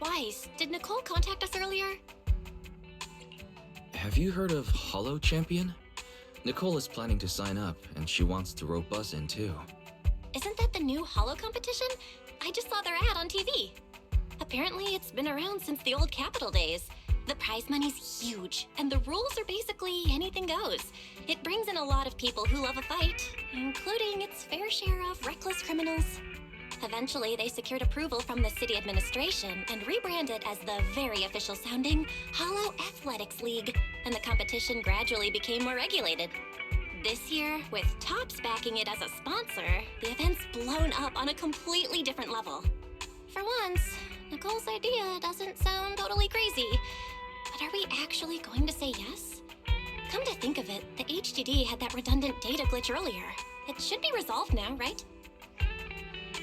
Wise, did Nicole contact us earlier? Have you heard of Hollow Champion? Nicole is planning to sign up, and she wants to rope us in too. Isn't that the new Hollow competition? I just saw their ad on TV. Apparently, it's been around since the old Capital days. The prize money's huge, and the rules are basically anything goes. It brings in a lot of people who love a fight, including its fair share of reckless criminals. Eventually, they secured approval from the city administration and rebranded as the very official sounding Hollow Athletics League, and the competition gradually became more regulated. This year, with Topps backing it as a sponsor, the event's blown up on a completely different level. For once, Nicole's idea doesn't sound totally crazy. But are we actually going to say yes? Come to think of it, the HDD had that redundant data glitch earlier. It should be resolved now, right?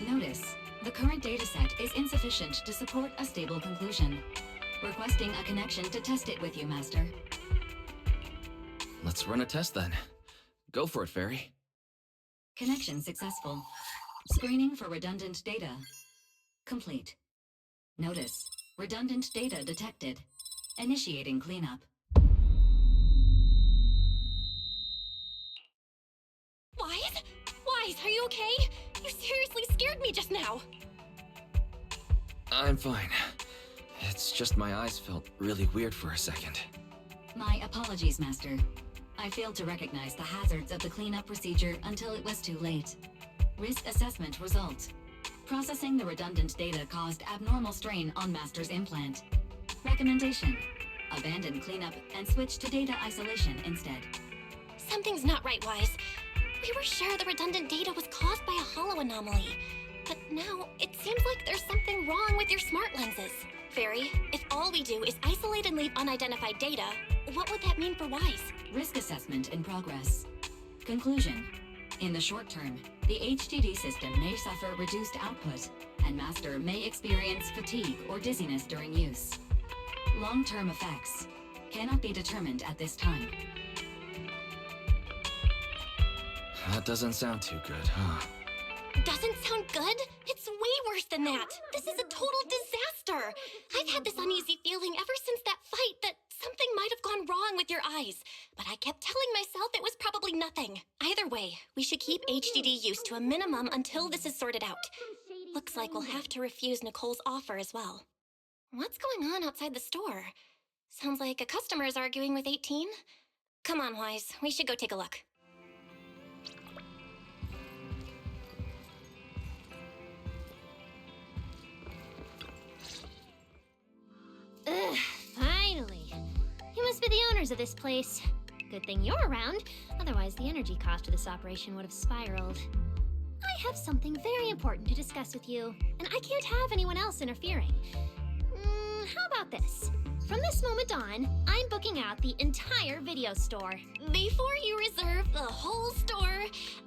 Notice, the current dataset is insufficient to support a stable conclusion. Requesting a connection to test it with you, Master. Let's run a test then. Go for it, Fairy. Connection successful. Screening for redundant data. Complete. Notice, redundant data detected. Initiating cleanup. Wise? Wise, are you okay? You seriously scared me just now. I'm fine. It's just my eyes felt really weird for a second. My apologies, Master. I failed to recognize the hazards of the cleanup procedure until it was too late. Risk assessment result. Processing the redundant data caused abnormal strain on Master's implant. Recommendation: abandon cleanup and switch to data isolation instead. Something's not right, Wise. We were sure the redundant data was caused by a hollow anomaly. But now, it seems like there's something wrong with your smart lenses. Fairy, if all we do is isolate and leave unidentified data, what would that mean for Wise? Risk assessment in progress. Conclusion: in the short term, the HDD system may suffer reduced output, and Master may experience fatigue or dizziness during use. Long-term effects cannot be determined at this time. That doesn't sound too good, huh? Doesn't sound good? It's way worse than that. This is a total disaster. I've had this uneasy feeling ever since that fight that something might have gone wrong with your eyes. But I kept telling myself it was probably nothing. Either way, we should keep HDD use to a minimum until this is sorted out. Looks like we'll have to refuse Nicole's offer as well. What's going on outside the store? Sounds like a customer is arguing with 18. Come on, Wise. We should go take a look. Ugh, finally. You must be the owners of this place. Good thing you're around, otherwise the energy cost of this operation would have spiraled. I have something very important to discuss with you, and I can't have anyone else interfering. How about this? From this moment on, I'm booking out the entire video store. Before you reserve the whole store,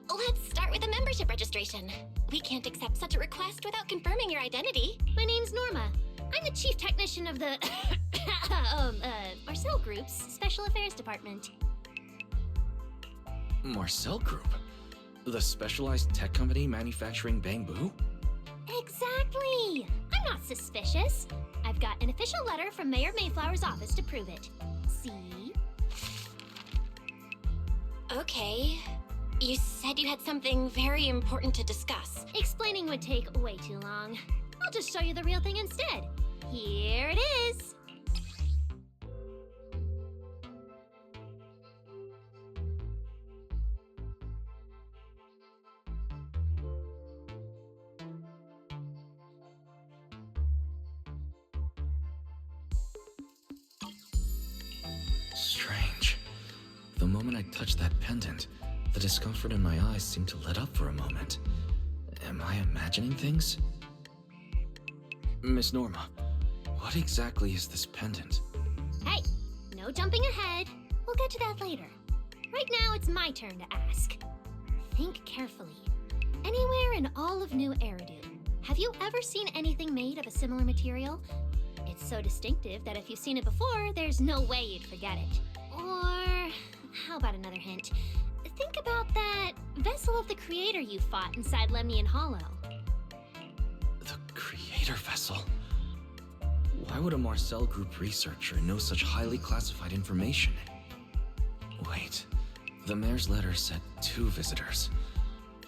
let's start with a membership registration. We can't accept such a request without confirming your identity. My name's Norma. I'm the chief technician of the Marcel Group's Special Affairs Department. Marcel Group? The specialized tech company manufacturing bamboo? Exactly! I'm not suspicious. I've got an official letter from Mayor Mayflower's office to prove it. See? Okay. You said you had something very important to discuss. Explaining would take way too long. I'll just show you the real thing instead. Here it is! The moment I touched that pendant, the discomfort in my eyes seemed to let up for a moment. Am I imagining things? Miss Norma, what exactly is this pendant? Hey, no jumping ahead. We'll get to that later. Right now, it's my turn to ask. Think carefully. Anywhere in all of New Eridian, have you ever seen anything made of a similar material? It's so distinctive that if you've seen it before, there's no way you'd forget it. Or, how about another hint? Think about that vessel of the Creator you fought inside Lemnian Hollow. The Creator vessel? Why would a Marcel Group researcher know such highly classified information? Wait, the mayor's letter said 2 visitors.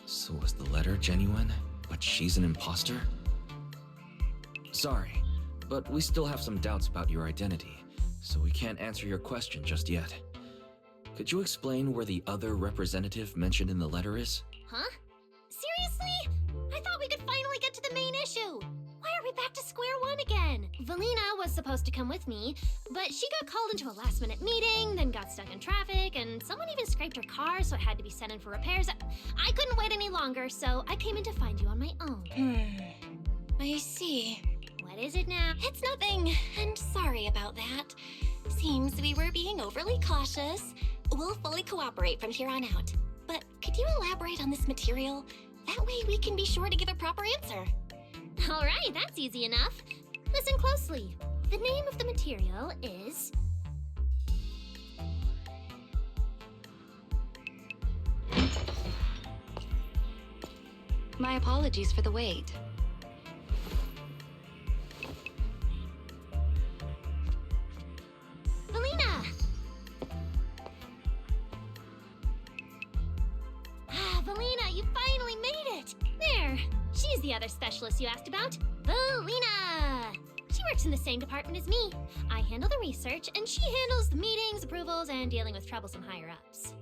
So was the letter genuine, but she's an imposter? Sorry, but we still have some doubts about your identity, so we can't answer your question just yet. Could you explain where the other representative mentioned in the letter is? Huh? Seriously? I thought we could finally get to the main issue. Why are we back to square one again? Valina was supposed to come with me, but she got called into a last-minute meeting, then got stuck in traffic, and someone even scraped her car, so it had to be sent in for repairs. I couldn't wait any longer, so I came in to find you on my own. I see. What is it now? It's nothing, and sorry about that. Seems we were being overly cautious. We'll fully cooperate from here on out. But could you elaborate on this material? That way we can be sure to give a proper answer. All right, that's easy enough. Listen closely. The name of the material is... My apologies for the wait. Valina! Valina, you finally made it! There! She's the other specialist you asked about. Valina! She works in the same department as me. I handle the research, and she handles the meetings, approvals, and dealing with troublesome higher-ups.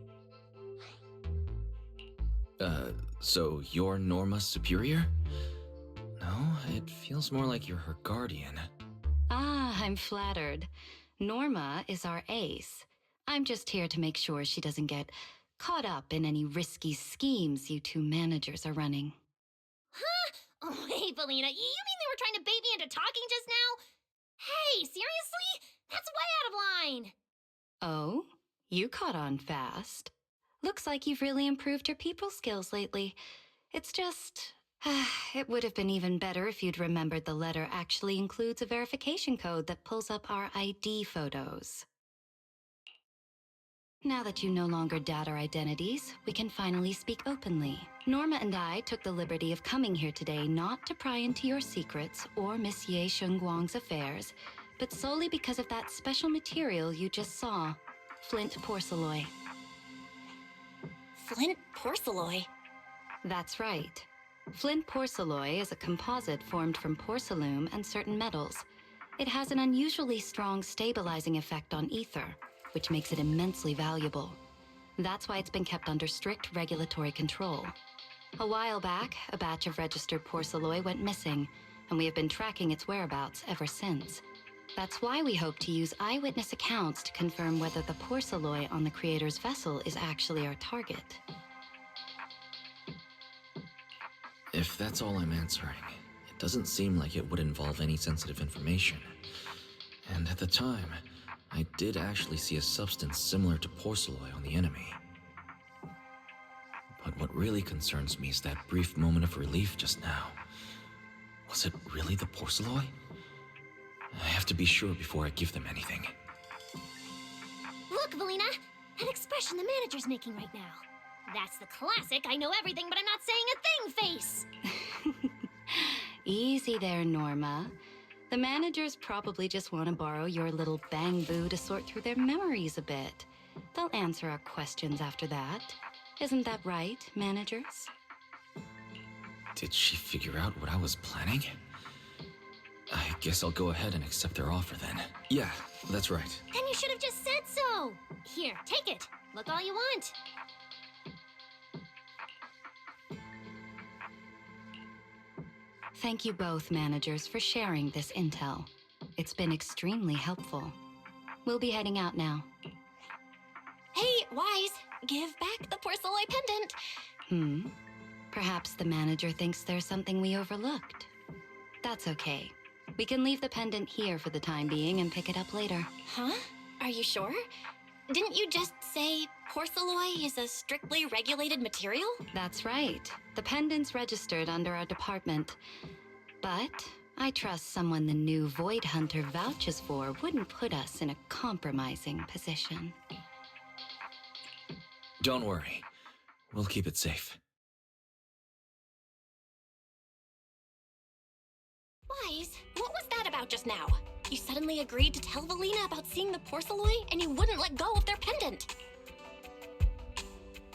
So you're Norma's superior? No, it feels more like you're her guardian. Ah, I'm flattered. Norma is our ace. I'm just here to make sure she doesn't get caught up in any risky schemes you 2 managers are running. Huh? Oh, hey, Valina, you mean they were trying to bait me into talking just now? Hey, seriously? That's way out of line! Oh? You caught on fast. Looks like you've really improved your people skills lately. It's just... it would have been even better if you'd remembered the letter actually includes a verification code that pulls up our ID photos. Now that you no longer doubt our identities, we can finally speak openly. Norma and I took the liberty of coming here today not to pry into your secrets or Miss Ye Shengguang's affairs, but solely because of that special material you just saw, flint porcelain. Flint porcelain? That's right. Flint porcelain is a composite formed from porcelain and certain metals. It has an unusually strong stabilizing effect on ether, which makes it immensely valuable. That's why it's been kept under strict regulatory control. A while back, a batch of registered porcelain went missing, and we have been tracking its whereabouts ever since. That's why we hope to use eyewitness accounts to confirm whether the porcelain on the Creator's vessel is actually our target. If that's all I'm answering, it doesn't seem like it would involve any sensitive information. And at the time, I did actually see a substance similar to porcelain on the enemy. But what really concerns me is that brief moment of relief just now. Was it really the porcelain? I have to be sure before I give them anything. Look, Valina! An expression the manager's making right now. That's the classic I know everything but I'm not saying a thing face! Easy there, Norma. The managers probably just want to borrow your little bang-boo to sort through their memories a bit. They'll answer our questions after that. Isn't that right, managers? Did she figure out what I was planning? I guess I'll go ahead and accept their offer then. Yeah, that's right. Then you should have just said so! Here, take it. Look all you want. Thank you both, managers, for sharing this intel. It's been extremely helpful. We'll be heading out now. Hey, Wise, give back the porcelain pendant. Perhaps the manager thinks there's something we overlooked. That's okay. We can leave the pendant here for the time being and pick it up later. Huh? Are you sure? Didn't you just say porcelain is a strictly regulated material? That's right. The pendant's registered under our department. But I trust someone the new Void Hunter vouches for wouldn't put us in a compromising position. Don't worry. We'll keep it safe. Wise, what was that about just now? You suddenly agreed to tell Valina about seeing the porcelain, and you wouldn't let go of their pendant.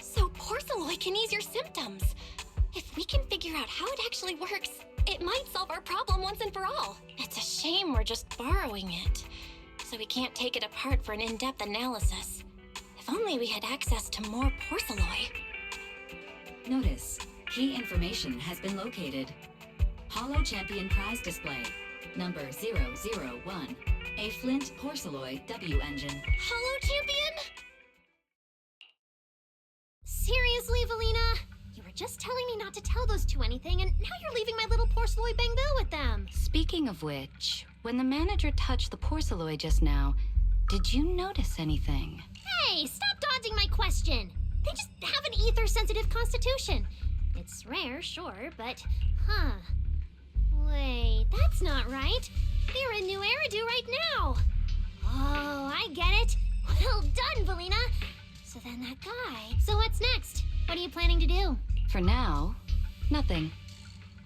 So porcelain can ease your symptoms. If we can figure out how it actually works, it might solve our problem once and for all. It's a shame we're just borrowing it, so we can't take it apart for an in-depth analysis. If only we had access to more porcelain. Notice, key information has been located. Holo Champion prize display, number 001. A Flint Porceloid W engine. Holo Champion? Seriously, Valina? You were just telling me not to tell those two anything, and now you're leaving my little porcelain bang-boo with them. Speaking of which, when the manager touched the porceloid just now, did you notice anything? Hey, stop dodging my question. They just have an ether-sensitive constitution. It's rare, sure, but... Wait, that's not right. They're in New Eridu right now. Oh, I get it. Well done, Valina. So then that guy... So what's next? What are you planning to do? For now, nothing.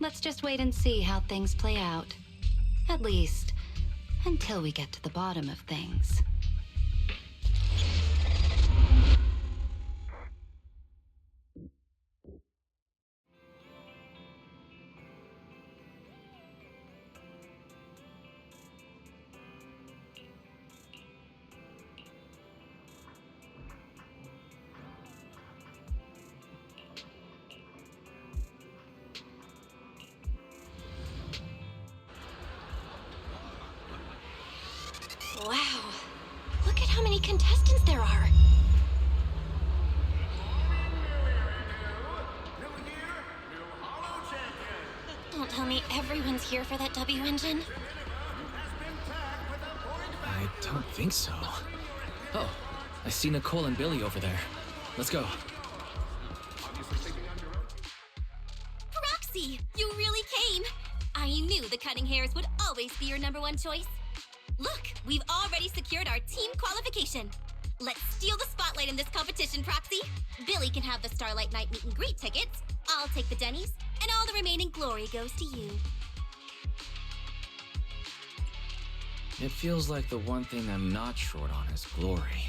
Let's just wait and see how things play out. At least, until we get to the bottom of things. Wow. Look at how many contestants there are. Don't tell me everyone's here for that W engine. I don't think so. Oh, I see Nicole and Billy over there. Let's go. Roxy, you really came. I knew the cutting hairs would always be your #1 choice. Look, we've already secured our team qualification. Let's steal the spotlight in this competition, Proxy. Billy can have the Starlight Night meet and greet tickets. I'll take the Denny's, and all the remaining glory goes to you. It feels like the one thing I'm not short on is glory.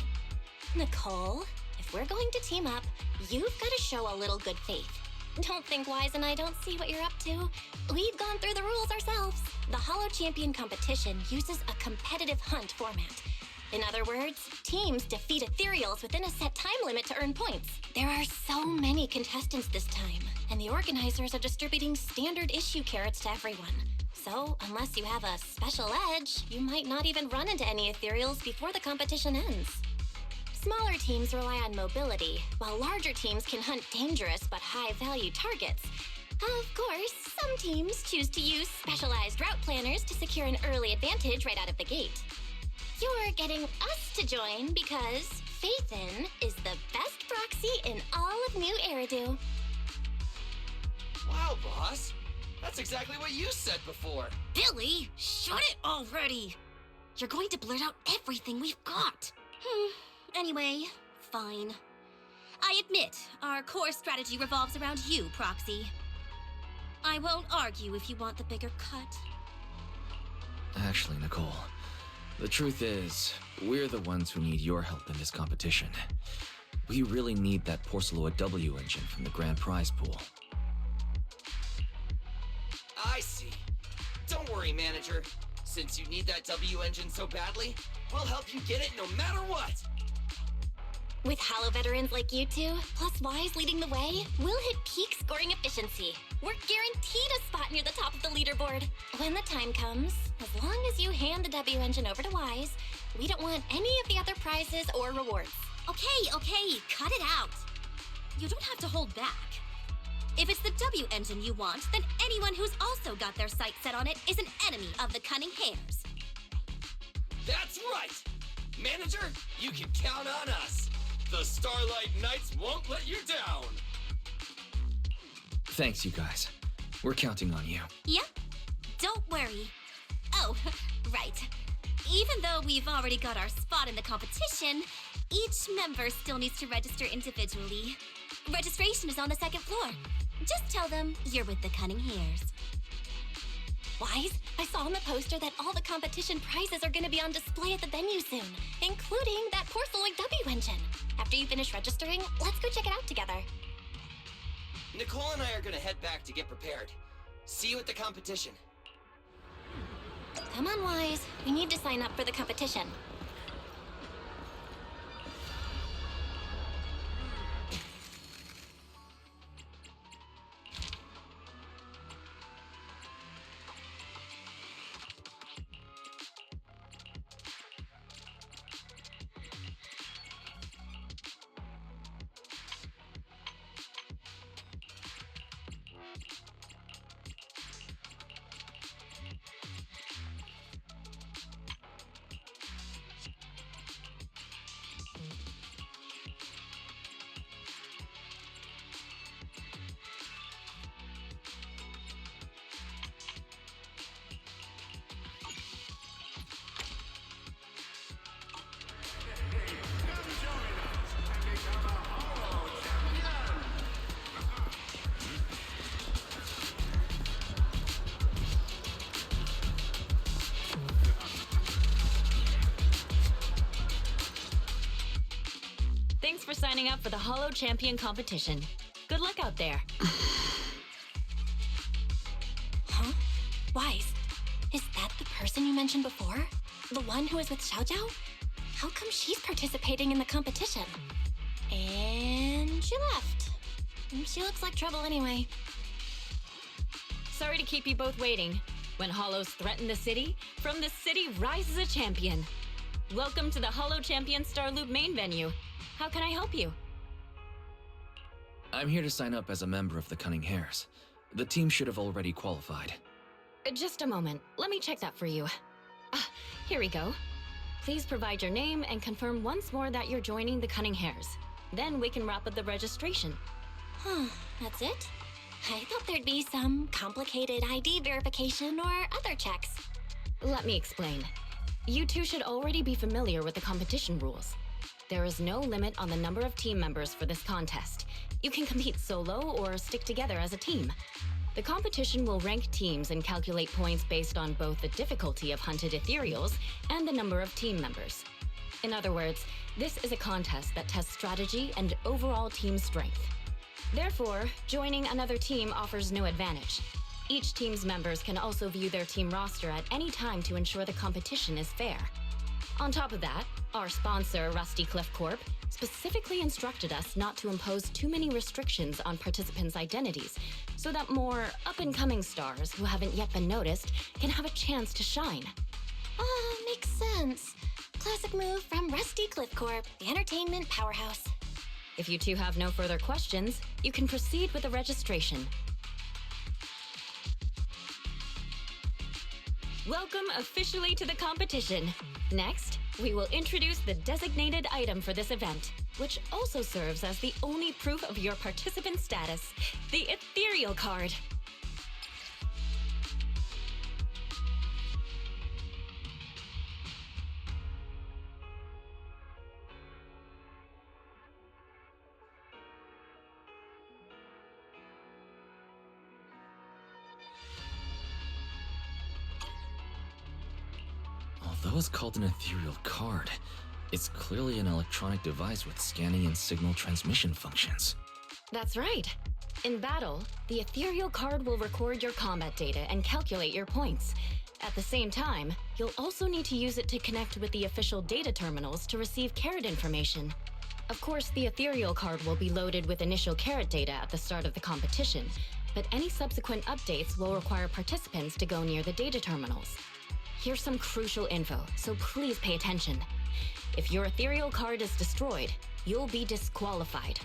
Nicole, if we're going to team up, you've got to show a little good faith. Don't think Wise and I don't see what you're up to. We've gone through the rules ourselves. The Holo Champion competition uses a competitive hunt format. In other words, teams defeat ethereals within a set time limit to earn points. There are so many contestants this time, and the organizers are distributing standard issue carrots to everyone. So, unless you have a special edge, you might not even run into any ethereals before the competition ends. Smaller teams rely on mobility, while larger teams can hunt dangerous but high-value targets. Of course, some teams choose to use specialized route planners to secure an early advantage right out of the gate. You're getting us to join because Faithin is the best proxy in all of New Eridu. Wow, boss. That's exactly what you said before. Billy, shut it already! You're going to blurt out everything we've got. Anyway, fine. I admit, our core strategy revolves around you, Proxy. I won't argue if you want the bigger cut. Actually, Nicole, the truth is, we're the ones who need your help in this competition. We really need that Porceloid W engine from the grand prize pool. I see. Don't worry, manager. Since you need that W engine so badly, we'll help you get it no matter what. With Halo veterans like you two, plus Wise leading the way, we'll hit peak scoring efficiency. We're guaranteed a spot near the top of the leaderboard. When the time comes, as long as you hand the W engine over to Wise, we don't want any of the other prizes or rewards. Okay, cut it out. You don't have to hold back. If it's the W engine you want, then anyone who's also got their sights set on it is an enemy of the Cunning Hares. That's right! Manager, you can count on us. The Starlight Knights won't let you down. Thanks, you guys. We're counting on you. Yep. Don't worry. Oh, right. Even though we've already got our spot in the competition, each member still needs to register individually. Registration is on the second floor. Just tell them you're with the Cunning Hares. Wise, I saw on the poster that all the competition prizes are going to be on display at the venue soon, including that porcelain W engine. After you finish registering, let's go check it out together. Nicole and I are gonna head back to get prepared. See you at the competition. Come on, Wise. We need to sign up for the competition. Thanks for signing up for the Holo Champion competition. Good luck out there. Huh? Wise, is that the person you mentioned before? The one who was with Xiao Jiao? How come she's participating in the competition? And she left. She looks like trouble anyway. Sorry to keep you both waiting. When Holos threaten the city, from the city rises a champion. Welcome to the Holo Champion Star Loop main venue. How can I help you? I'm here to sign up as a member of the Cunning Hares. The team should have already qualified. Just a moment. Let me check that for you. Here we go. Please provide your name and confirm once more that you're joining the Cunning Hares. Then we can wrap up the registration. Huh, that's it? I thought there'd be some complicated ID verification or other checks. Let me explain. You two should already be familiar with the competition rules. There is no limit on the number of team members for this contest. You can compete solo or stick together as a team. The competition will rank teams and calculate points based on both the difficulty of hunted ethereals and the number of team members. In other words, this is a contest that tests strategy and overall team strength. Therefore, joining another team offers no advantage. Each team's members can also view their team roster at any time to ensure the competition is fair. On top of that, our sponsor, Rusty Cliff Corp, specifically instructed us not to impose too many restrictions on participants' identities, so that more up-and-coming stars who haven't yet been noticed can have a chance to shine. Makes sense. Classic move from Rusty Cliff Corp, the entertainment powerhouse. If you two have no further questions, you can proceed with the registration. Welcome officially to the competition. Next, we will introduce the designated item for this event, which also serves as the only proof of your participant status, the ethereal card. Although it's called an ethereal card, it's clearly an electronic device with scanning and signal transmission functions. That's right. In battle, the ethereal card will record your combat data and calculate your points. At the same time, you'll also need to use it to connect with the official data terminals to receive carrot information. Of course, the ethereal card will be loaded with initial carrot data at the start of the competition, but any subsequent updates will require participants to go near the data terminals. Here's some crucial info, so please pay attention. If your ethereal card is destroyed, you'll be disqualified.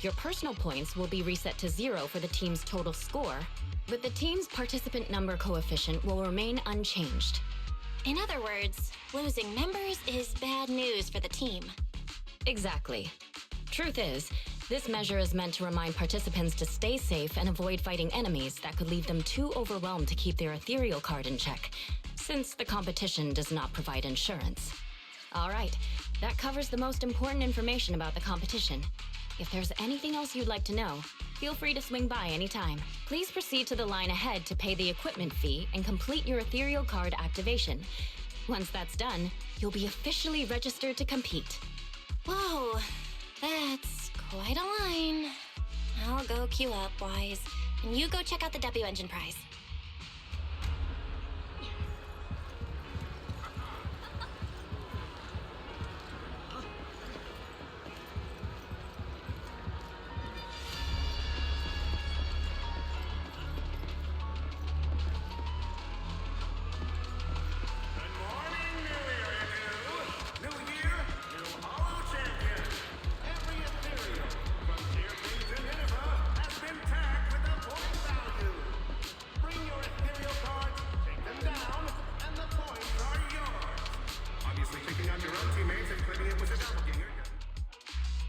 Your personal points will be reset to 0 for the team's total score, but the team's participant number coefficient will remain unchanged. In other words, losing members is bad news for the team. Exactly. Truth is, this measure is meant to remind participants to stay safe and avoid fighting enemies that could leave them too overwhelmed to keep their ethereal card in check, since the competition does not provide insurance. All right, that covers the most important information about the competition. If there's anything else you'd like to know, feel free to swing by anytime. Please proceed to the line ahead to pay the equipment fee and complete your ethereal card activation. Once that's done, you'll be officially registered to compete. Whoa, that's quite a line. I'll go queue up, Wise, and you go check out the W Engine prize.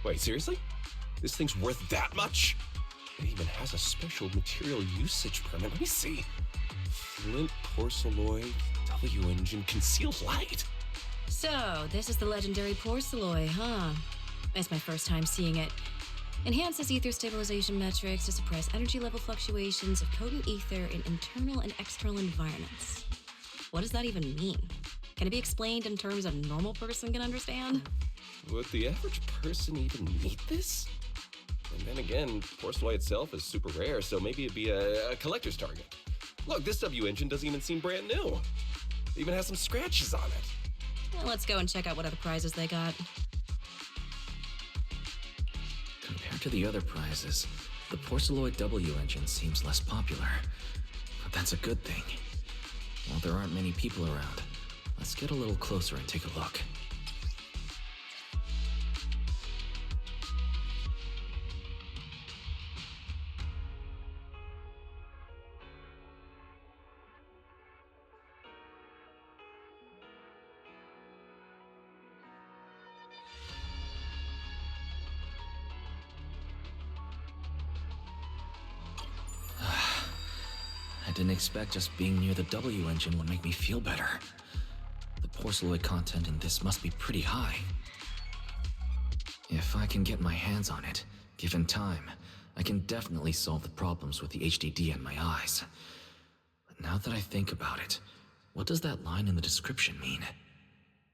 Wait, seriously? This thing's worth that much? It even has a special material usage permit. Let me see. Flint, porcelloid, W engine, concealed light. So, this is the legendary porcelloid, huh? It's my first time seeing it. Enhances ether stabilization metrics to suppress energy level fluctuations of potent ether in internal and external environments. What does that even mean? Can it be explained in terms a normal person can understand? Would the average person even need this? And then again, porcelloid itself is super rare, so maybe it'd be a collector's target. Look, this W engine doesn't even seem brand new. It even has some scratches on it. Well, let's go and check out what other prizes they got. Compared to the other prizes, the porcelloid W engine seems less popular. But that's a good thing. While there aren't many people around, let's get a little closer and take a look. I didn't expect just being near the W engine would make me feel better. The porcelloid content in this must be pretty high. If I can get my hands on it, given time, I can definitely solve the problems with the HDD in my eyes. But now that I think about it, what does that line in the description mean?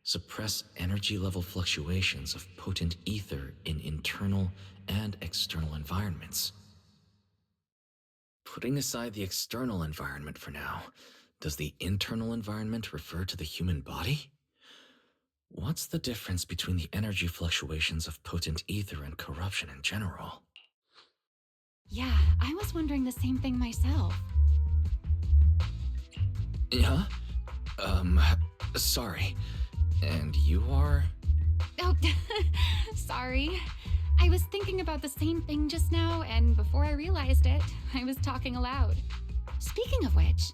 Suppress energy level fluctuations of potent ether in internal and external environments. Putting aside the external environment for now, does the internal environment refer to the human body? What's the difference between the energy fluctuations of potent ether and corruption in general? Yeah, I was wondering the same thing myself. Yeah? Sorry. And you are? Oh, sorry. I was thinking about the same thing just now, and before I realized it, I was talking aloud. Speaking of which,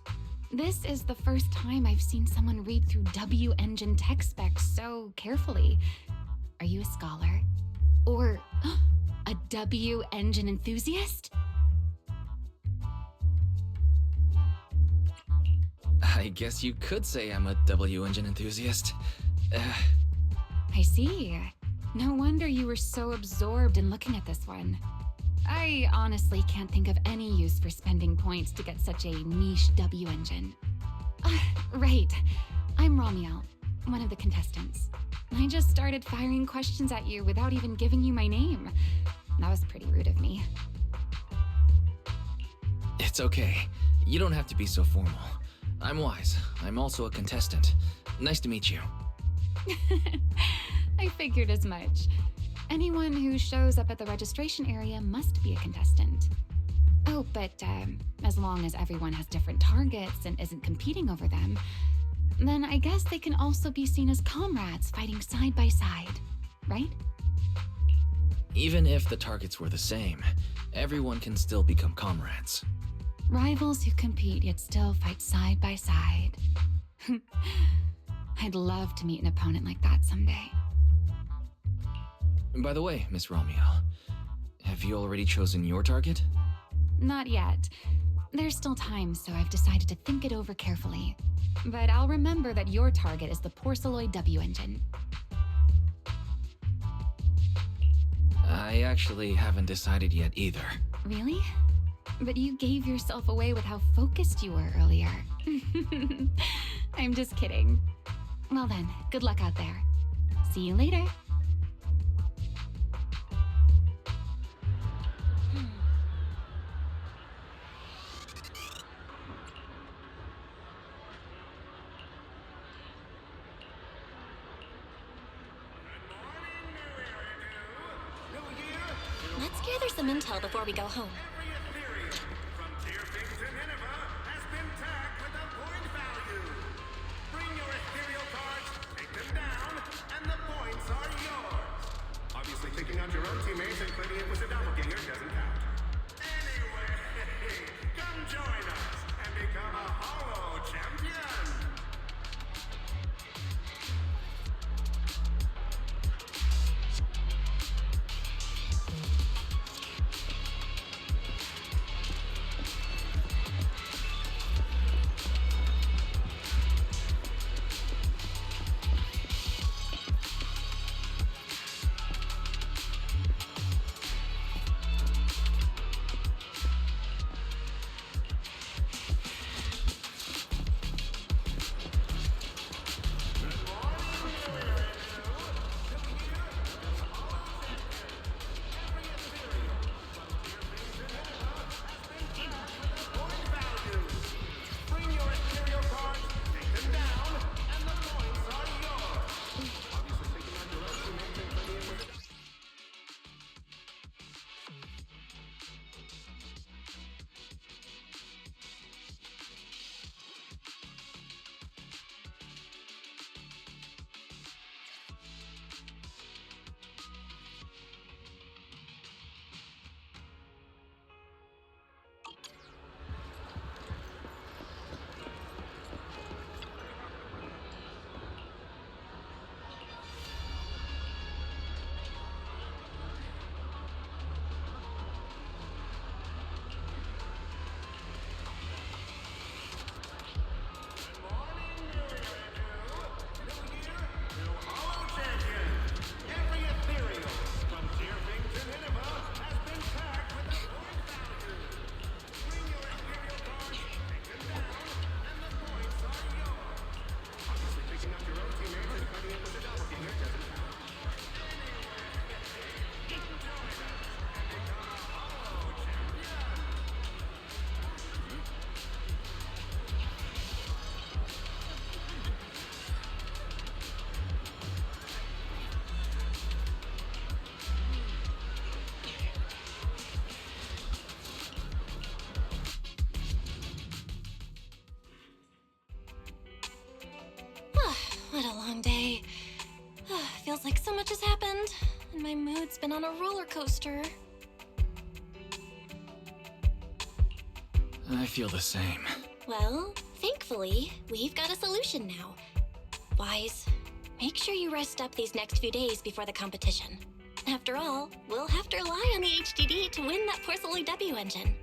this is the first time I've seen someone read through W engine tech specs so carefully. Are you a scholar? Or a W engine enthusiast? I guess you could say I'm a W engine enthusiast. I see. No wonder you were so absorbed in looking at this one. I honestly can't think of any use for spending points to get such a niche W engine. Right. I'm Romiel, one of the contestants. I just started firing questions at you without even giving you my name. That was pretty rude of me. It's okay. You don't have to be so formal. I'm Wise. I'm also a contestant. Nice to meet you. I figured as much. Anyone who shows up at the registration area must be a contestant. Oh, but as long as everyone has different targets and isn't competing over them, then I guess they can also be seen as comrades fighting side by side, right? Even if the targets were the same, everyone can still become comrades. Rivals who compete yet still fight side by side. I'd love to meet an opponent like that someday. By the way, Miss Romeo, have you already chosen your target? Not yet. There's still time, so I've decided to think it over carefully. But I'll remember that your target is the Porceloid W engine. I actually haven't decided yet either. Really? But you gave yourself away with how focused you were earlier. I'm just kidding. Well then, good luck out there. See you later. Let's gather some intel before we go home. Taking out your own teammates and claiming it was a doppelganger doesn't count. Anyway, come join us and become a Holo champion! What a long day. Feels like so much has happened, and my mood's been on a roller coaster. I feel the same. Well, thankfully, we've got a solution now. Wise, make sure you rest up these next few days before the competition. After all, we'll have to rely on the HDD to win that Porceloid W engine.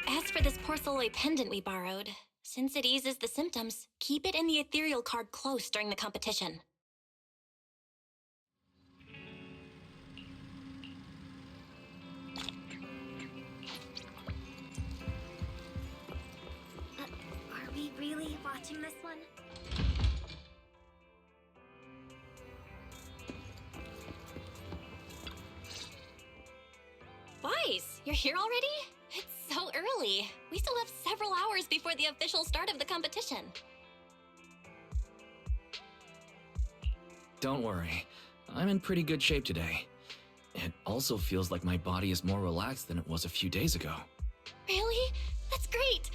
As for this Porceloid pendant we borrowed, since it eases the symptoms, keep it in the ethereal card close during the competition. Are we really watching this one? Wise, you're here already? It's so early. We still have several hours before the official start of the competition. Don't worry. I'm in pretty good shape today. It also feels like my body is more relaxed than it was a few days ago. Really? That's great!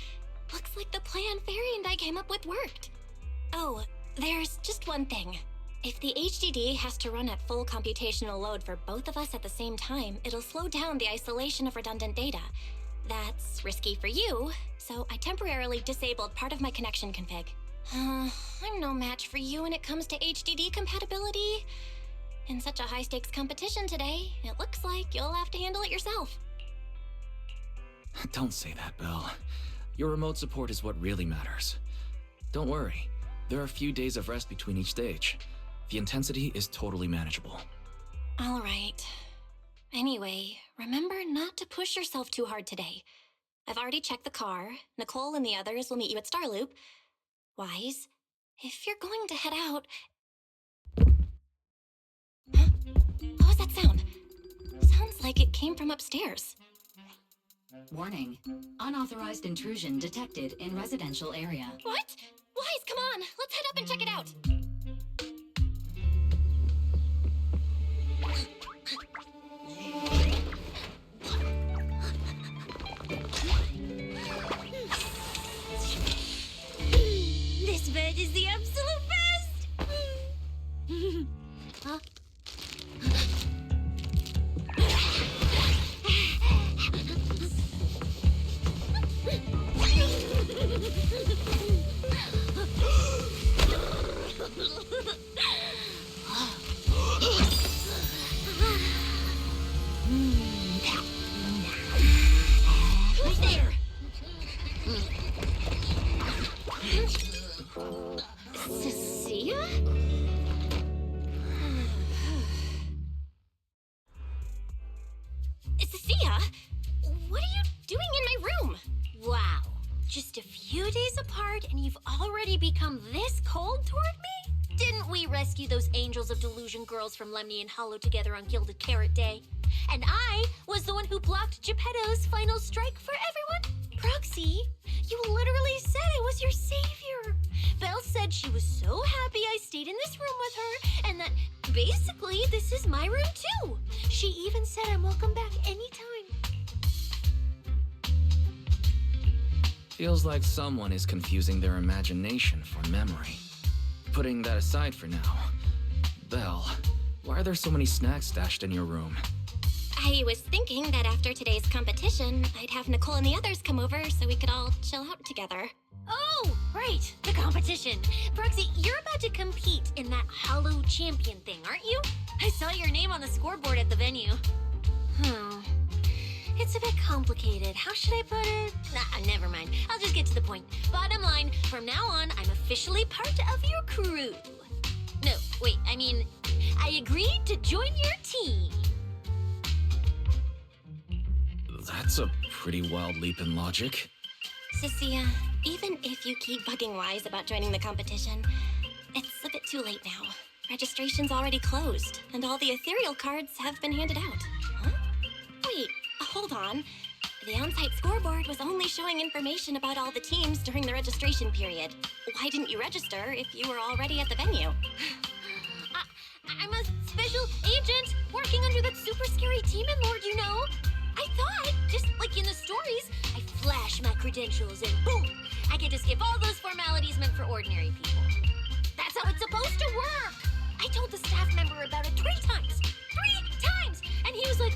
Looks like the plan Fairy and I came up with worked. Oh, there's just one thing. If the HDD has to run at full computational load for both of us at the same time, it'll slow down the isolation of redundant data. That's risky for you, so I temporarily disabled part of my connection config. I'm no match for you when it comes to HDD compatibility. In such a high-stakes competition today, it looks like you'll have to handle it yourself. Don't say that, Belle. Your remote support is what really matters. Don't worry, there are a few days of rest between each stage. The intensity is totally manageable. All right. Anyway, remember not to push yourself too hard today. I've already checked the car. Nicole and the others will meet you at Starloop. Wise, if you're going to head out... Huh? What was that sound? Sounds like it came from upstairs. Warning. Unauthorized intrusion detected in residential area. What? Wise, come on! Let's head up and check it out! This bed is the absolute best! Huh? Who's there? Cissia? Cissia? What are you doing in my room? Wow. Just a few days apart and you've already become this cold toward me? Didn't we rescue those Angels of Delusion girls from Lemny and Hollow together on Gilded Carrot Day? And I was the one who blocked Geppetto's final strike for everyone? Proxy, you literally said I was your savior. Belle said she was so happy I stayed in this room with her and that basically this is my room too. She even said I'm welcome back anytime. Feels like someone is confusing their imagination for memory. Putting that aside for now, Belle, why are there so many snacks stashed in your room? I was thinking that after today's competition, I'd have Nicole and the others come over so we could all chill out together. Oh, right, the competition. Proxy, you're about to compete in that Hollow Champion thing, aren't you? I saw your name on the scoreboard at the venue. It's a bit complicated. How should I put it? Never mind. I'll just get to the point. Bottom line, from now on, I'm officially part of your crew. No, wait, I mean, I agreed to join your team. That's a pretty wild leap in logic. Cissia, even if you keep bugging Wise about joining the competition, it's a bit too late now. Registration's already closed, and all the ethereal cards have been handed out. Huh? Wait, hold on. The on-site scoreboard was only showing information about all the teams during the registration period. Why didn't you register if you were already at the venue? I'm a special agent working under that super scary demon lord, you know. I thought, just like in the stories, I flash my credentials and boom, I get to skip all those formalities meant for ordinary people. That's how it's supposed to work. I told the staff member about it 3 times. 3 times! And he was like,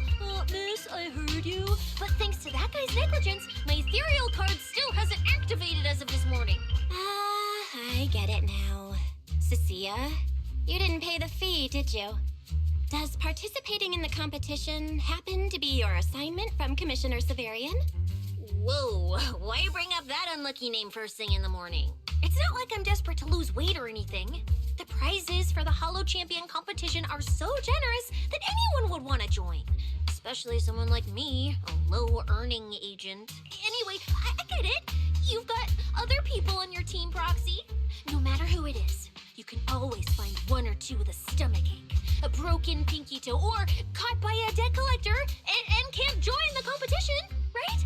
miss, I heard you. But thanks to that guy's negligence, my ethereal card still hasn't activated as of this morning. I get it now. Cissia, you didn't pay the fee, did you? Does participating in the competition happen to be your assignment from Commissioner Severian? Whoa, why bring up that unlucky name first thing in the morning? It's not like I'm desperate to lose weight or anything. The prizes for the Hollow Champion competition are so generous that anyone would want to join. Especially someone like me, a low-earning agent. Anyway, I get it. You've got other people on your team, Proxy. No matter who it is, you can always find 1 or 2 with a stomachache, a broken pinky toe, or caught by a debt collector and can't join the competition, right?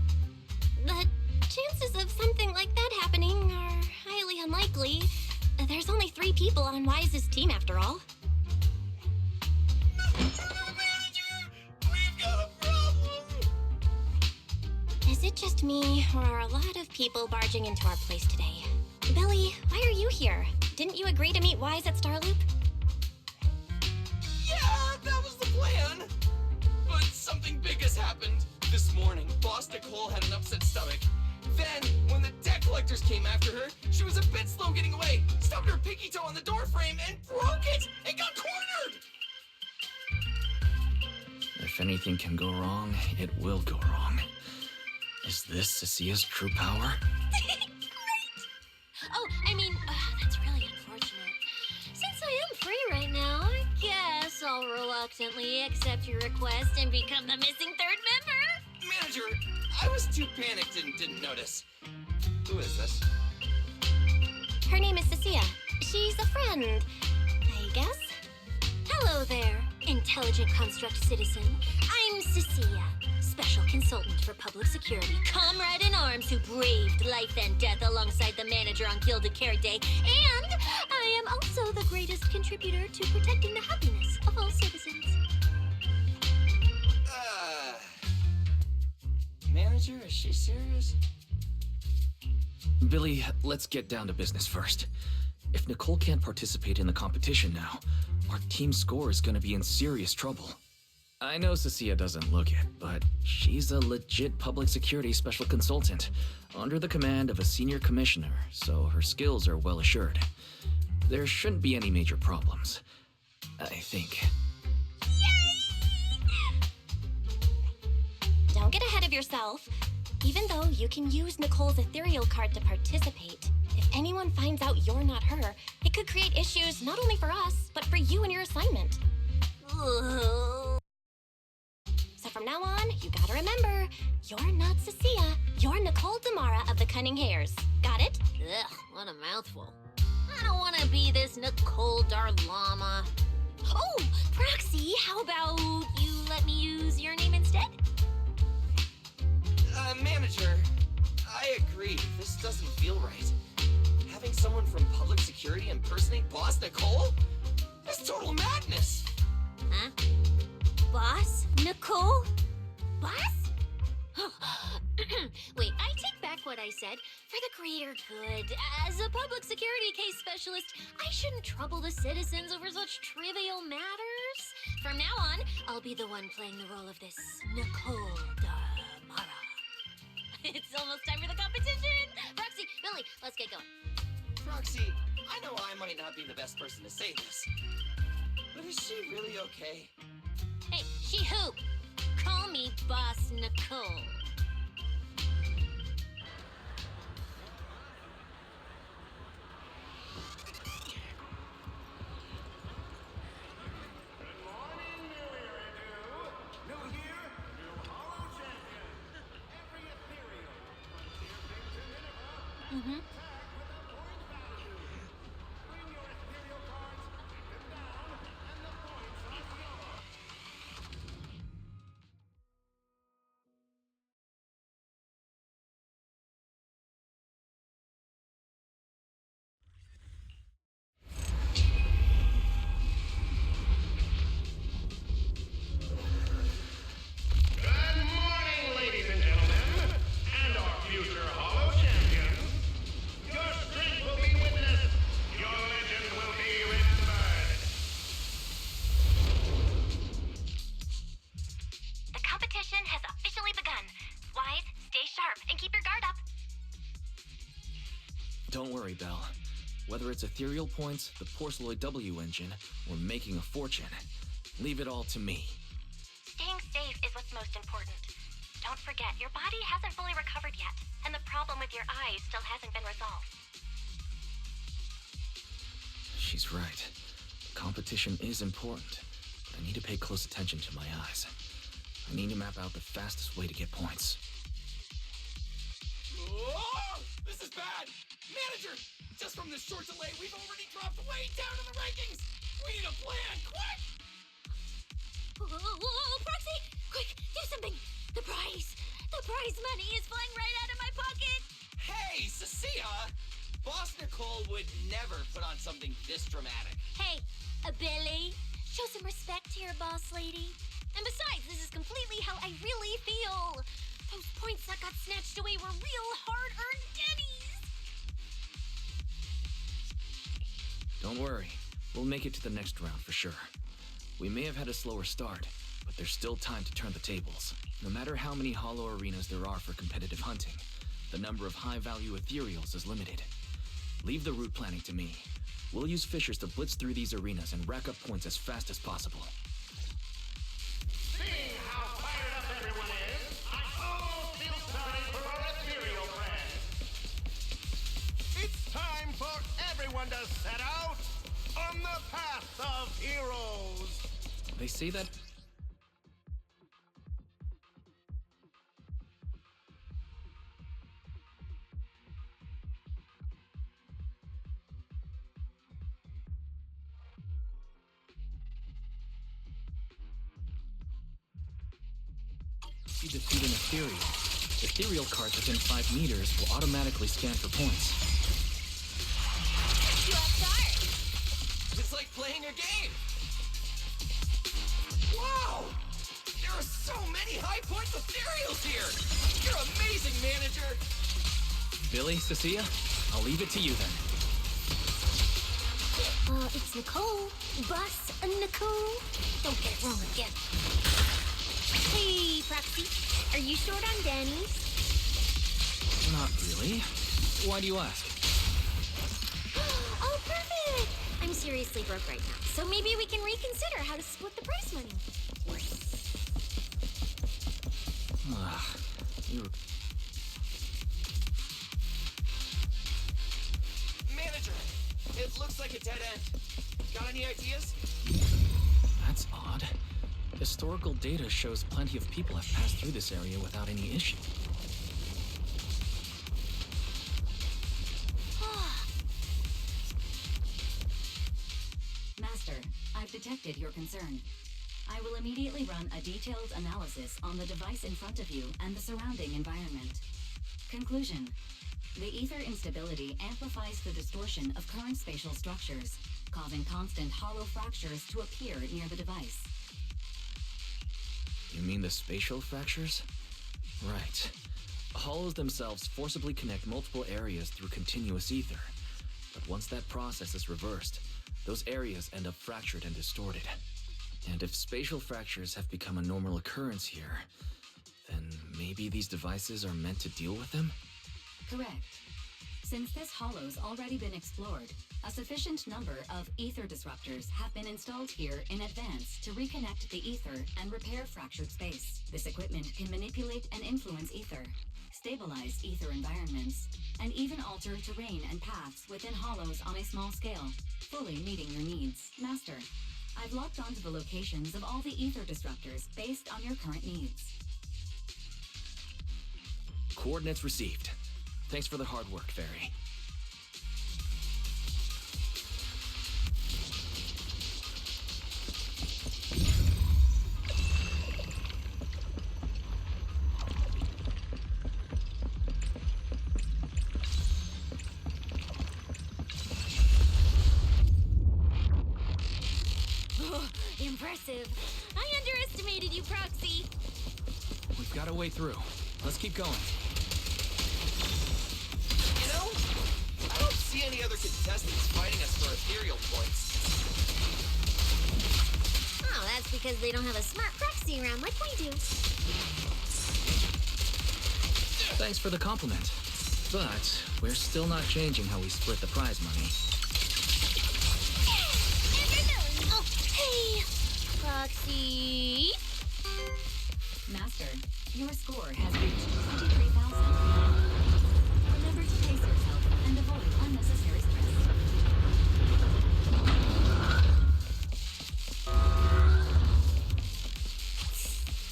The chances of something like that happening are highly unlikely. There's only 3 people on Wise's team after all. Manager! it just me, or are a lot of people barging into our place today? Billy, why are you here? Didn't you agree to meet Wise at Starloop? Yeah, that was the plan. But something big has happened. This morning, Boss Nicole had an upset stomach. Then, when the debt collectors came after her, she was a bit slow getting away, stubbed her pinky toe on the door frame, and broke it! It got cornered! If anything can go wrong, it will go wrong. Is this Cissia's true power? Oh, I mean, that's really unfortunate. Since I am free right now, I guess I'll reluctantly accept your request and become the missing third member. Manager, I was too panicked and didn't notice. Who is this? Her name is Cissia. She's a friend, I guess. Hello there, intelligent construct citizen. I'm Cissia, special consultant for public security, comrade in arms who braved life and death alongside the manager on Gilded Care Day, and I am also the greatest contributor to protecting the happiness of all citizens. Manager, is she serious? Billy, let's get down to business first. If Nicole can't participate in the competition now, our team score is gonna be in serious trouble. I know Cissia doesn't look it, but she's a legit public security special consultant, under the command of a senior commissioner, so her skills are well assured. There shouldn't be any major problems, I think. Don't get ahead of yourself. Even though you can use Nicole's ethereal card to participate, if anyone finds out you're not her, it could create issues not only for us, but for you and your assignment. So from now on, you gotta remember, you're not Cissia, you're Nicole Damara of the Cunning Hairs. Got it? Ugh, what a mouthful. I don't want to be this Nicole Darlama. Oh, Proxy, how about you let me use your name instead? Manager, I agree. This doesn't feel right. Having someone from public security impersonate Boss Nicole? That's total madness. Huh? Boss? Nicole? Boss? Wait, I take back what I said. For the greater good, as a public security case specialist, I shouldn't trouble the citizens over such trivial matters. From now on, I'll be the one playing the role of this Nicole Damara. It's almost time for the competition! Roxy, Billy, let's get going. Proxy, I know I might not be the best person to say this, but is she really okay? Hey, she who? Call me Boss Nicole. Good morning, new Eridu. New year, new Hollow Champion. Every ethereal frontier thing to Nineveh. Attack with a point value. Bring your ethereal cards, take them down, and the points are yours. Good morning, ladies and gentlemen, and our future Hollow Champions. Your strength will be witnessed. Your legend will be remembered. The competition has officially begun. Wise, stay sharp and keep your guard up. Don't worry, Belle. Whether it's ethereal points, the Porceloid W engine, or making a fortune, leave it all to me. Staying safe is what's most important. Don't forget, your body hasn't fully recovered yet, and the problem with your eyes still hasn't been resolved. She's right. The competition is important, but I need to pay close attention to my eyes. I need to map out the fastest way to get points. Oh, this is bad! Manager, just from this short delay, we've already dropped way down in the rankings! We need a plan, quick! Whoa, Proxy! Quick, do something! The prize money is flying right out of my pocket! Hey, Cissia! Boss Nicole would never put on something this dramatic. Hey, Billy, show some respect to your boss lady. And besides, this is completely how I really feel. Those points that got snatched away were real hard-earned pennies! Don't worry. We'll make it to the next round for sure. We may have had a slower start, but there's still time to turn the tables. No matter how many hollow arenas there are for competitive hunting, the number of high-value ethereals is limited. Leave the route planning to me. We'll use fishers to blitz through these arenas and rack up points as fast as possible. Seeing how fired up everyone is, I almost feel sorry for our ethereal friends. It's time for everyone to set out on the path of heroes. They say that... You defeat an ethereal cards within 5 meters will automatically scan for points. You have start! It's like playing a game! Wow! There are so many high points ethereals here! You're amazing, manager! Billy, Cissia, I'll leave it to you then. It's Nicole. Bus and Nicole. Don't get it wrong again. Hey, Proxy. Are you short on Danny's? Not really. Why do you ask? Oh, perfect! I'm seriously broke right now, so maybe we can reconsider how to split the prize money. You're... Manager, it looks like a dead end. Got any ideas? That's odd. Historical data shows plenty of people have passed through this area without any issue. Master, I've detected your concern. I will immediately run a detailed analysis on the device in front of you and the surrounding environment. Conclusion. The ether instability amplifies the distortion of current spatial structures, causing constant hollow fractures to appear near the device. You mean the spatial fractures? Right. Hollows themselves forcibly connect multiple areas through continuous ether. But once that process is reversed, those areas end up fractured and distorted. And if spatial fractures have become a normal occurrence here, then maybe these devices are meant to deal with them? Correct. Since this hollow's already been explored, a sufficient number of ether disruptors have been installed here in advance to reconnect the ether and repair fractured space. This equipment can manipulate and influence ether, stabilize ether environments, and even alter terrain and paths within hollows on a small scale, fully meeting your needs. Master, I've locked onto the locations of all the ether disruptors based on your current needs. Coordinates received. Thanks for the hard work, Fairy. Impressive. I underestimated you, Proxy. We've got a way through. Let's keep going. You know, I don't see any other contestants fighting us for ethereal points. Oh, that's because they don't have a smart Proxy around like we do. Thanks for the compliment. But we're still not changing how we split the prize money. Oh, hey! Proxy! Master, your score has reached 23,000. Remember to pace yourself and avoid unnecessary stress.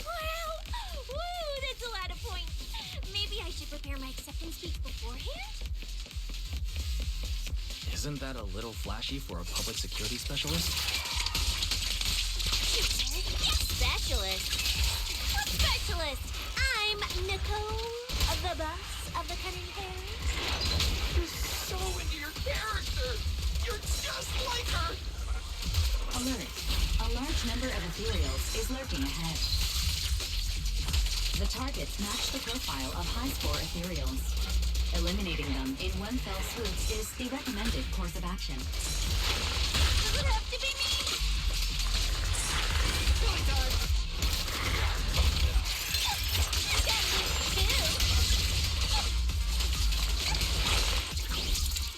Wow! Woo! That's a lot of points. Maybe I should prepare my acceptance speech beforehand? Isn't that a little flashy for a public security specialist? Specialist? What specialist? I'm Nicole, the boss of the Cunning Hair. You're so into your character. You're just like her. Alert. A large number of ethereals is lurking ahead. The targets match the profile of high-score ethereals. Eliminating them in one fell swoop is the recommended course of action. Does it have to be me? Really time!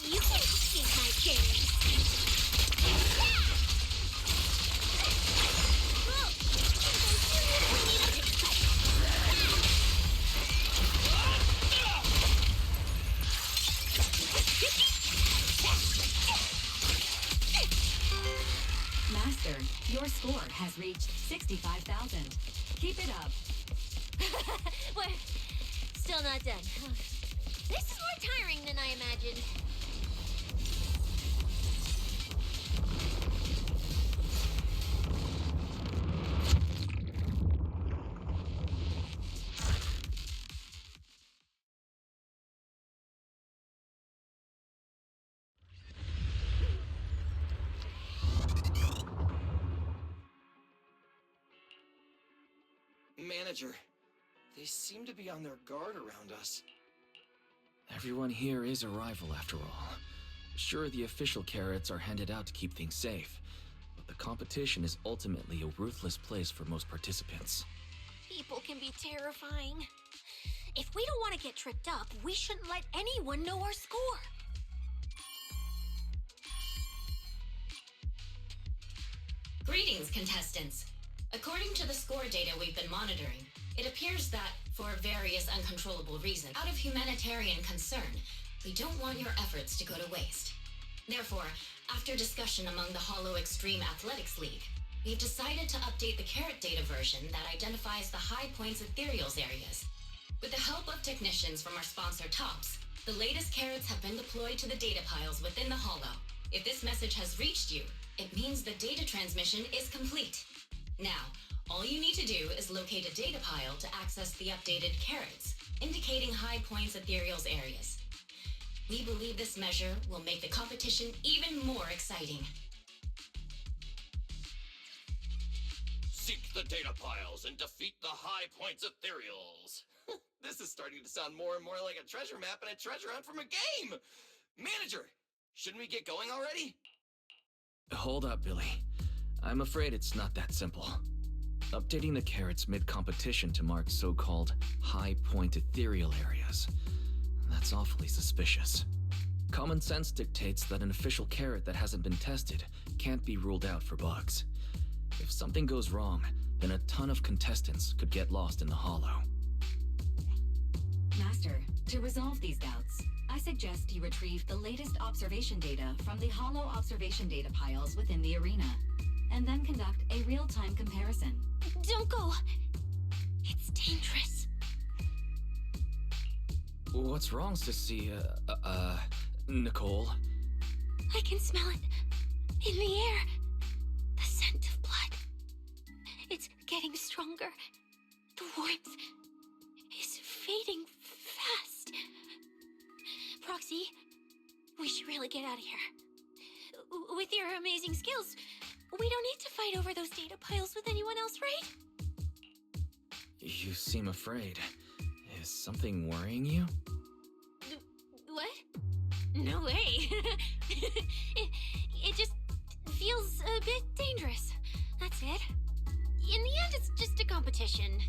You can escape my gaze. Master, your score has reached 65,000. Keep it up. We're still not done. This is more tiring than I imagined. Manager, they seem to be on their guard around us. Everyone here is a rival, after all. Sure, the official carrots are handed out to keep things safe, but the competition is ultimately a ruthless place for most participants. People can be terrifying. If we don't want to get tripped up, we shouldn't let anyone know our score. Greetings, contestants. According to the score data we've been monitoring, it appears that, for various uncontrollable reasons, out of humanitarian concern, we don't want your efforts to go to waste. Therefore, after discussion among the Hollow Extreme Athletics League, we've decided to update the carrot data version that identifies the high points ethereals areas. With the help of technicians from our sponsor TOPS, the latest carrots have been deployed to the data piles within the Hollow. If this message has reached you, it means the data transmission is complete. Now, all you need to do is locate a data pile to access the updated carrots, indicating high points ethereals areas. We believe this measure will make the competition even more exciting. Seek the data piles and defeat the high points ethereals. This is starting to sound more and more like a treasure map and a treasure hunt from a game. Manager, shouldn't we get going already? Hold up, Billy. I'm afraid it's not that simple. Updating the carrots mid-competition to mark so-called high-point ethereal areas. That's awfully suspicious. Common sense dictates that an official carrot that hasn't been tested can't be ruled out for bugs. If something goes wrong, then a ton of contestants could get lost in the Hollow. Master, to resolve these doubts, I suggest you retrieve the latest observation data from the Hollow observation data piles within the arena, and then conduct a real-time comparison. Don't go. It's dangerous. What's wrong, Cissia? Nicole? I can smell it in the air. The scent of blood. It's getting stronger. The warmth is fading fast. Proxy, we should really get out of here. With your amazing skills, we don't need to fight over those data piles with anyone else, right? You seem afraid. Is something worrying you? What? No way. it just feels a bit dangerous. That's it. In the end, it's just a competition.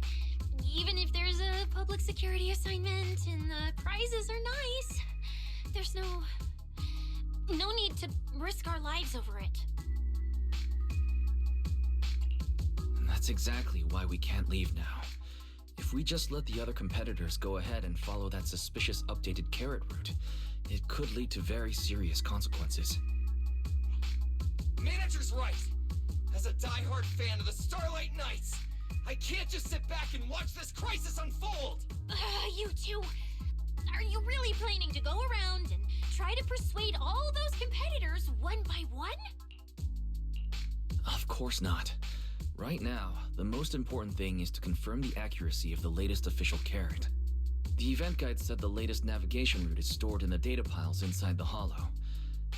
Even if there's a public security assignment and the prizes are nice, there's no need to risk our lives over it. That's exactly why we can't leave now. If we just let the other competitors go ahead and follow that suspicious updated carrot route, it could lead to very serious consequences. Manager's right. As a diehard fan of the Starlight Knights, I can't just sit back and watch this crisis unfold. You two, are you really planning to go around and try to persuade all those competitors one by one? Of course not. Right now, the most important thing is to confirm the accuracy of the latest official carrot. The event guide said the latest navigation route is stored in the data piles inside the Hollow.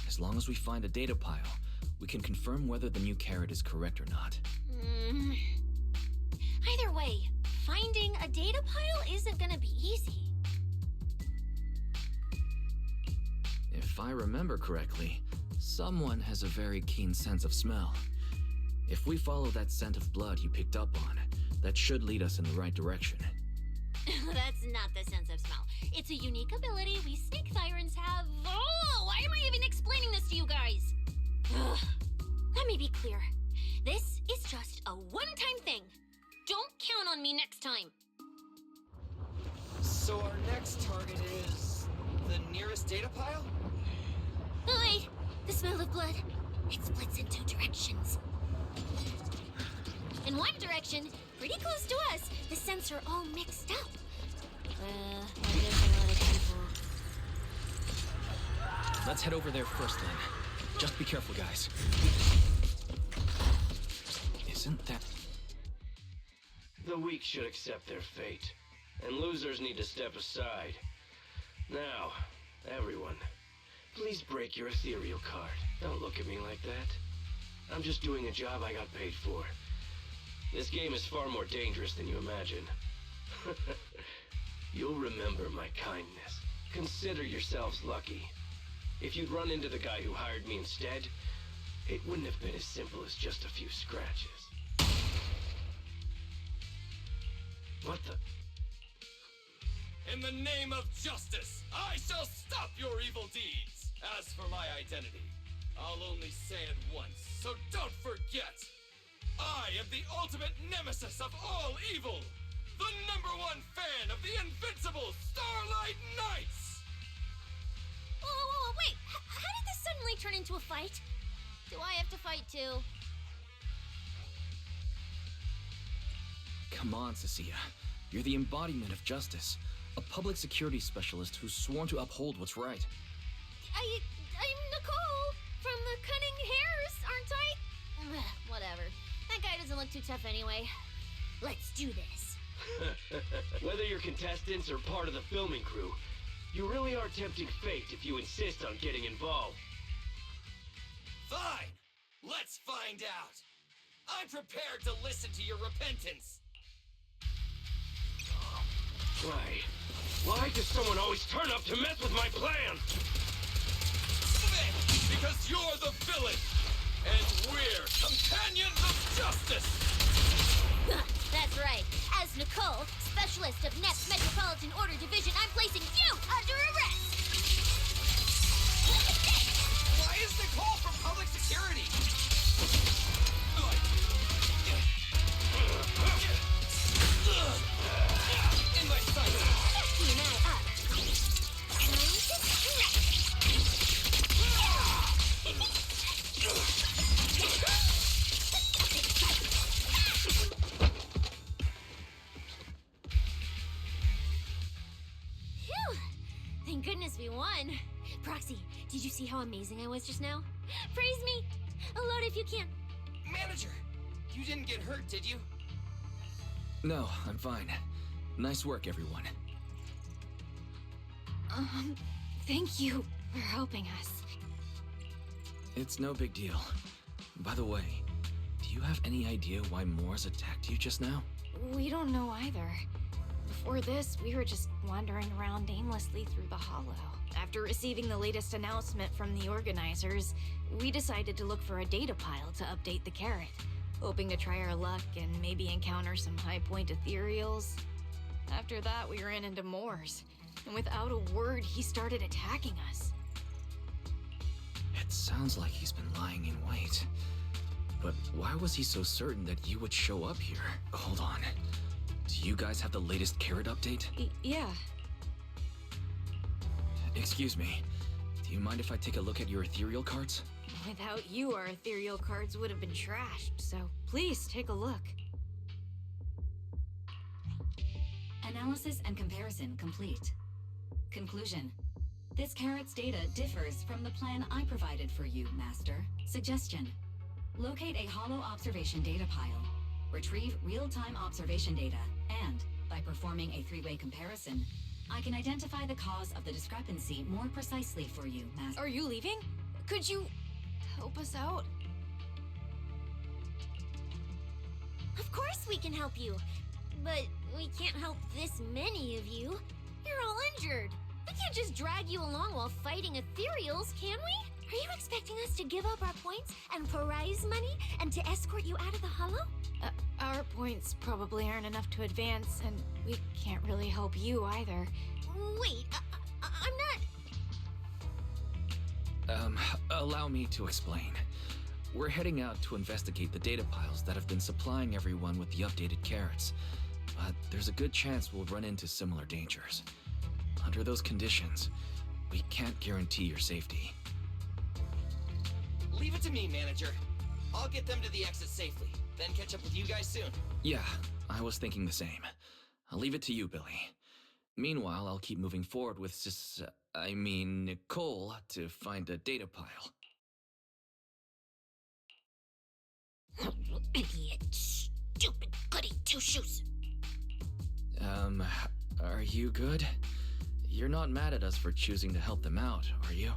As long as we find a data pile, we can confirm whether the new carrot is correct or not. Either way, finding a data pile isn't gonna be easy. If I remember correctly, someone has a very keen sense of smell. If we follow that scent of blood you picked up on, that should lead us in the right direction. That's not the sense of smell. It's a unique ability we snake sirens have. Oh, why am I even explaining this to you guys? Ugh. Let me be clear. This is just a one-time thing. Don't count on me next time. So our next target is the nearest data pile? Oh, wait. The smell of blood. It splits in two directions. In one direction, pretty close to us, the scents are all mixed up. There's a lot of people. Let's head over there first then. Just be careful, guys. Isn't that... The weak should accept their fate, and losers need to step aside. Now, everyone, please break your ethereal card. Don't look at me like that. I'm just doing a job I got paid for. This game is far more dangerous than you imagine. You'll remember my kindness. Consider yourselves lucky. If you'd run into the guy who hired me instead, it wouldn't have been as simple as just a few scratches. What the? In the name of justice, I shall stop your evil deeds. As for my identity, I'll only say it once, so don't forget. I am the ultimate nemesis of all evil. The #1 fan of the invincible Starlight Knights. Whoa, wait. How did this suddenly turn into a fight? Do I have to fight too? Come on, Cissia. You're the embodiment of justice. A public security specialist who's sworn to uphold what's right. I'm Nicole from the Cunning Hairs, aren't I? Whatever. That guy doesn't look too tough anyway. Let's do this. Whether you're contestants or part of the filming crew, you really are tempting fate if you insist on getting involved. Fine. Let's find out. I'm prepared to listen to your repentance. Why does someone always turn up to mess with my plans? Because you're the villain, and we're companions of justice! That's right. As Nicole, specialist of NEP's Metropolitan Order Division, I'm placing you under arrest! Why is Nicole from public security? In my sights! Team that up. Time to stretch. Phew! Thank goodness we won. Proxy, did you see how amazing I was just now? Praise me! Alert if you can. Manager, you didn't get hurt, did you? No, I'm fine. Nice work, everyone. Thank you for helping us. It's no big deal. By the way, do you have any idea why Moors attacked you just now? We don't know either. Before this, we were just wandering around aimlessly through the hollow. After receiving the latest announcement from the organizers, we decided to look for a data pile to update the carrot, hoping to try our luck and maybe encounter some high-point ethereals. After that, we ran into Moors, and without a word, he started attacking us. It sounds like he's been lying in wait. But why was he so certain that you would show up here? Hold on. Do you guys have the latest carrot update? Yeah. Excuse me. Do you mind if I take a look at your ethereal cards? Without you, our ethereal cards would have been trashed, so please take a look. Analysis and comparison complete. Conclusion. This carrot's data differs from the plan I provided for you, Master. Suggestion. Locate a hollow observation data pile. Retrieve real-time observation data, and, by performing a three-way comparison, I can identify the cause of the discrepancy more precisely for you, Master. Are you leaving? Could you help us out? Of course we can help you. But We can't help this many of you. You're all injured. We can't just drag you along while fighting ethereals, can we? Are you expecting us to give up our points and prize money and to escort you out of the hollow? Our points probably aren't enough to advance, and we can't really help you either. Wait, I'm not... Allow me to explain. We're heading out to investigate the data piles that have been supplying everyone with the updated carrots. But there's a good chance we'll run into similar dangers. Under those conditions, we can't guarantee your safety. Leave it to me, manager. I'll get them to the exit safely, then catch up with you guys soon. Yeah, I was thinking the same. I'll leave it to you, Billy. Meanwhile, I'll keep moving forward with Nicole to find a data pile. Idiot, stupid goody two-shoes. Are you good? You're not mad at us for choosing to help them out, are you?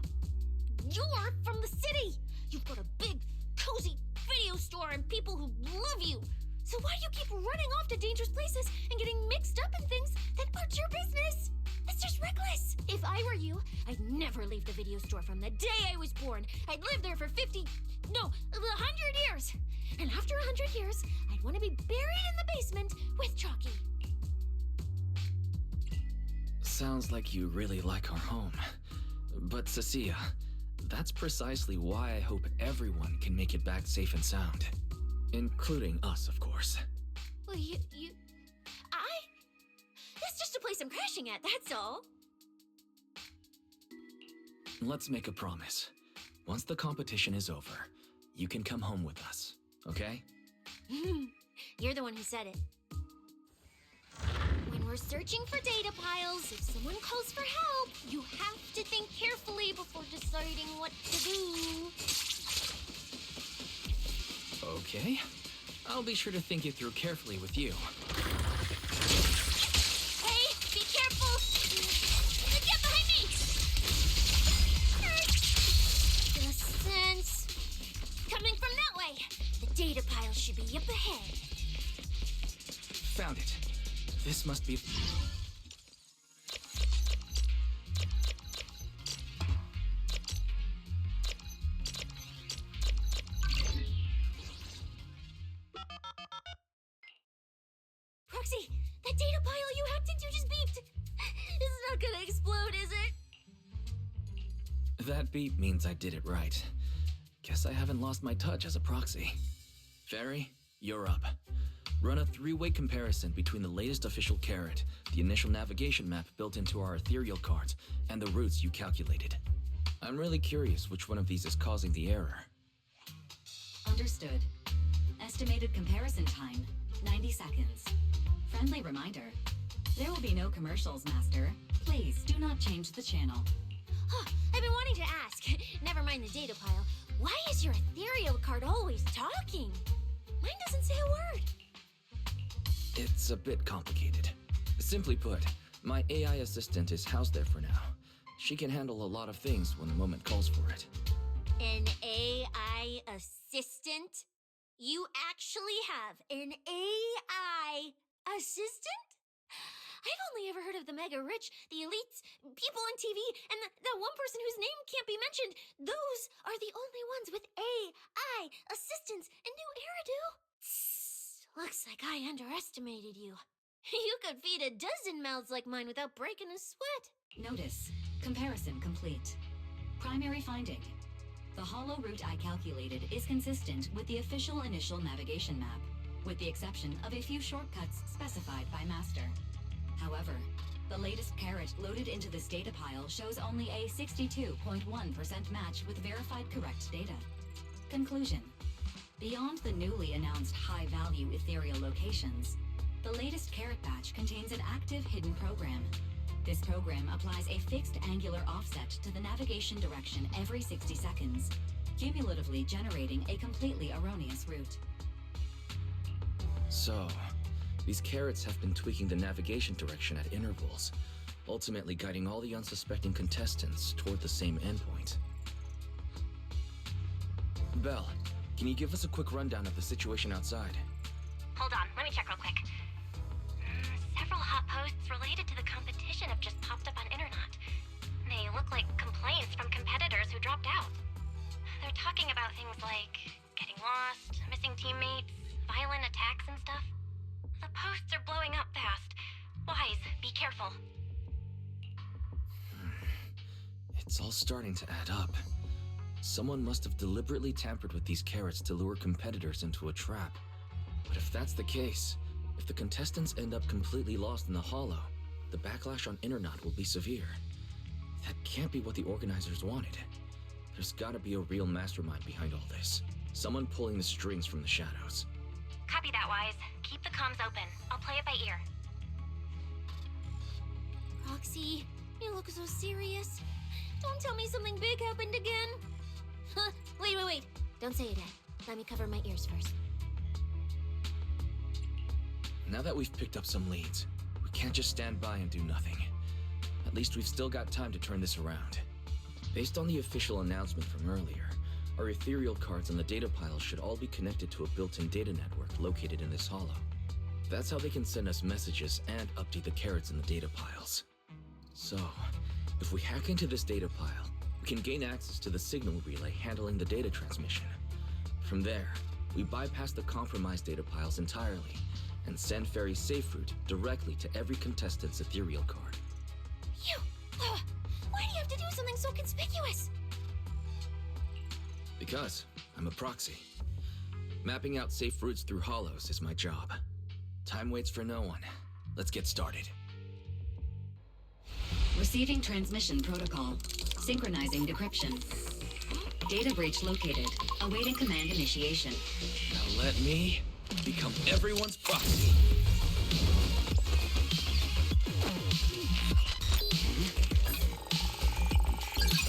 You're from the city! You've got a big, cozy video store and people who love you! So why do you keep running off to dangerous places and getting mixed up in things that aren't your business? It's just reckless! If I were you, I'd never leave the video store from the day I was born. I'd live there for 100 years! And after 100 years, I'd want to be buried in the basement with Chalky. Sounds like you really like our home. But Cissia, that's precisely why I hope everyone can make it back safe and sound. Including us, of course. Well, that's just a place I'm crashing at, that's all. Let's make a promise. Once the competition is over, you can come home with us, okay? You're the one who said it. When we're searching for data piles, if someone calls for help, you have to think carefully before deciding what to do. Okay. I'll be sure to think it through carefully with you. Hey, be careful! Get behind me! Just sense. Coming from that way. The data pile should be up ahead. Found it. This must be... Proxy, that data pile you hacked into just beeped. It's not gonna explode, is it? That beep means I did it right. Guess I haven't lost my touch as a proxy. Fairy, you're up. Run a three-way comparison between the latest official carrot, the initial navigation map built into our ethereal cards, and the routes you calculated. I'm really curious which one of these is causing the error. Understood. Estimated comparison time, 90 seconds. Friendly reminder, there will be no commercials, Master. Please do not change the channel. I've been wanting to ask. Never mind the data pile. Why is your ethereal card always talking? Mine doesn't say a word. It's a bit complicated. Simply put, my AI assistant is housed there for now. She can handle a lot of things when the moment calls for it. An AI assistant? You actually have an AI assistant? I've only ever heard of the mega rich, the elites, people on TV, and that one person whose name can't be mentioned. Those are the only ones with AI assistants in New Eridu. Looks like I underestimated you. You could feed a dozen mouths like mine without breaking a sweat. Notice, comparison complete. Primary finding. The hollow route I calculated is consistent with the official initial navigation map, with the exception of a few shortcuts specified by Master. However, the latest carrot loaded into this data pile shows only a 62.1% match with verified correct data. Conclusion. Beyond the newly announced high-value ethereal locations, the latest carrot batch contains an active hidden program. This program applies a fixed angular offset to the navigation direction every 60 seconds, cumulatively generating a completely erroneous route. So, these carrots have been tweaking the navigation direction at intervals, ultimately guiding all the unsuspecting contestants toward the same endpoint. Belle, can you give us a quick rundown of the situation outside? Hold on, let me check real quick. Several hot posts related to the competition have just popped up on internet. They look like complaints from competitors who dropped out. They're talking about things like getting lost, missing teammates, violent attacks and stuff. The posts are blowing up fast. Wise, be careful. It's all starting to add up. Someone must have deliberately tampered with these carrots to lure competitors into a trap. But if that's the case, if the contestants end up completely lost in the hollow, the backlash on internet will be severe. That can't be what the organizers wanted. There's gotta be a real mastermind behind all this. Someone pulling the strings from the shadows. Copy that, Wise. Keep the comms open. I'll play it by ear. Roxy, you look so serious. Don't tell me something big happened again. Huh, wait. Don't say it yet. Let me cover my ears first. Now that we've picked up some leads, we can't just stand by and do nothing. At least we've still got time to turn this around. Based on the official announcement from earlier, our ethereal cards and the data piles should all be connected to a built-in data network located in this hollow. That's how they can send us messages and update the carrots in the data piles. So, if we hack into this data pile, we can gain access to the signal relay handling the data transmission. From there, we bypass the compromised data piles entirely and send Fairy's safe route directly to every contestant's ethereal card. Why do you have to do something so conspicuous? Because I'm a proxy. Mapping out safe routes through hollows is my job. Time waits for no one. Let's get started. Receiving transmission protocol. Synchronizing decryption. Data breach located. Awaiting command initiation. Now let me become everyone's proxy.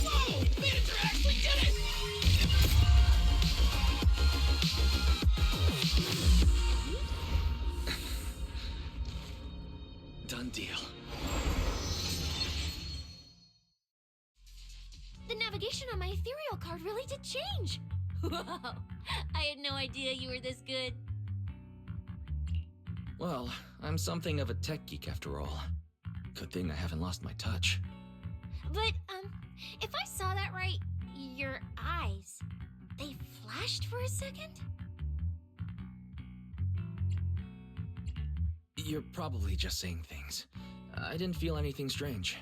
Whoa! Manager actually did it! Done deal. The navigation on my ethereal card really did change. Wow, I had no idea you were this good. Well, I'm something of a tech geek after all. Good thing I haven't lost my touch. But, if I saw that right, your eyes, they flashed for a second? You're probably just saying things. I didn't feel anything strange.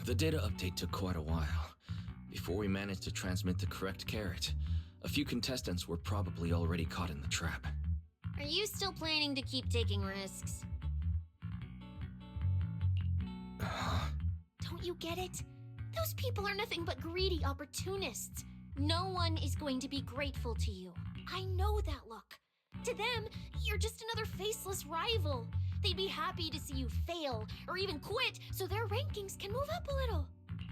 The data update took quite a while. Before we managed to transmit the correct carrot, a few contestants were probably already caught in the trap. Are you still planning to keep taking risks? Don't you get it? Those people are nothing but greedy opportunists. No one is going to be grateful to you. I know that look. To them, you're just another faceless rival. They'd be happy to see you fail or even quit so their rankings can move up a little.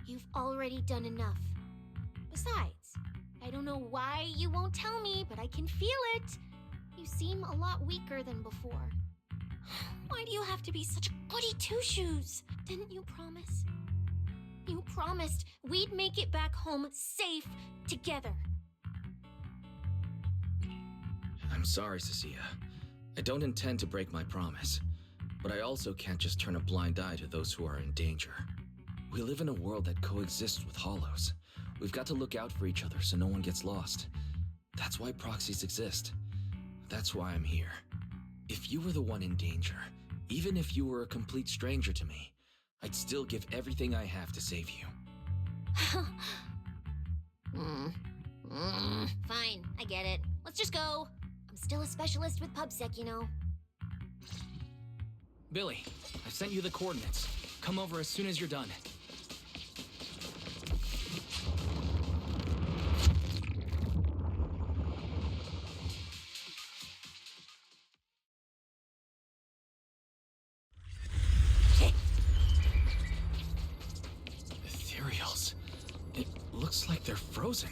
You've already done enough. Besides, I don't know why you won't tell me, but I can feel it. You seem a lot weaker than before. Why do you have to be such goody two-shoes? Didn't you promise? You promised we'd make it back home safe together. I'm sorry, Cissia. I don't intend to break my promise, but I also can't just turn a blind eye to those who are in danger. We live in a world that coexists with hollows. We've got to look out for each other so no one gets lost. That's why proxies exist. That's why I'm here. If you were the one in danger, even if you were a complete stranger to me, I'd still give everything I have to save you. Fine, I get it. Let's just go. I'm still a specialist with PubSec, you know. Billy, I've sent you the coordinates. Come over as soon as you're done. Ethereals. It looks like they're frozen.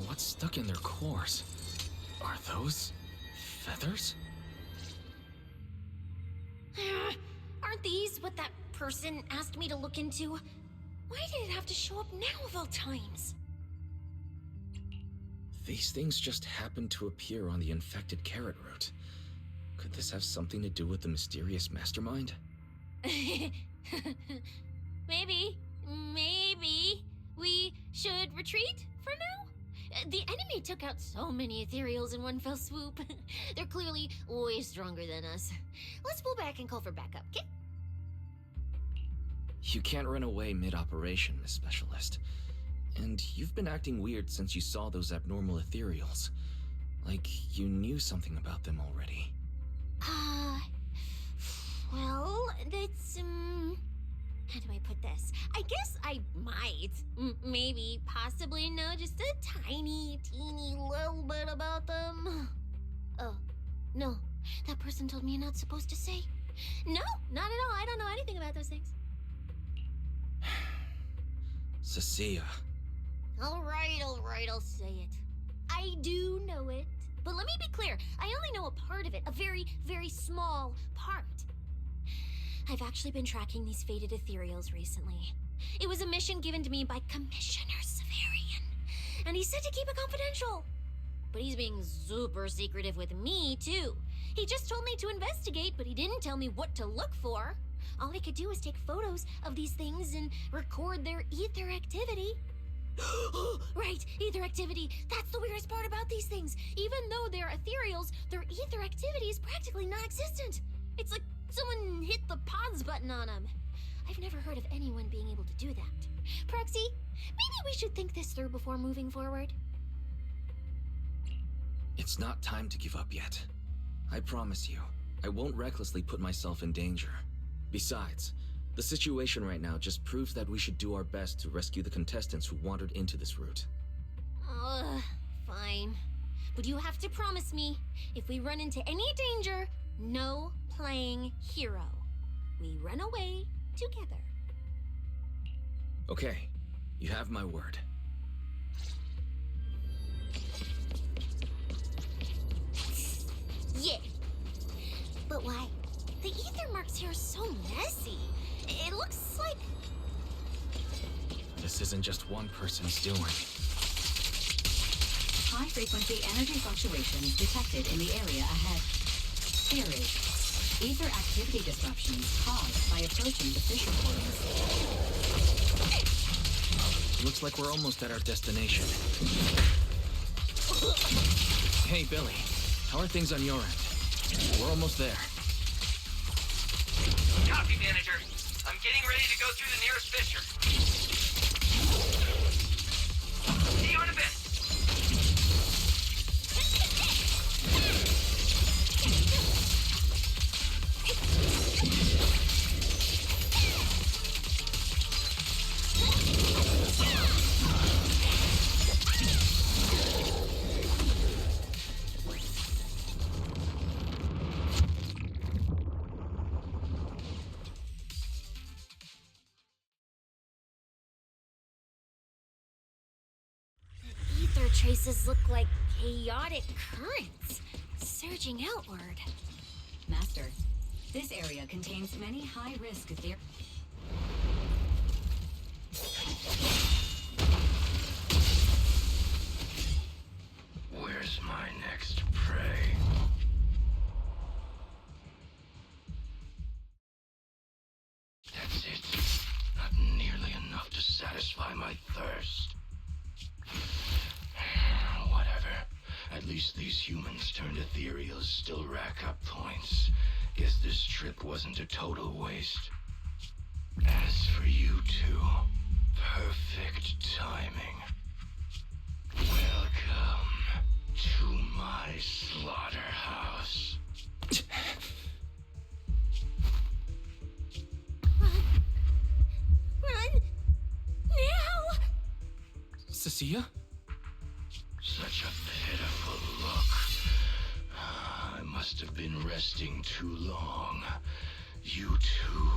What's stuck in their cores? Are those feathers? Aren't these what that person asked me to look into? Why did it have to show up now of all times? These things just happened to appear on the infected carrot route. Could this have something to do with the mysterious mastermind? Maybe we should retreat for now? The enemy took out so many ethereals in one fell swoop. They're clearly way stronger than us. Let's pull back and call for backup, okay? You can't run away mid-operation, Miss Specialist. And you've been acting weird since you saw those abnormal ethereals. Like you knew something about them already. Well, that's, how do I put this? I guess I might, maybe, possibly know just a tiny, teeny little bit about them. Oh, no, that person told me you're not supposed to say. No, not at all. I don't know anything about those things. Cissia. All right, I'll say it. I do know it. But let me be clear, I only know a part of it, a very, very small part. I've actually been tracking these fated ethereals recently. It was a mission given to me by Commissioner Severian, and he said to keep it confidential. But he's being super secretive with me, too. He just told me to investigate, but he didn't tell me what to look for. All he could do was take photos of these things and record their ether activity. Right, ether activity. That's the weirdest part about these things. Even though they're ethereals, their ether activity is practically non-existent. It's like someone hit the pause button on them. I've never heard of anyone being able to do that. Proxy, maybe we should think this through before moving forward. It's not time to give up yet. I promise you, I won't recklessly put myself in danger. Besides, the situation right now just proves that we should do our best to rescue the contestants who wandered into this route. Fine. But you have to promise me, if we run into any danger, no playing hero. We run away together. Okay, you have my word. Yeah. But why? The ether marks here are so messy. It looks like... This isn't just one person's doing. High-frequency energy fluctuations detected in the area ahead. Theory: ether activity disruptions caused by approaching the fissure portals. Looks like we're almost at our destination. Hey, Billy. How are things on your end? We're almost there. Copy, manager. I'm getting ready to go through the nearest fissure. See you in a bit. Ether traces look like chaotic currents, surging outward. Master, this area contains many high-risk ether... Where's my next prey? That's it. Not nearly enough to satisfy my thirst. Whatever. At least these humans turned ethereals still rack up points. Guess this trip wasn't a total waste. As for you two, perfect timing. Welcome to my slaughterhouse. Run! Now! Cissia? Such a pitiful look. I must have been resting too long. You two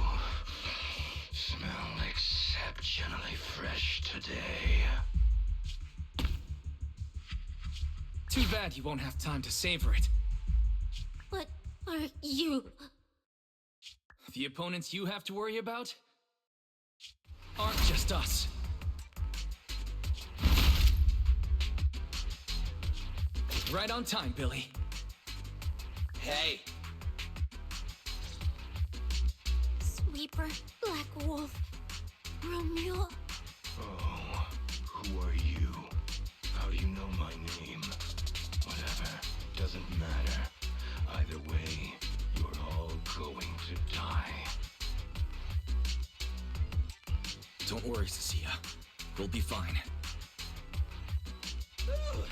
smell exceptionally fresh today. Too bad you won't have time to savor it. What are you? The opponents you have to worry about aren't just us. Right on time, Billy. Hey, Viper, Black Wolf, Romeo. Oh, who are you? How do you know my name? Whatever, doesn't matter. Either way, you're all going to die. Don't worry, Cissia. We'll be fine. Ooh,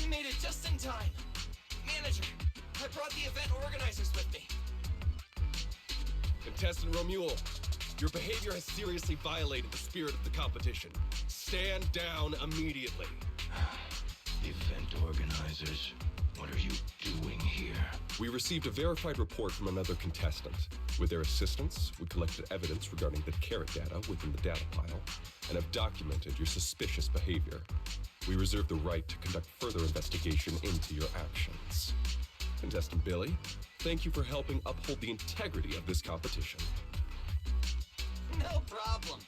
you made it just in time. Manager, I brought the event organizers with me. Contestant Romuald, your behavior has seriously violated the spirit of the competition. Stand down immediately. Event organizers, what are you doing here? We received a verified report from another contestant. With their assistance, we collected evidence regarding the carrot data within the data pile and have documented your suspicious behavior. We reserve the right to conduct further investigation into your actions. Contestant Billy, thank you for helping uphold the integrity of this competition. No problem.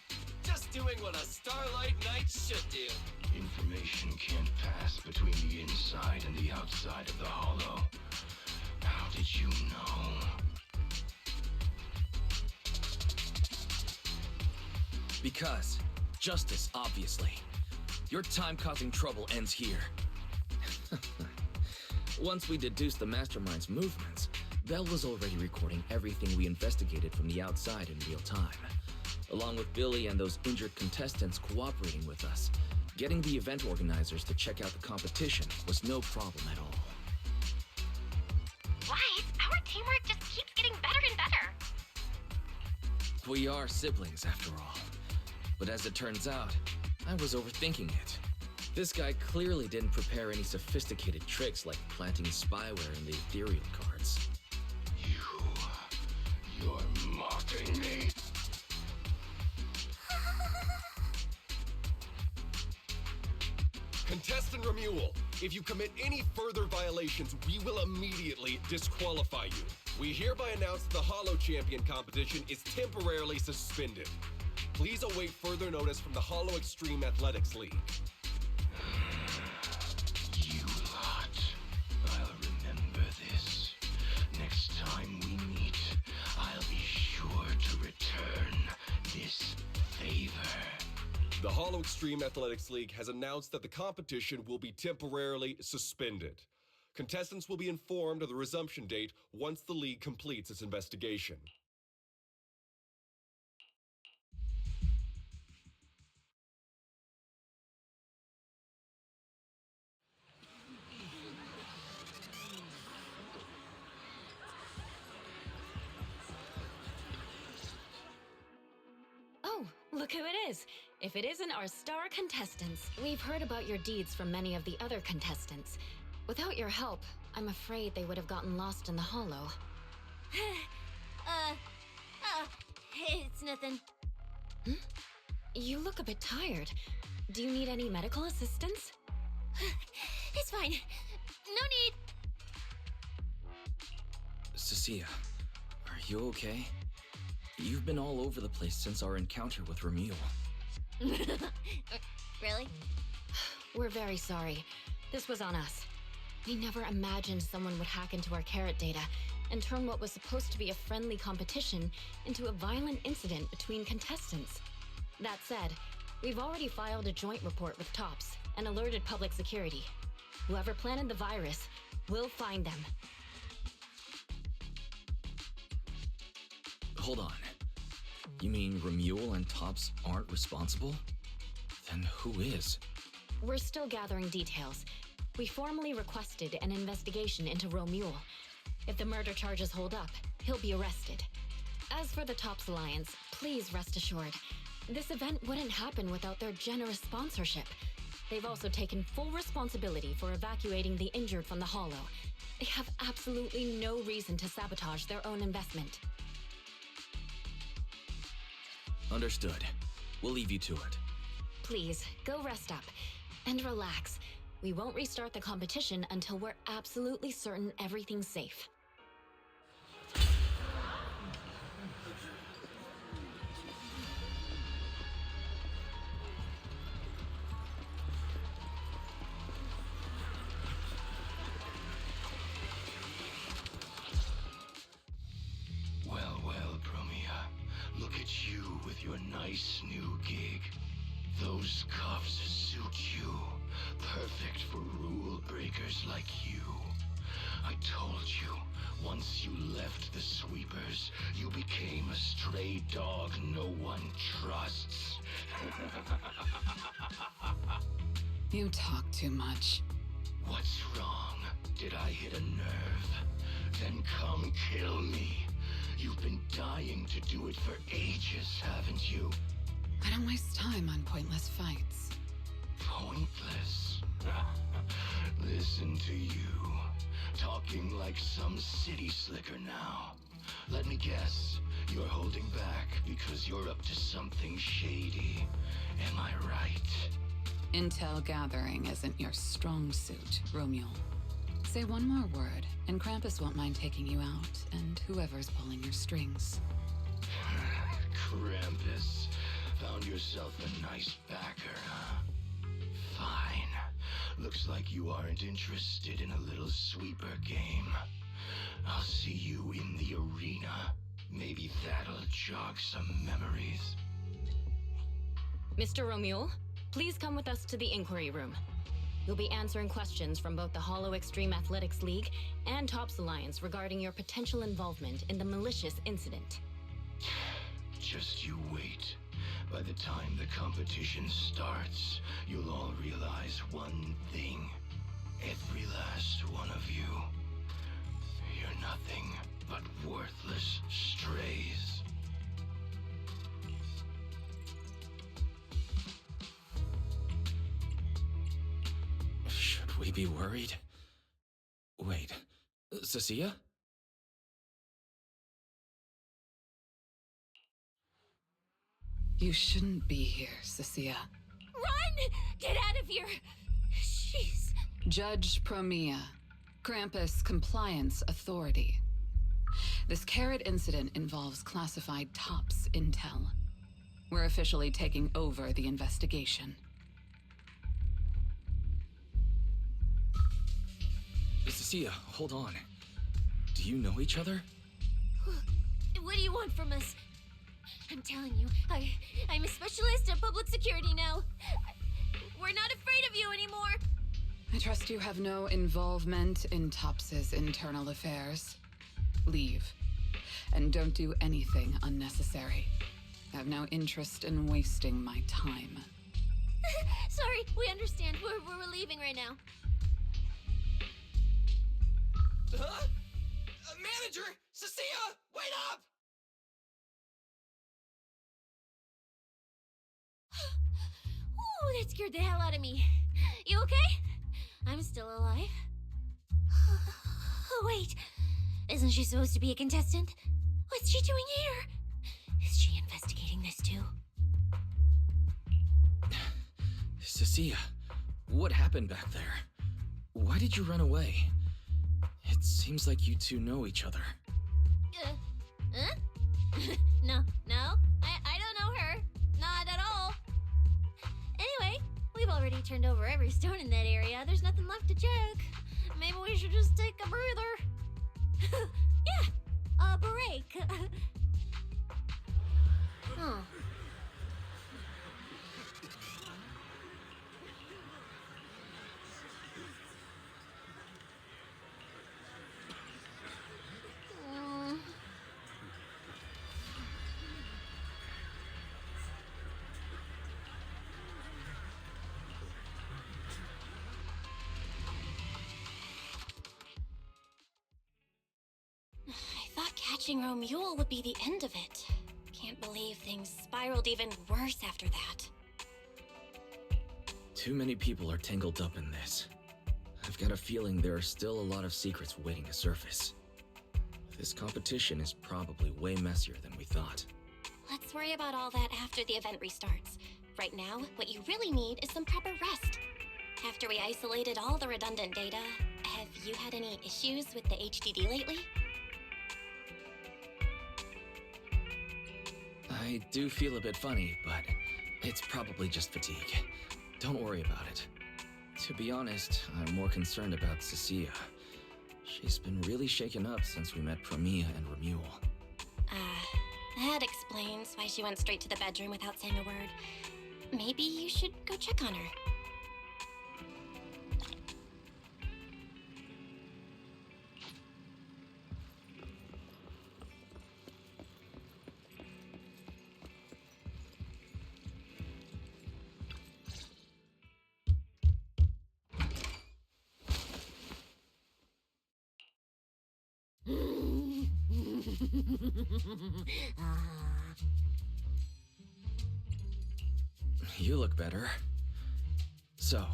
Just doing what a Starlight Knight should do. Information can't pass between the inside and the outside of the Hollow. How did you know? Because justice, obviously. Your time causing trouble ends here. Once we deduced the mastermind's movements, Belle was already recording everything we investigated from the outside in real time. Along with Billy and those injured contestants cooperating with us, getting the event organizers to check out the competition was no problem at all. Why? Our teamwork just keeps getting better and better. We are siblings, after all. But as it turns out, I was overthinking it. This guy clearly didn't prepare any sophisticated tricks like planting spyware in the ethereal cards. You're mocking me. Contestant Romuald, if you commit any further violations, we will immediately disqualify you. We hereby announce that the Hollow Champion competition is temporarily suspended. Please await further notice from the Hollow Extreme Athletics League. You lot. I'll remember this. Next time we meet, I'll be sure to return this favor. The Hollow Extreme Athletics League has announced that the competition will be temporarily suspended. Contestants will be informed of the resumption date once the league completes its investigation. Oh, look who it is. If it isn't our star contestants. We've heard about your deeds from many of the other contestants. Without your help, I'm afraid they would have gotten lost in the Hollow. It's nothing. You look a bit tired. Do you need any medical assistance? It's fine. No need. Cissia, are you okay? You've been all over the place since our encounter with Romuald. Really? We're very sorry. This was on us. We never imagined someone would hack into our carrot data and turn what was supposed to be a friendly competition into a violent incident between contestants. That said, we've already filed a joint report with TOPS and alerted public security. Whoever planted the virus, we'll find them. Hold on. You mean Romuald and TOPS aren't responsible? Then who is? We're still gathering details. We formally requested an investigation into Romuald. If the murder charges hold up, he'll be arrested. As for the TOPS Alliance, please rest assured, this event wouldn't happen without their generous sponsorship. They've also taken full responsibility for evacuating the injured from the Hollow. They have absolutely no reason to sabotage their own investment. Understood. We'll leave you to it. Please, go rest up and relax. We won't restart the competition until we're absolutely certain everything's safe. Well, Bromia, look Those cuffs suit you. Perfect for rule breakers like you. I told you, once you left the sweepers, you became a stray dog no one trusts. You talk too much. What's wrong? Did I hit a nerve? Then come kill me. You've been dying to do it for ages, haven't you? I don't waste time on pointless fights. Pointless? Listen to you. Talking like some city slicker now. Let me guess. You're holding back because you're up to something shady. Am I right? Intel gathering isn't your strong suit, Romeo. Say one more word, and Krampus won't mind taking you out, and whoever's pulling your strings. Krampus. Found yourself a nice backer, huh? Fine. Looks like you aren't interested in a little sweeper game. I'll see you in the arena. Maybe that'll jog some memories. Mr. Romeo, please come with us to the inquiry room. You'll be answering questions from both the Hollow Extreme Athletics League and Tops Alliance regarding your potential involvement in the malicious incident. Just you wait. By the time the competition starts, you'll all realize one thing. Every last one of you. You're nothing but worthless strays. Should we be worried? Wait, Cissia? You shouldn't be here, Cissia. Run! Get out of here! She's... Judge Promia, Krampus Compliance Authority. This Carrot incident involves classified Tops intel. We're officially taking over the investigation. Cissia, hold on. Do you know each other? What do you want from us? I'm telling you, I'm a specialist in public security now. We're not afraid of you anymore. I trust you have no involvement in Tops's internal affairs. Leave. And don't do anything unnecessary. I have no interest in wasting my time. Sorry, we understand. We're leaving right now. Huh? Manager! Cissia! Wait up! Ooh, that scared the hell out of me. You okay? I'm still alive. Oh, wait. Isn't she supposed to be a contestant? What's she doing here? Is she investigating this too? Cissia, what happened back there? Why did you run away? It seems like you two know each other. Huh? No, I don't know her. Not at all. Anyway, we've already turned over every stone in that area. There's nothing left to check. Maybe we should just take a breather. Yeah, a break. Huh. Catching Romule would be the end of it. Can't believe things spiraled even worse after that. Too many people are tangled up in this. I've got a feeling there are still a lot of secrets waiting to surface. This competition is probably way messier than we thought. Let's worry about all that after the event restarts. Right now, what you really need is some proper rest. After we isolated all the redundant data, have you had any issues with the HDD lately? I do feel a bit funny, but it's probably just fatigue. Don't worry about it. To be honest, I'm more concerned about Cissia. She's been really shaken up since we met Promia and Remule. That explains why she went straight to the bedroom without saying a word. Maybe you should go check on her. You look better. So,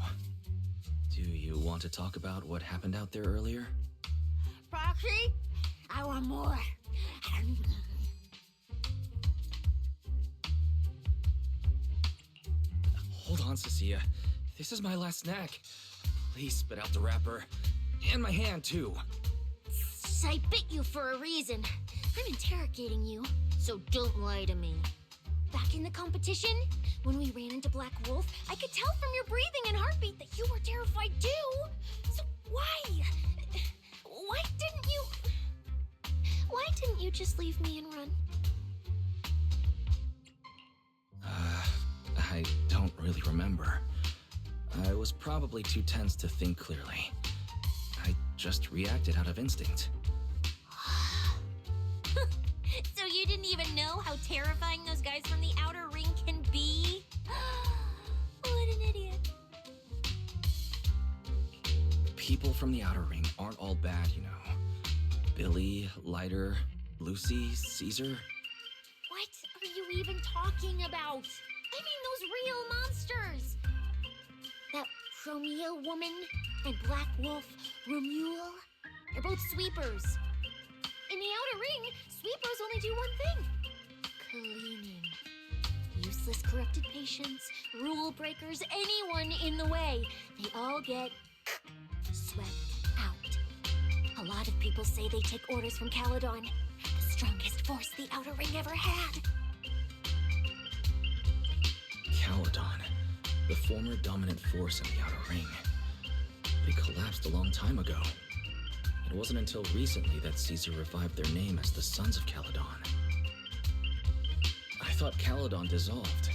do you want to talk about what happened out there earlier? Proxy, I want more. Hold on, Cissia. This is my last snack. Please spit out the wrapper. And my hand, too. I bit you for a reason. I'm interrogating you, so don't lie to me. Back in the competition, when we ran into Black Wolf, I could tell from your breathing and heartbeat that you were terrified too. So why? Why didn't you just leave me and run? I don't really remember. I was probably too tense to think clearly. I just reacted out of instinct. So you didn't even know how terrifying those guys from the outer ring can be? What an idiot. People from the outer ring aren't all bad, you know. Billy, Lighter, Lucy, Caesar. What are you even talking about? I mean those real monsters. That Chromia woman and Black Wolf, Romuel, they're both sweepers. In the outer ring, sweepers only do one thing. Cleaning. Useless corrupted patients, rule breakers, anyone in the way. They all get swept out. A lot of people say they take orders from Caledon, the strongest force the outer ring ever had. Caledon, the former dominant force in the outer ring. They collapsed a long time ago. It wasn't until recently that Caesar revived their name as the Sons of Caledon. I thought Caledon dissolved.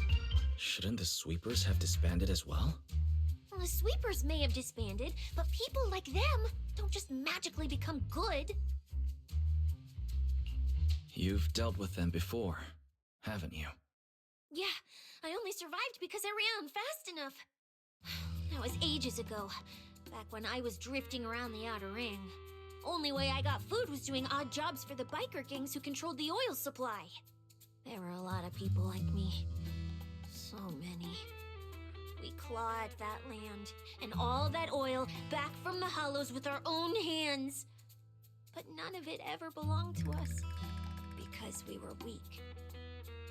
Shouldn't the Sweepers have disbanded as well? Well, the sweepers may have disbanded, but people like them don't just magically become good. You've dealt with them before, haven't you? Yeah, I only survived because I ran fast enough. That was ages ago, back when I was drifting around the outer ring. Only way I got food was doing odd jobs for the biker gangs who controlled the oil supply. There were a lot of people like me. So many. We clawed that land and all that oil back from the hollows with our own hands. But none of it ever belonged to us because we were weak.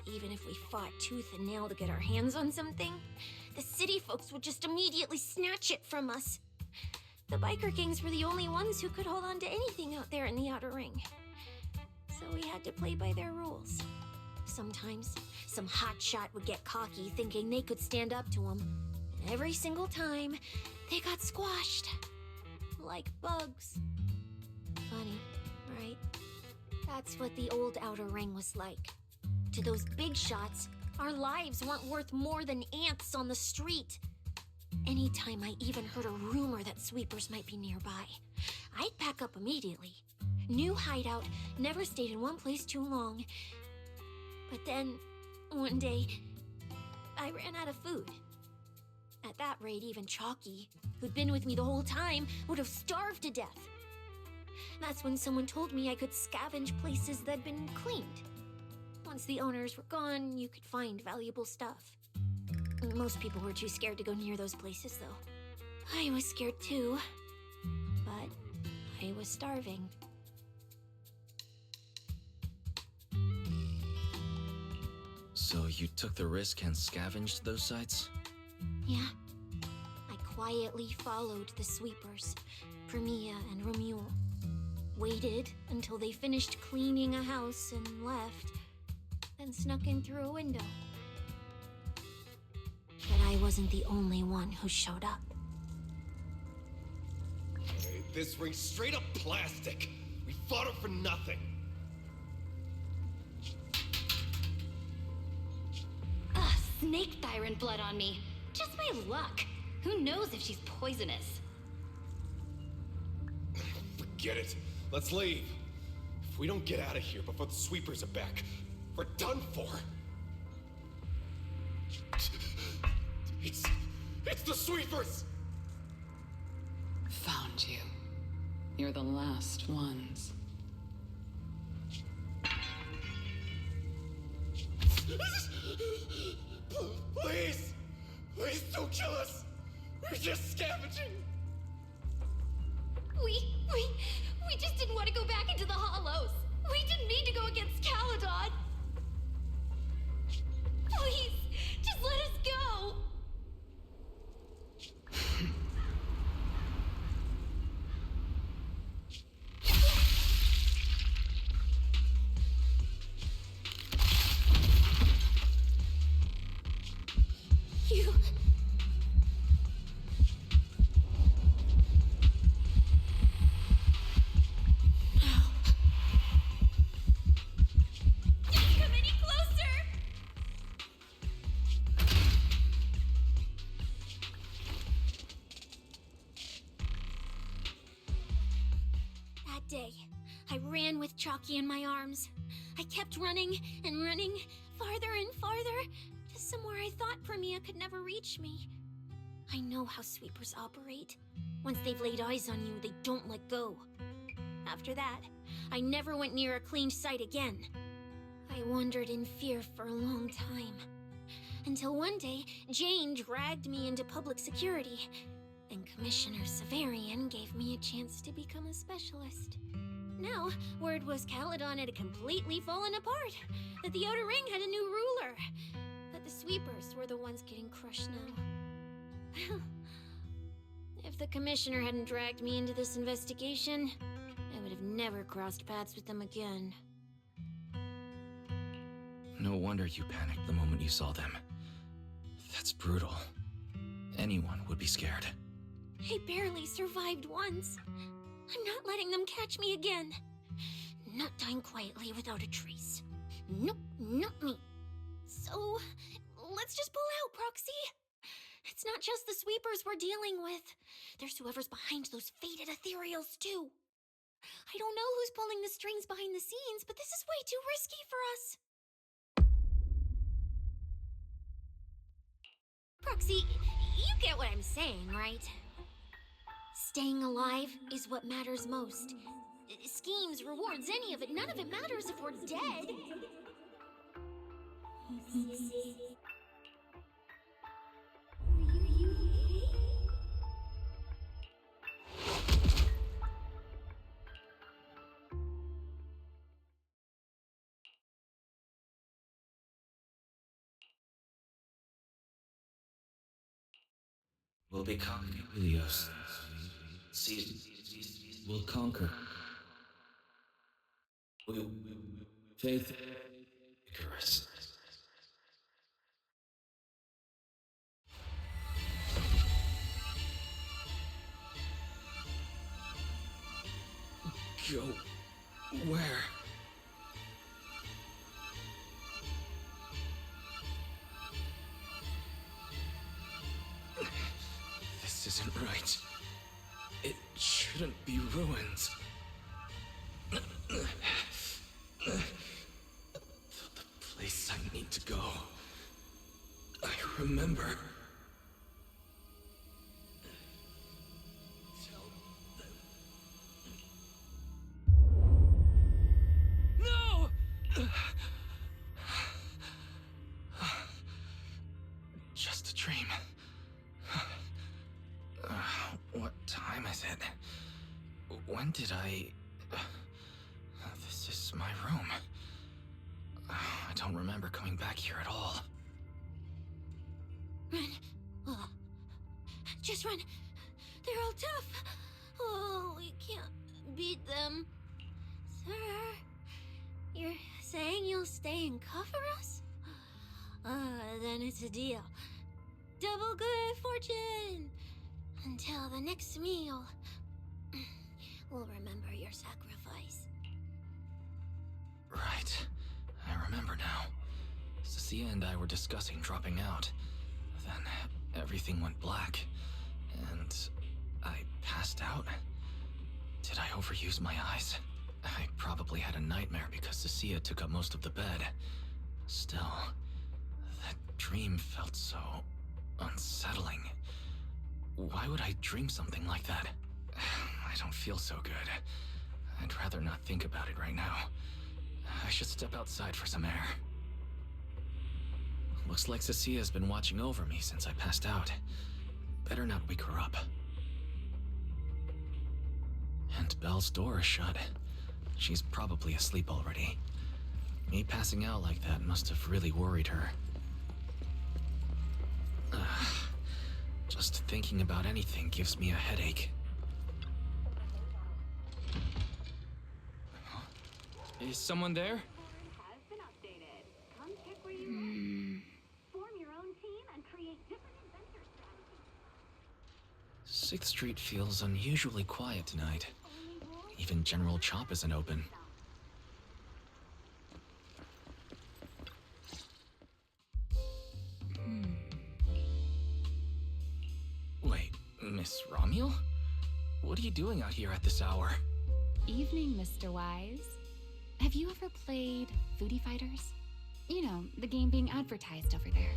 Even if we fought tooth and nail to get our hands on something, the city folks would just immediately snatch it from us. The biker gangs were the only ones who could hold on to anything out there in the outer ring. So we had to play by their rules. Sometimes, some hotshot would get cocky thinking they could stand up to them. And every single time, they got squashed. Like bugs. Funny, right? That's what the old outer ring was like. To those big shots, our lives weren't worth more than ants on the street. Anytime I even heard a rumor that sweepers might be nearby, I'd pack up immediately. New hideout, never stayed in one place too long. But then, one day, I ran out of food. At that rate, even Chalky, who'd been with me the whole time, would have starved to death. That's when someone told me I could scavenge places that'd been cleaned. Once the owners were gone, you could find valuable stuff. Most people were too scared to go near those places, though. I was scared too, but I was starving. So you took the risk and scavenged those sites? Yeah. I quietly followed the sweepers, Premia and Romuel. Waited until they finished cleaning a house and left, then snuck in through a window. But I wasn't the only one who showed up. Hey, this ring's straight up plastic. We fought it for nothing. See? snake thyron blood on me. Just my luck. Who knows if she's poisonous? Forget it. Let's leave. If we don't get out of here before the sweepers are back, we're done for. It's the sweepers! Found you. You're the last ones. Please! Please don't kill us! We're just scavenging! We just didn't want to go back into the hollows. We didn't mean to go against Caledon. Please, just let us go. You... Come any closer! That day, I ran with Chalky in my arms. I kept running and running, farther and farther, to somewhere I thought Premia could never reach me. I know how sweepers operate. Once they've laid eyes on you, they don't let go. After that, I never went near a cleaned site again. I wandered in fear for a long time. Until one day, Jane dragged me into public security, and Commissioner Severian gave me a chance to become a specialist. Now, word was Caledon had completely fallen apart, that the Outer Ring had a new ruler, that the sweepers were the ones getting crushed now. If the Commissioner hadn't dragged me into this investigation, I would have never crossed paths with them again. No wonder you panicked the moment you saw them. That's brutal. Anyone would be scared. I barely survived once. I'm not letting them catch me again. Not dying quietly without a trace. Nope, not me. So, let's just pull out, Proxy. It's not just the sweepers we're dealing with. There's whoever's behind those faded ethereals, too. I don't know who's pulling the strings behind the scenes, but this is way too risky for us. Proxy, you get what I'm saying, right? Staying alive is what matters most. Schemes, rewards, any of it, none of it matters if we're dead. We'll become Helios. We'll conquer. Faith. Icarus. Go. Where? This isn't right. It shouldn't be ruins. The place I need to go. I remember. No! Just a dream. What time is it? When did I... This is my room. I don't remember coming back here at all. Run. Just run. They're all tough. Oh, we can't beat them. Sir, you're saying you'll stay and cover us? Then it's a deal. Double good fortune. Until the next meal. We'll remember your sacrifice. Right. I remember now. Cissia and I were discussing dropping out. Then everything went black, and I passed out. Did I overuse my eyes? I probably had a nightmare because Cissia took up most of the bed. Still, that dream felt so unsettling. Why would I dream something like that? I don't feel so good. I'd rather not think about it right now. I should step outside for some air. Looks like Cissia's been watching over me since I passed out. Better not wake her up. And Belle's door is shut. She's probably asleep already. Me passing out like that must have really worried her. Just thinking about anything gives me a headache. Is someone there? Sixth Street feels unusually quiet tonight. Even General Chop isn't open. Wait, Miss Romuel? What are you doing out here at this hour? Evening, Mr. Wise. Have you ever played Foodie Fighters? You know, the game being advertised over there.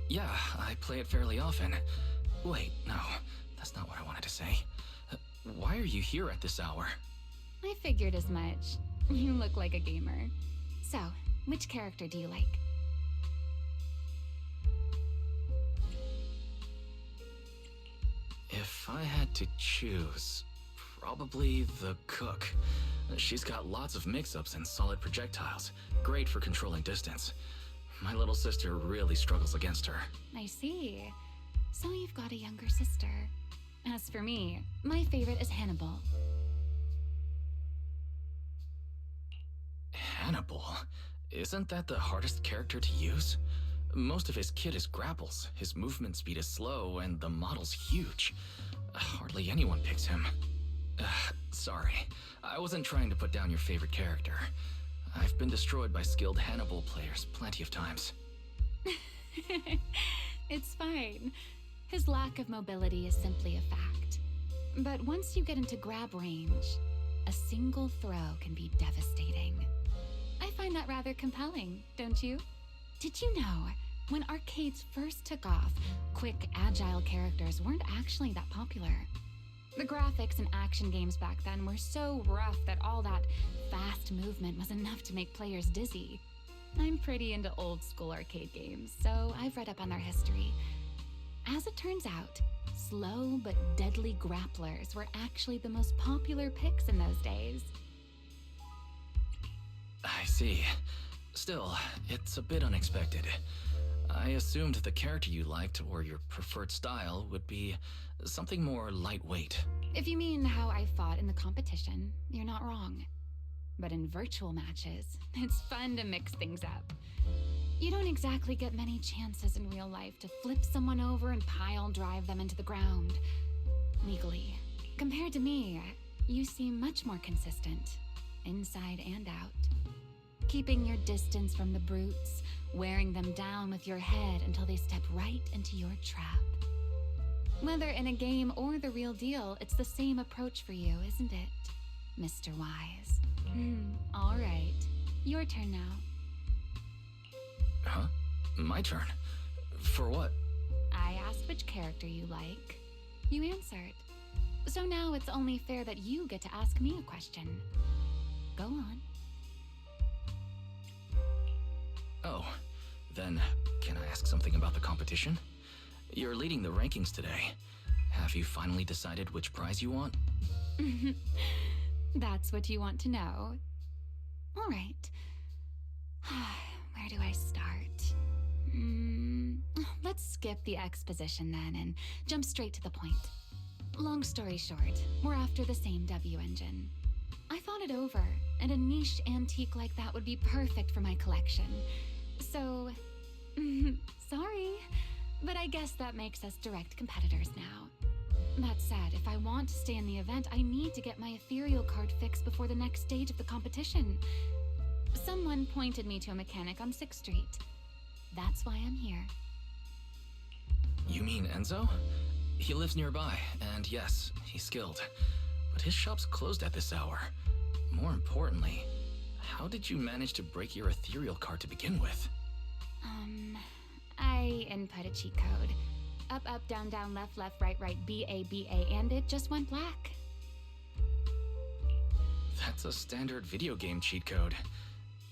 Yeah, I play it fairly often. Wait, no, that's not what I wanted to say. Why are you here at this hour? I figured as much. You look like a gamer. So, which character do you like? If I had to choose, probably the cook. She's got lots of mix-ups and solid projectiles. Great for controlling distance. My little sister really struggles against her. I see. So you've got a younger sister. As for me, my favorite is Hannibal. Hannibal? Isn't that the hardest character to use? Most of his kit is grapples, his movement speed is slow, and the model's huge. Hardly anyone picks him. Sorry, I wasn't trying to put down your favorite character. I've been destroyed by skilled Hannibal players plenty of times. It's fine. His lack of mobility is simply a fact. But once you get into grab range, a single throw can be devastating. I find that rather compelling, don't you? Did you know, when arcades first took off, quick, agile characters weren't actually that popular. The graphics in action games back then were so rough that all that fast movement was enough to make players dizzy. I'm pretty into old school arcade games, so I've read up on their history. As it turns out, slow but deadly grapplers were actually the most popular picks in those days. I see. Still, it's a bit unexpected. I assumed the character you liked or your preferred style would be something more lightweight. If you mean how I fought in the competition, you're not wrong. But in virtual matches, it's fun to mix things up. You don't exactly get many chances in real life to flip someone over and pile drive them into the ground. Legally. Compared to me, you seem much more consistent, inside and out. Keeping your distance from the brutes, wearing them down with your head until they step right into your trap. Whether in a game or the real deal, it's the same approach for you, isn't it, Mr. Wise? All right. Your turn now. Huh? My turn? For what? I asked which character you like. You answered. So now it's only fair that you get to ask me a question. Go on. Oh, then can I ask something about the competition? You're leading the rankings today. Have you finally decided which prize you want? That's what you want to know. All right. Where do I start? Let's skip the exposition then and jump straight to the point. Long story short, we're after the same W engine. I thought it over, and a niche antique like that would be perfect for my collection. So, sorry, but I guess that makes us direct competitors now. That said, if I want to stay in the event, I need to get my ethereal card fixed before the next stage of the competition. Someone pointed me to a mechanic on 6th Street. That's why I'm here. You mean Enzo? He lives nearby, and yes, he's skilled. But his shop's closed at this hour. More importantly, how did you manage to break your ethereal card to begin with? I input a cheat code. Up, up, down, down, left, left, right, right, B-A, B-A, and it just went black. That's a standard video game cheat code.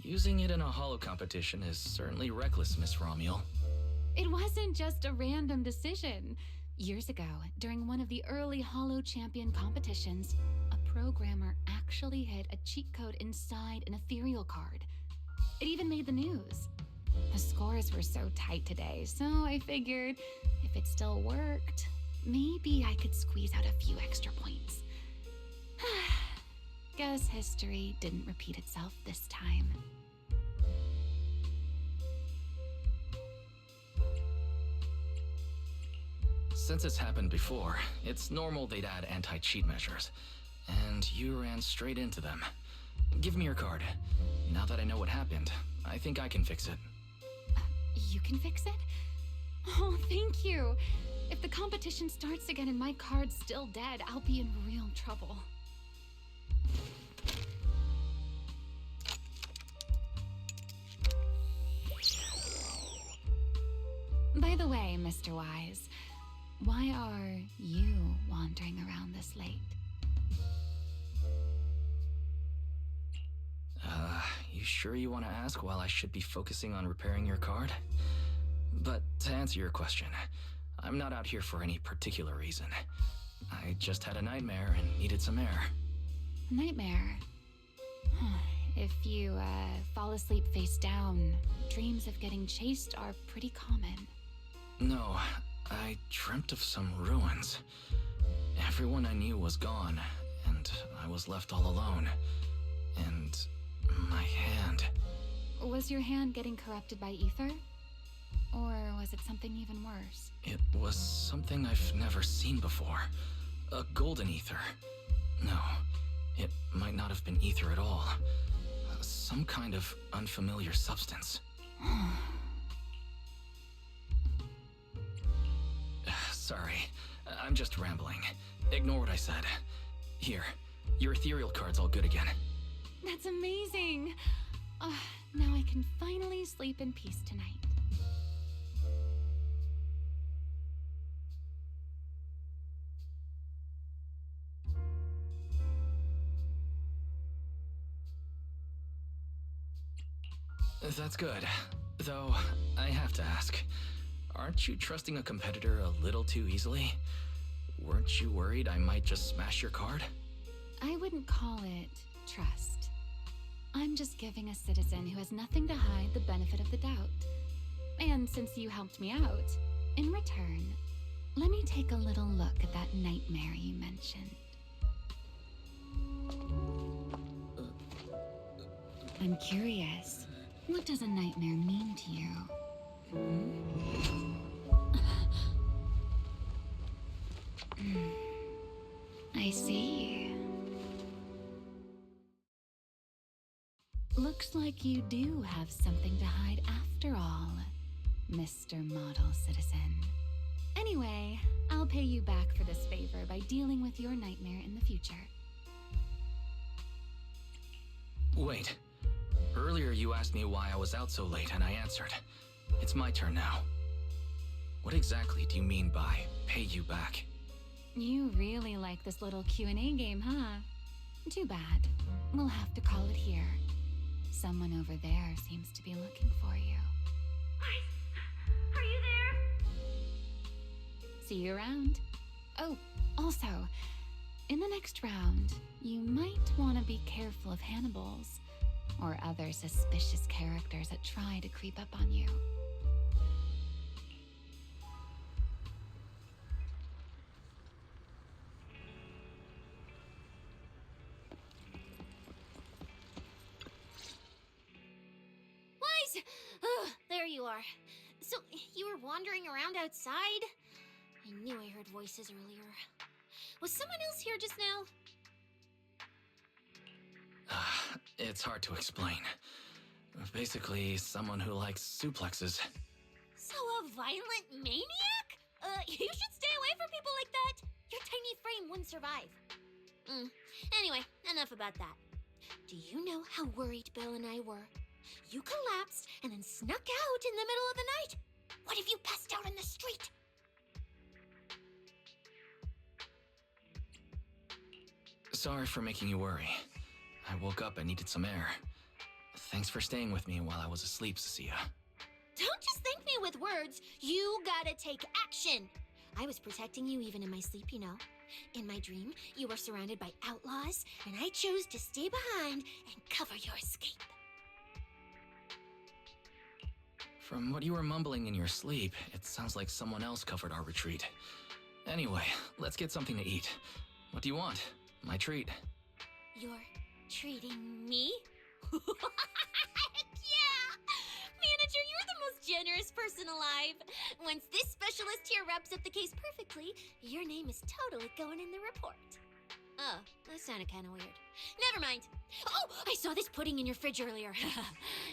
Using it in a holo competition is certainly reckless, Miss Romuel. It wasn't just a random decision. Years ago, during one of the early holo champion competitions, a programmer actually hid a cheat code inside an ethereal card. It even made the news. The scores were so tight today, so I figured if it still worked, maybe I could squeeze out a few extra points. Guess history didn't repeat itself this time. Since it's happened before, it's normal they'd add anti-cheat measures. And you ran straight into them. Give me your card. Now that I know what happened, I think I can fix it. You can fix it? Oh, thank you. If the competition starts again and my card's still dead, I'll be in real trouble. By the way, Mr. Wise, why are you wandering around this late? You sure you want to ask while I should be focusing on repairing your card? But to answer your question, I'm not out here for any particular reason. I just had a nightmare and needed some air. Nightmare? If you, fall asleep face down, dreams of getting chased are pretty common. No, I dreamt of some ruins. Everyone I knew was gone, and I was left all alone. And my hand. Was your hand getting corrupted by ether? Or was it something even worse? It was something I've never seen before. A golden ether. No, it might not have been ether at all. Some kind of unfamiliar substance. Sorry, I'm just rambling. Ignore what I said. Here, your ethereal card's all good again. That's amazing! Now I can finally sleep in peace tonight. That's good. Though, I have to ask, aren't you trusting a competitor a little too easily? Weren't you worried I might just smash your card? I wouldn't call it trust. I'm just giving a citizen who has nothing to hide the benefit of the doubt. And since you helped me out, in return, let me take a little look at that nightmare you mentioned. I'm curious, what does a nightmare mean to you? I see. Looks like you do have something to hide after all, Mr. Model Citizen. Anyway, I'll pay you back for this favor by dealing with your nightmare in the future. Wait. Earlier you asked me why I was out so late and I answered. It's my turn now. What exactly do you mean by pay you back? You really like this little Q&A game, huh? Too bad. We'll have to call it here. Someone over there seems to be looking for you. Are you there? See you around. Oh, also, in the next round, you might want to be careful of Hannibals or other suspicious characters that try to creep up on you. Wise! Oh, there you are. So, you were wandering around outside? I knew I heard voices earlier. Was someone else here just now? It's hard to explain. Basically, someone who likes suplexes. So a violent maniac? You should stay away from people like that. Your tiny frame wouldn't survive. Anyway, enough about that. Do you know how worried Belle and I were? You collapsed and then snuck out in the middle of the night. What if you passed out in the street? Sorry for making you worry. I woke up and needed some air. Thanks for staying with me while I was asleep, Cissia. Don't just thank me with words. You gotta take action. I was protecting you even in my sleep, you know. In my dream, you were surrounded by outlaws, and I chose to stay behind and cover your escape. From what you were mumbling in your sleep, it sounds like someone else covered our retreat. Anyway, let's get something to eat. What do you want? My treat. You're treating me? Heck yeah! Manager, you're the most generous person alive. Once this specialist here wraps up the case perfectly, your name is totally going in the report. Oh, that sounded kind of weird. Never mind. Oh, I saw this pudding in your fridge earlier.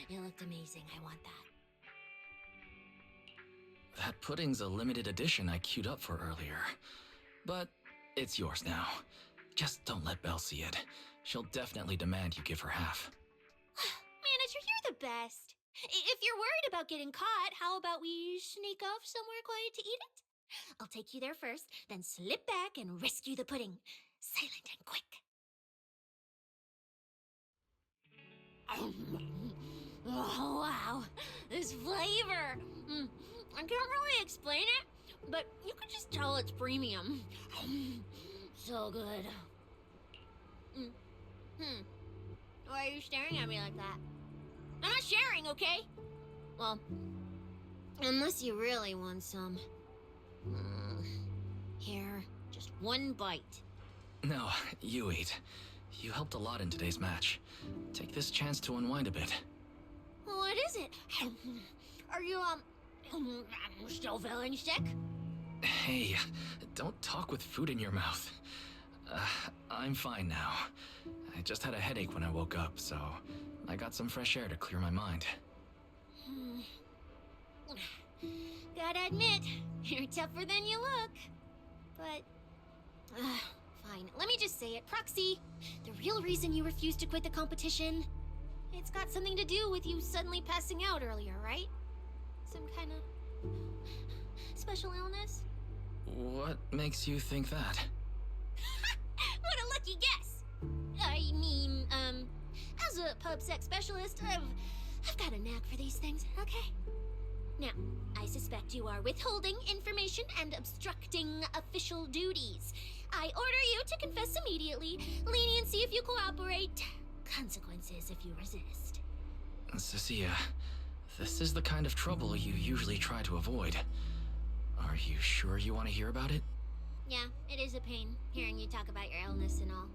It looked amazing. I want that. That pudding's a limited edition I queued up for earlier. But it's yours now. Just don't let Belle see it. She'll definitely demand you give her half. Manager, you're the best. If you're worried about getting caught, how about we sneak off somewhere quiet to eat it? I'll take you there first, then slip back and rescue the pudding. Silent and quick. Oh, wow. This flavor. I can't really explain it, but you can just tell it's premium. So good. Why are you staring at me like that? I'm not sharing, okay? Well, unless you really want some. Here, just one bite. No, you eat. You helped a lot in today's match. Take this chance to unwind a bit. What is it? Are you, still feeling sick? Hey, don't talk with food in your mouth. I'm fine now. I just had a headache when I woke up, so I got some fresh air to clear my mind. Gotta admit, you're tougher than you look. But, fine. Let me just say it. Proxy, the real reason you refused to quit the competition, it's got something to do with you suddenly passing out earlier, right? Some kind of special illness? What makes you think that? What a lucky guess! I mean, as a pub sex specialist, I've got a knack for these things, okay? Now, I suspect you are withholding information and obstructing official duties. I order you to confess immediately, leniency if you cooperate, consequences if you resist. Cissia, this is the kind of trouble you usually try to avoid. Are you sure you want to hear about it? Yeah, it is a pain, hearing you talk about your illness and all.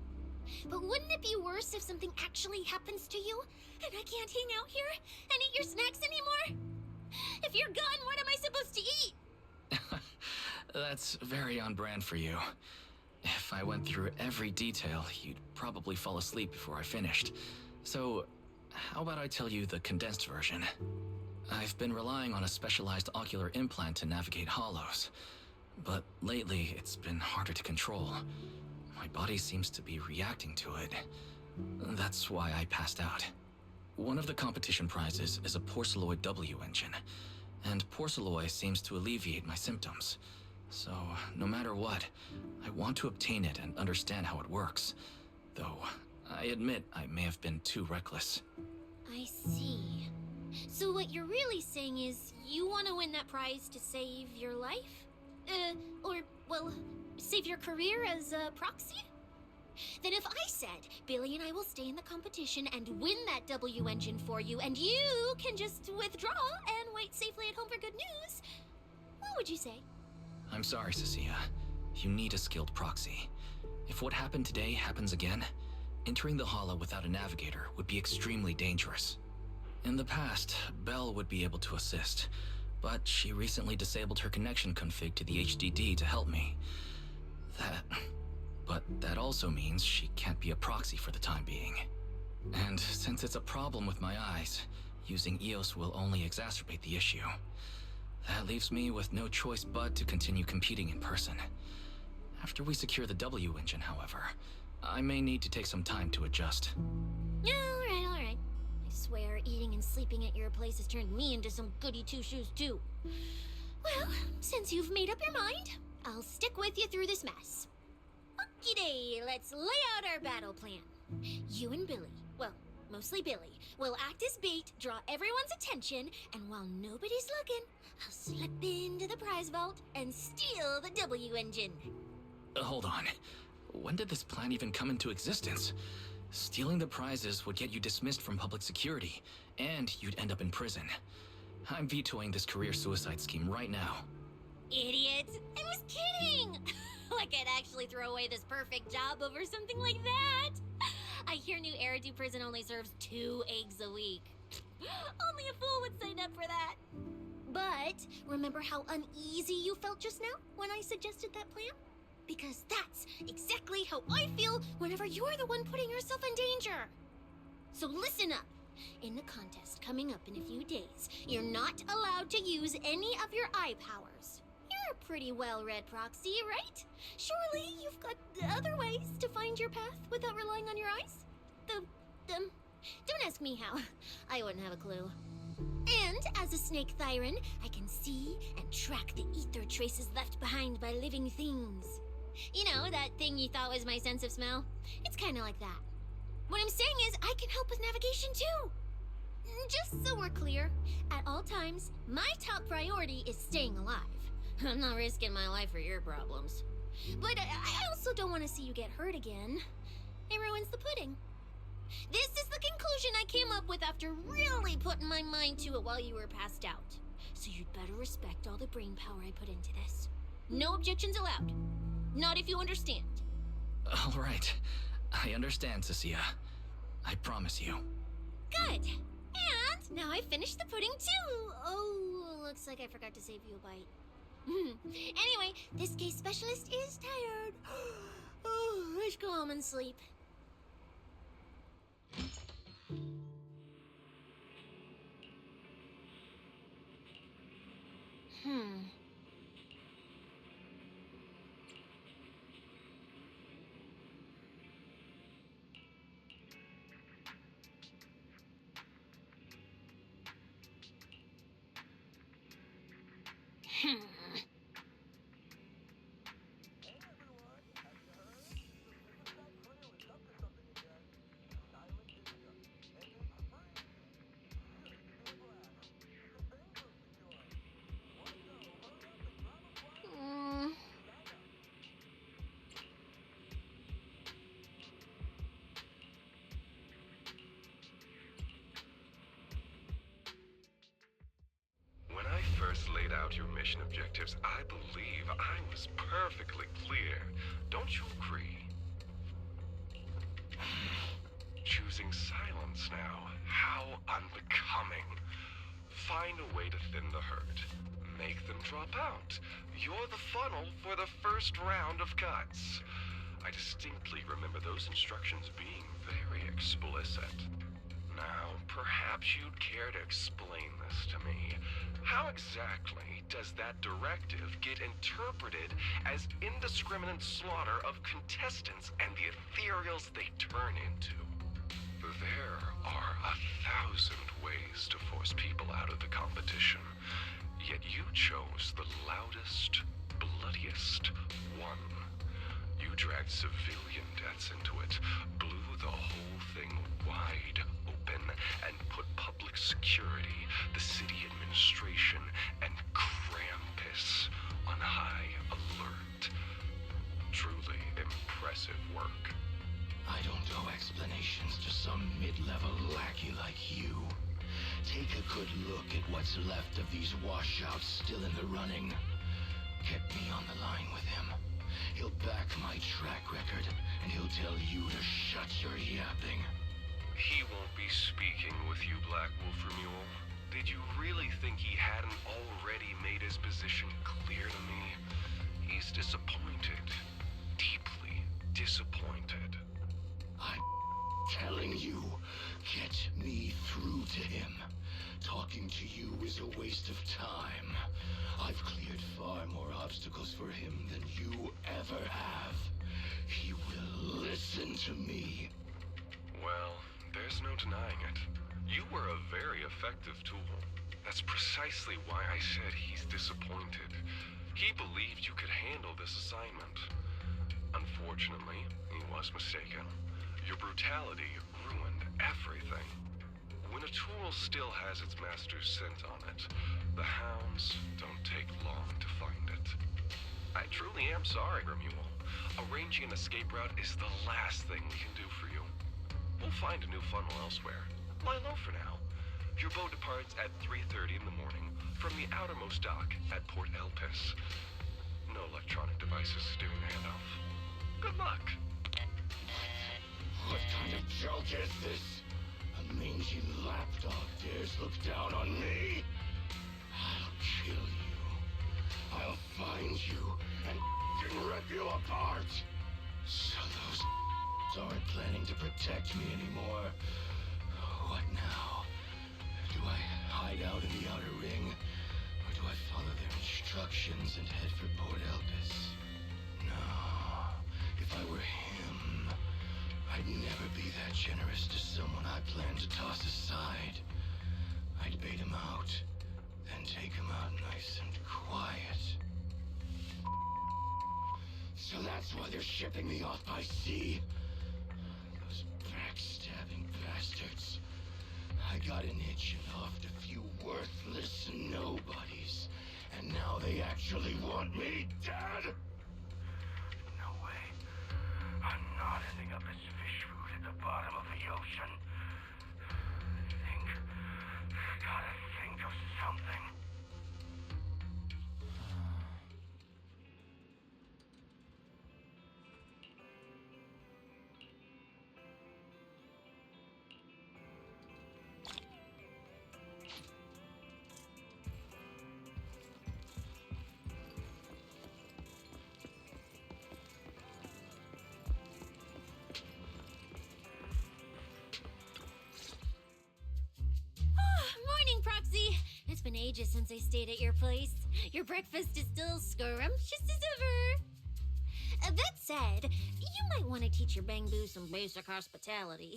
But wouldn't it be worse if something actually happens to you, and I can't hang out here and eat your snacks anymore? If you're gone, what am I supposed to eat? That's very on brand for you. If I went through every detail, you'd probably fall asleep before I finished. So, how about I tell you the condensed version? I've been relying on a specialized ocular implant to navigate hollows. But lately, it's been harder to control. My body seems to be reacting to it. That's why I passed out. One of the competition prizes is a Porceloid W engine, and Porceloid seems to alleviate my symptoms. So, no matter what, I want to obtain it and understand how it works. Though, I admit I may have been too reckless. I see. So what you're really saying is you want to win that prize to save your life? Well, save your career as a proxy? Then if I said, Billy and I will stay in the competition and win that W engine for you, and you can just withdraw and wait safely at home for good news, what would you say? I'm sorry, Cissia. You need a skilled proxy. If what happened today happens again, entering the hollow without a navigator would be extremely dangerous. In the past, Belle would be able to assist, but she recently disabled her connection config to the HDD to help me. But that also means she can't be a proxy for the time being. And since it's a problem with my eyes, using EOS will only exacerbate the issue. That leaves me with no choice but to continue competing in person. After we secure the W engine, however, I may need to take some time to adjust. Alright. I swear, eating and sleeping at your place has turned me into some goody two-shoes too. Well, since you've made up your mind, I'll stick with you through this mess. Okie-day, let's lay out our battle plan. You and Billy, well, mostly Billy, will act as bait, draw everyone's attention, and while nobody's looking, I'll slip into the prize vault and steal the W engine. Hold on. When did this plan even come into existence? Stealing the prizes would get you dismissed from public security, and you'd end up in prison. I'm vetoing this career suicide scheme right now. Idiot! I was kidding! Like I'd actually throw away this perfect job over something like that! I hear New Eridu prison only serves 2 eggs a week. Only a fool would sign up for that. But remember how uneasy you felt just now when I suggested that plan? Because that's exactly how I feel whenever you're the one putting yourself in danger. So listen up. In the contest coming up in a few days, you're not allowed to use any of your eye powers. You're a pretty well-read proxy, right? Surely you've got other ways to find your path without relying on your eyes? Don't ask me how. I wouldn't have a clue. And as a snake Thyran, I can see and track the ether traces left behind by living things. You know, that thing you thought was my sense of smell? It's kind of like that. What I'm saying is, I can help with navigation too. Just so we're clear, at all times, my top priority is staying alive. I'm not risking my life for your problems. But I also don't want to see you get hurt again. It ruins the pudding. This is the conclusion I came up with after really putting my mind to it while you were passed out. So you'd better respect all the brain power I put into this. No objections allowed. Not if you understand. All right. I understand, Cissia. I promise you. Good. And now I finished the pudding too. Oh, looks like I forgot to save you a bite. Anyway, this case specialist is tired. Oh, I should go home and sleep. When I first laid out your mission objectives, I believe I was perfectly clear. Don't you agree? Choosing silence now. How unbecoming. Find a way to thin the herd. Make them drop out. You're the funnel for the first round of cuts. I distinctly remember those instructions being very explicit. Now, perhaps you'd care to explain this to me. How exactly does that directive get interpreted as indiscriminate slaughter of contestants and the ethereals they turn into? There are 1,000 ways to force people out of the competition, yet you chose the loudest, bloodiest one. You dragged civilian deaths into it, blew the whole thing wide open, and put public security, the city administration, and Krampus on high alert. Truly impressive work. I don't owe explanations to some mid-level lackey like you. Take a good look at what's left of these washouts still in the running. Get me on the line with him. He'll back my track record, and he'll tell you to shut your yapping. He won't be speaking with you, Black Wolf Renewal. Did you really think he hadn't already made his position clear to me? He's disappointed. Deeply disappointed. you. Get me through to him. Talking to you is a waste of time. I've cleared far more obstacles for him than you ever have. He will listen to me. Well, there's no denying it. You were a very effective tool. That's precisely why I said he's disappointed. He believed you could handle this assignment. Unfortunately, he was mistaken. Your brutality ruined everything. When a tool still has its master's scent on it, the hounds don't take long to find it. I truly am sorry, Remuel. Arranging an escape route is the last thing we can do for you. We'll find a new funnel elsewhere. Lie low for now. Your boat departs at 3:30 in the morning from the outermost dock at Port Elpis. No electronic devices doing the handoff. Good luck. What kind of joke is this? A mangy lapdog dares look down on me? I'll kill you. I'll find you and rip you apart. So those aren't planning to protect me anymore. What now? Do I hide out in the outer ring? Or do I follow their instructions and head for Port Elpis? No. If I were him, I'd never be that generous to someone I plan to toss aside. I'd bait him out, then take him out nice and quiet. So that's why they're shipping me off by sea. Those backstabbing bastards. I got an itch and offed a few worthless nobodies, and now they actually want me dead? No way. I'm not ending up as fish food at the bottom of the ocean. Gotta think of something. Morning, Proxy. It's been ages since I stayed at your place. Your breakfast is still scrumptious as ever. That said, you might want to teach your Bangbu some basic hospitality.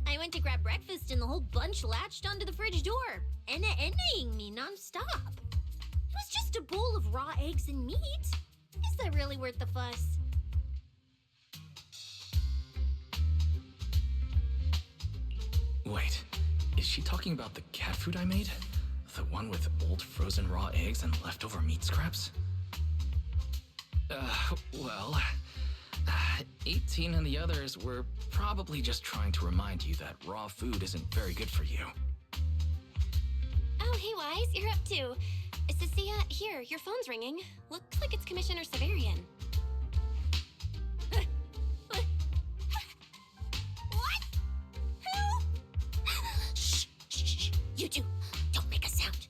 I went to grab breakfast and the whole bunch latched onto the fridge door, envying me nonstop. It was just a bowl of raw eggs and meat. Is that really worth the fuss? Wait, is she talking about the cat food I made? The one with old frozen raw eggs and leftover meat scraps? Well, 18 and the others were probably just trying to remind you that raw food isn't very good for you. Oh, hey, Wise, you're up too. Cissia, here, your phone's ringing. Looks like it's Commissioner Severian. What? Who? Shh, shh, shh. You two, don't make a sound.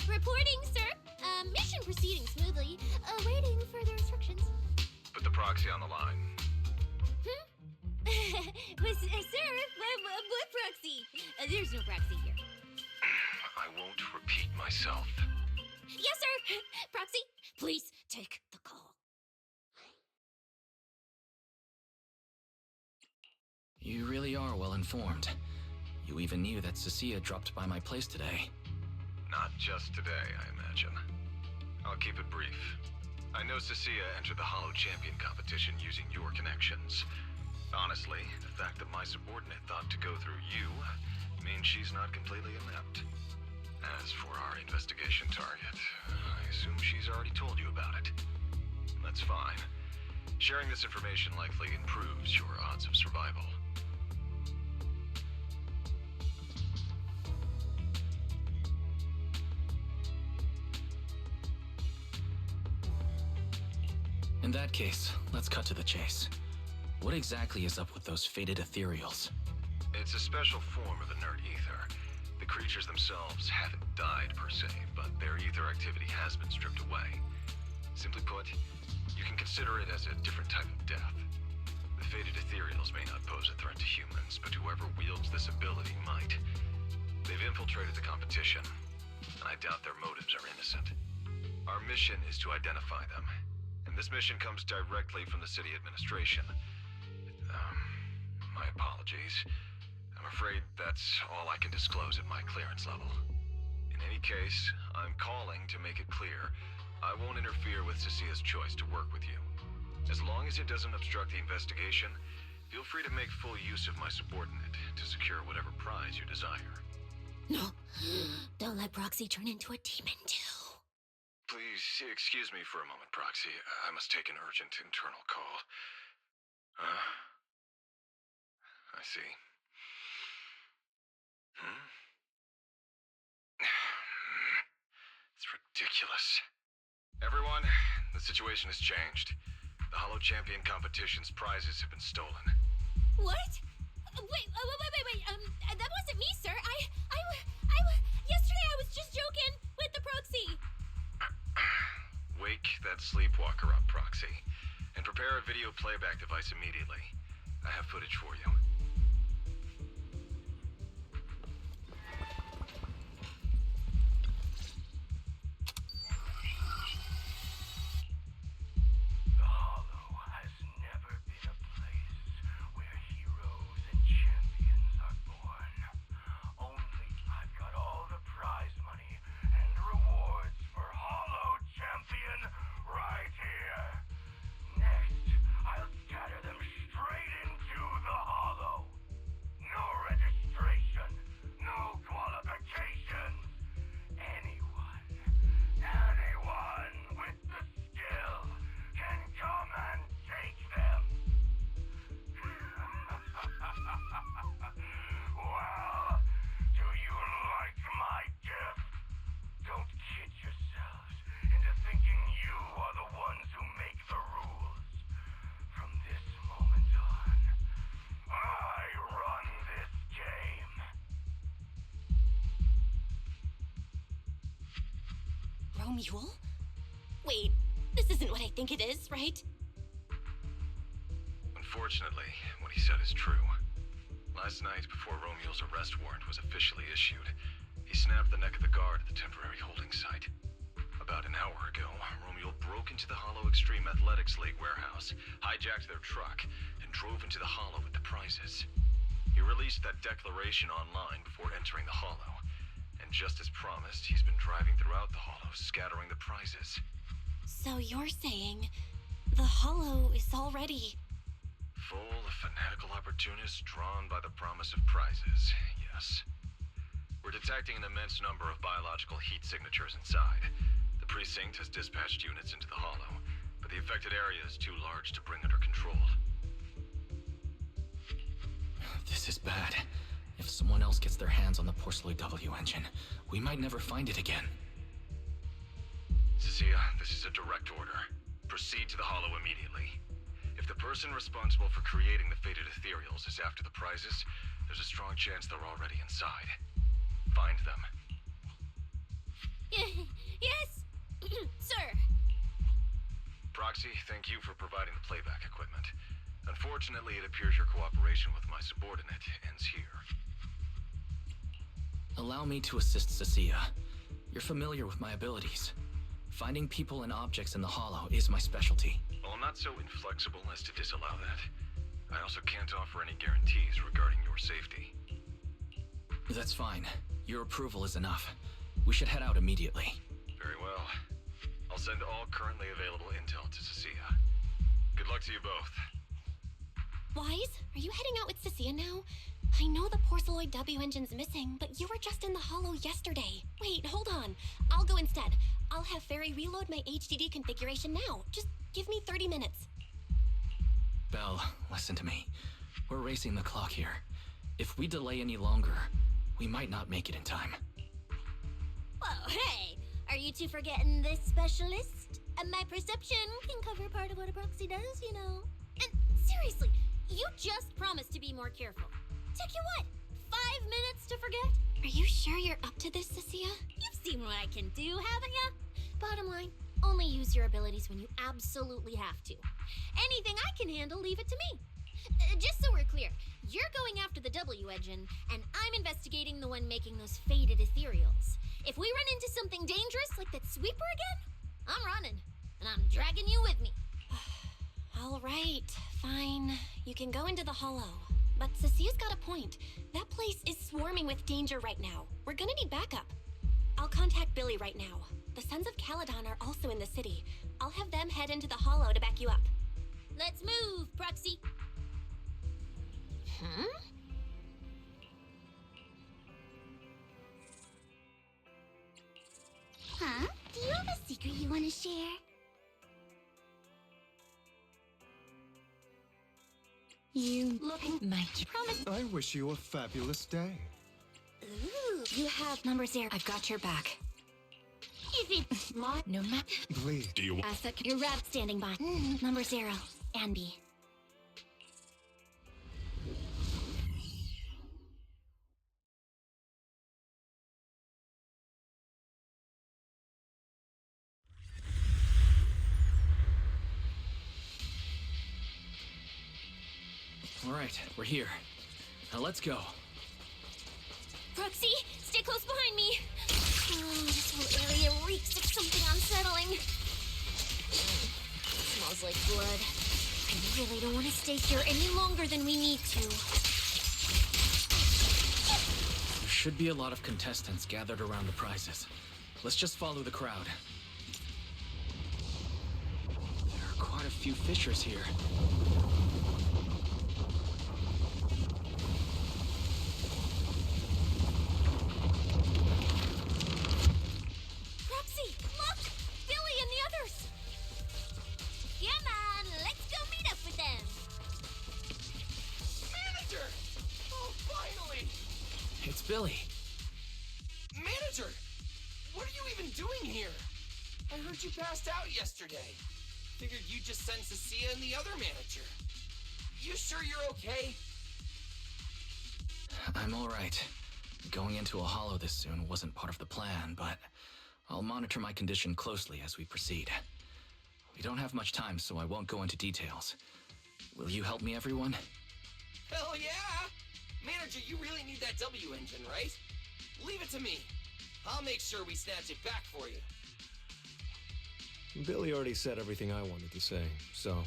Reporting, sir. Mission proceeding smoothly. Awaiting further instructions. Put the proxy on the line. Sir, what proxy? There's no proxy here. I won't repeat myself. Yes, sir. Proxy, please take the call. You really are well informed. You even knew that Cissia dropped by my place today. Not just today, I imagine. I'll keep it brief. I know Cissia entered the Hollow Champion competition using your connections. Honestly, the fact that my subordinate thought to go through you means she's not completely inept. As for our investigation target, I assume she's already told you about it. That's fine. Sharing this information likely improves your odds of survival. In that case, let's cut to the chase. What exactly is up with those fated ethereals? It's a special form of the nerd ether. The creatures themselves haven't died per se, but their ether activity has been stripped away. Simply put, You can consider it as a different type of death. The fated ethereals may not pose a threat to humans, but whoever wields this ability might. They've infiltrated the competition, and I doubt their motives are innocent. Our mission is to identify them, and this mission comes directly from the city administration. My apologies. I'm afraid that's all I can disclose at my clearance level. In any case, I'm calling to make it clear I won't interfere with Cissia's choice to work with you. As long as it doesn't obstruct the investigation, feel free to make full use of my subordinate to secure whatever prize you desire. No, don't let Proxy turn into a demon too. Please excuse me for a moment, Proxy. I must take an urgent internal call. I see. It's ridiculous. Everyone, the situation has changed. The Hollow Champion competition's prizes have been stolen. What? Wait. That wasn't me, sir. Yesterday I was just joking with the proxy. Wake that sleepwalker up, Proxy, and prepare a video playback device immediately. I have footage for you. The Hollow has never been a place where heroes and champions are born. Only I've got all the prize money and rewards for Hollow Champion right here. Next, I'll scatter them straight into the Hollow. No registration, no qualifications. Anyone with the skill can come and take them. Well, do you like my gift? Don't kid yourselves into thinking you are the ones who make the rules. From this moment on, I run this game. Romule? Wait, this isn't what I think it is, right? Unfortunately, what he said is true. Last night, before Romule's arrest warrant was officially issued, he snapped the neck of the guard at the temporary holding site. About an hour ago, Romule broke into the Hollow Extreme Athletics League warehouse, hijacked their truck, and drove into the Hollow with the prizes. He released that declaration online before entering the Hollow, and just as promised, he's been driving throughout the Hollow, scattering the prizes. So you're saying the Hollow is already... Full of fanatical opportunists drawn by the promise of prizes, yes. We're detecting an immense number of biological heat signatures inside. The precinct has dispatched units into the Hollow, but the affected area is too large to bring under control. This is bad. If someone else gets their hands on the Porcelloy W engine, we might never find it again. Cissia, this is a direct order. Proceed to the Hollow immediately. If the person responsible for creating the fated ethereals is after the prizes, there's a strong chance they're already inside. Find them. Yes, sir. Proxy, thank you for providing the playback equipment. Unfortunately, it appears your cooperation with my subordinate ends here. Allow me to assist Cissia. You're familiar with my abilities. Finding people and objects in the Hollow is my specialty. Well, I'm not so inflexible as to disallow that. I also can't offer any guarantees regarding your safety. That's fine. Your approval is enough. We should head out immediately. Very well. I'll send all currently available intel to Cissia. Good luck to you both. Wise, are you heading out with Cissia now? I know the Porcelloy W engine's missing, but you were just in the Hollow yesterday. Wait, hold on. I'll go instead. I'll have Fairy reload my HDD configuration now. Just give me 30 minutes. Belle, listen to me. We're racing the clock here. If we delay any longer, we might not make it in time. Whoa, hey! Are you two forgetting this specialist? My perception can cover part of what a proxy does, you know. And seriously, you just promised to be more careful. Took you what? 5 minutes to forget? Are you sure you're up to this, Cissia? You've seen what I can do, haven't you? Bottom line, Only use your abilities when you absolutely have to. Anything I can handle, leave it to me. Just so we're clear, you're going after the W engine, and I'm investigating the one making those faded ethereals. If we run into something dangerous like that sweeper again, I'm running, and I'm dragging you with me. All right, fine. You can go into the hollow. But Cissia's got a point. That place is swarming with danger right now. We're gonna need backup. I'll contact Billy right now. The Sons of Caledon are also in the city. I'll have them head into the hollow to back you up. Let's move, Proxy. Huh? Huh? Do you have a secret you want to share? You looking might promise. I wish you a fabulous day. Ooh, you have number 0. I've got your back. If it's No map. Please. Do you want? Asset, your rep standing by. Number 0. Anby. All right, we're here. Now let's go. Proxy, stay close behind me. Oh, this whole area reeks of something unsettling. Smells like blood. I really don't want to stay here any longer than we need to. There should be a lot of contestants gathered around the prizes. Let's just follow the crowd. There are quite a few fishers here. Proxy, look! Billy and the others! Come on, let's go meet up with them. Manager! Oh, finally! It's Billy. Manager! What are you even doing here? I heard you passed out yesterday. Figured you'd just send Cissia and the other manager. You sure you're okay? I'm all right. Going into a hollow this soon wasn't part of the plan, but I'll monitor my condition closely as we proceed. We don't have much time, so I won't go into details. Will you help me, everyone? Hell yeah! Manager, you really need that W engine, right? Leave it to me. I'll make sure we snatch it back for you. Billy already said everything I wanted to say, so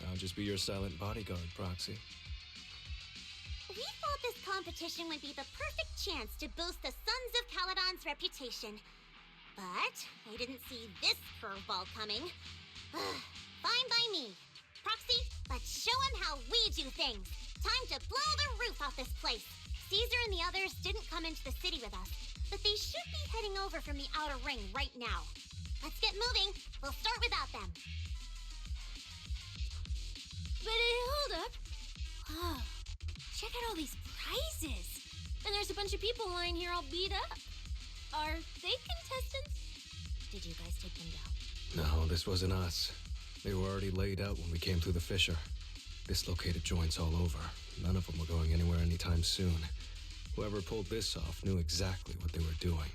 I'll just be your silent bodyguard, Proxy. We thought this competition would be the perfect chance to boost the Sons of Caledon's reputation. But I didn't see this curveball coming. Fine by me. Proxy, let's show him how we do things. Time to blow the roof off this place. Caesar and the others didn't come into the city with us, but they should be heading over from the outer ring right now. Let's get moving. We'll start without them. But hold up. Whoa. Check out all these prizes. And there's a bunch of people lying here all beat up. Are they contestants? Did you guys take them down? No, this wasn't us. They were already laid out when we came through the fissure. Dislocated joints all over. None of them were going anywhere anytime soon. Whoever pulled this off knew exactly what they were doing.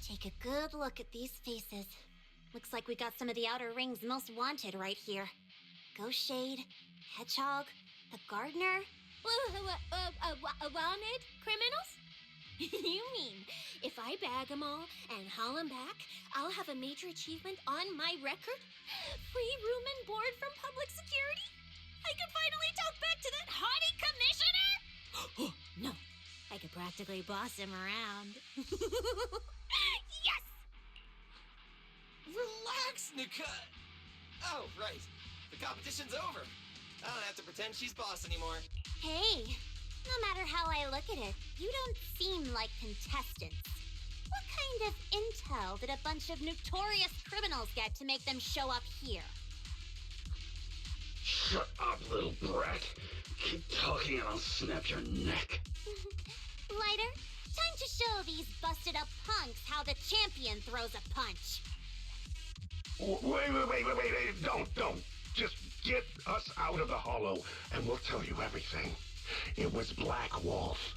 Take a good look at these faces. Looks like we got some of the Outer Ring's most wanted right here. Ghost Shade, Hedgehog, the Gardener. Wanted criminals? You mean, if I bag them all and haul them back, I'll have a major achievement on my record? Free room and board from public security? I could finally talk back to that haughty commissioner? No, I could practically boss him around. Yes! Relax, Nika! Oh, right. The competition's over. I don't have to pretend she's boss anymore. Hey, no matter how I look at it, you don't seem like contestants. What kind of intel did a bunch of notorious criminals get to make them show up here? Shut up, little brat. Keep talking and I'll snap your neck. Lighter, time to show these busted up punks how the champion throws a punch. Wait. Don't. Just get us out of the hollow and we'll tell you everything. It was Black Wolf.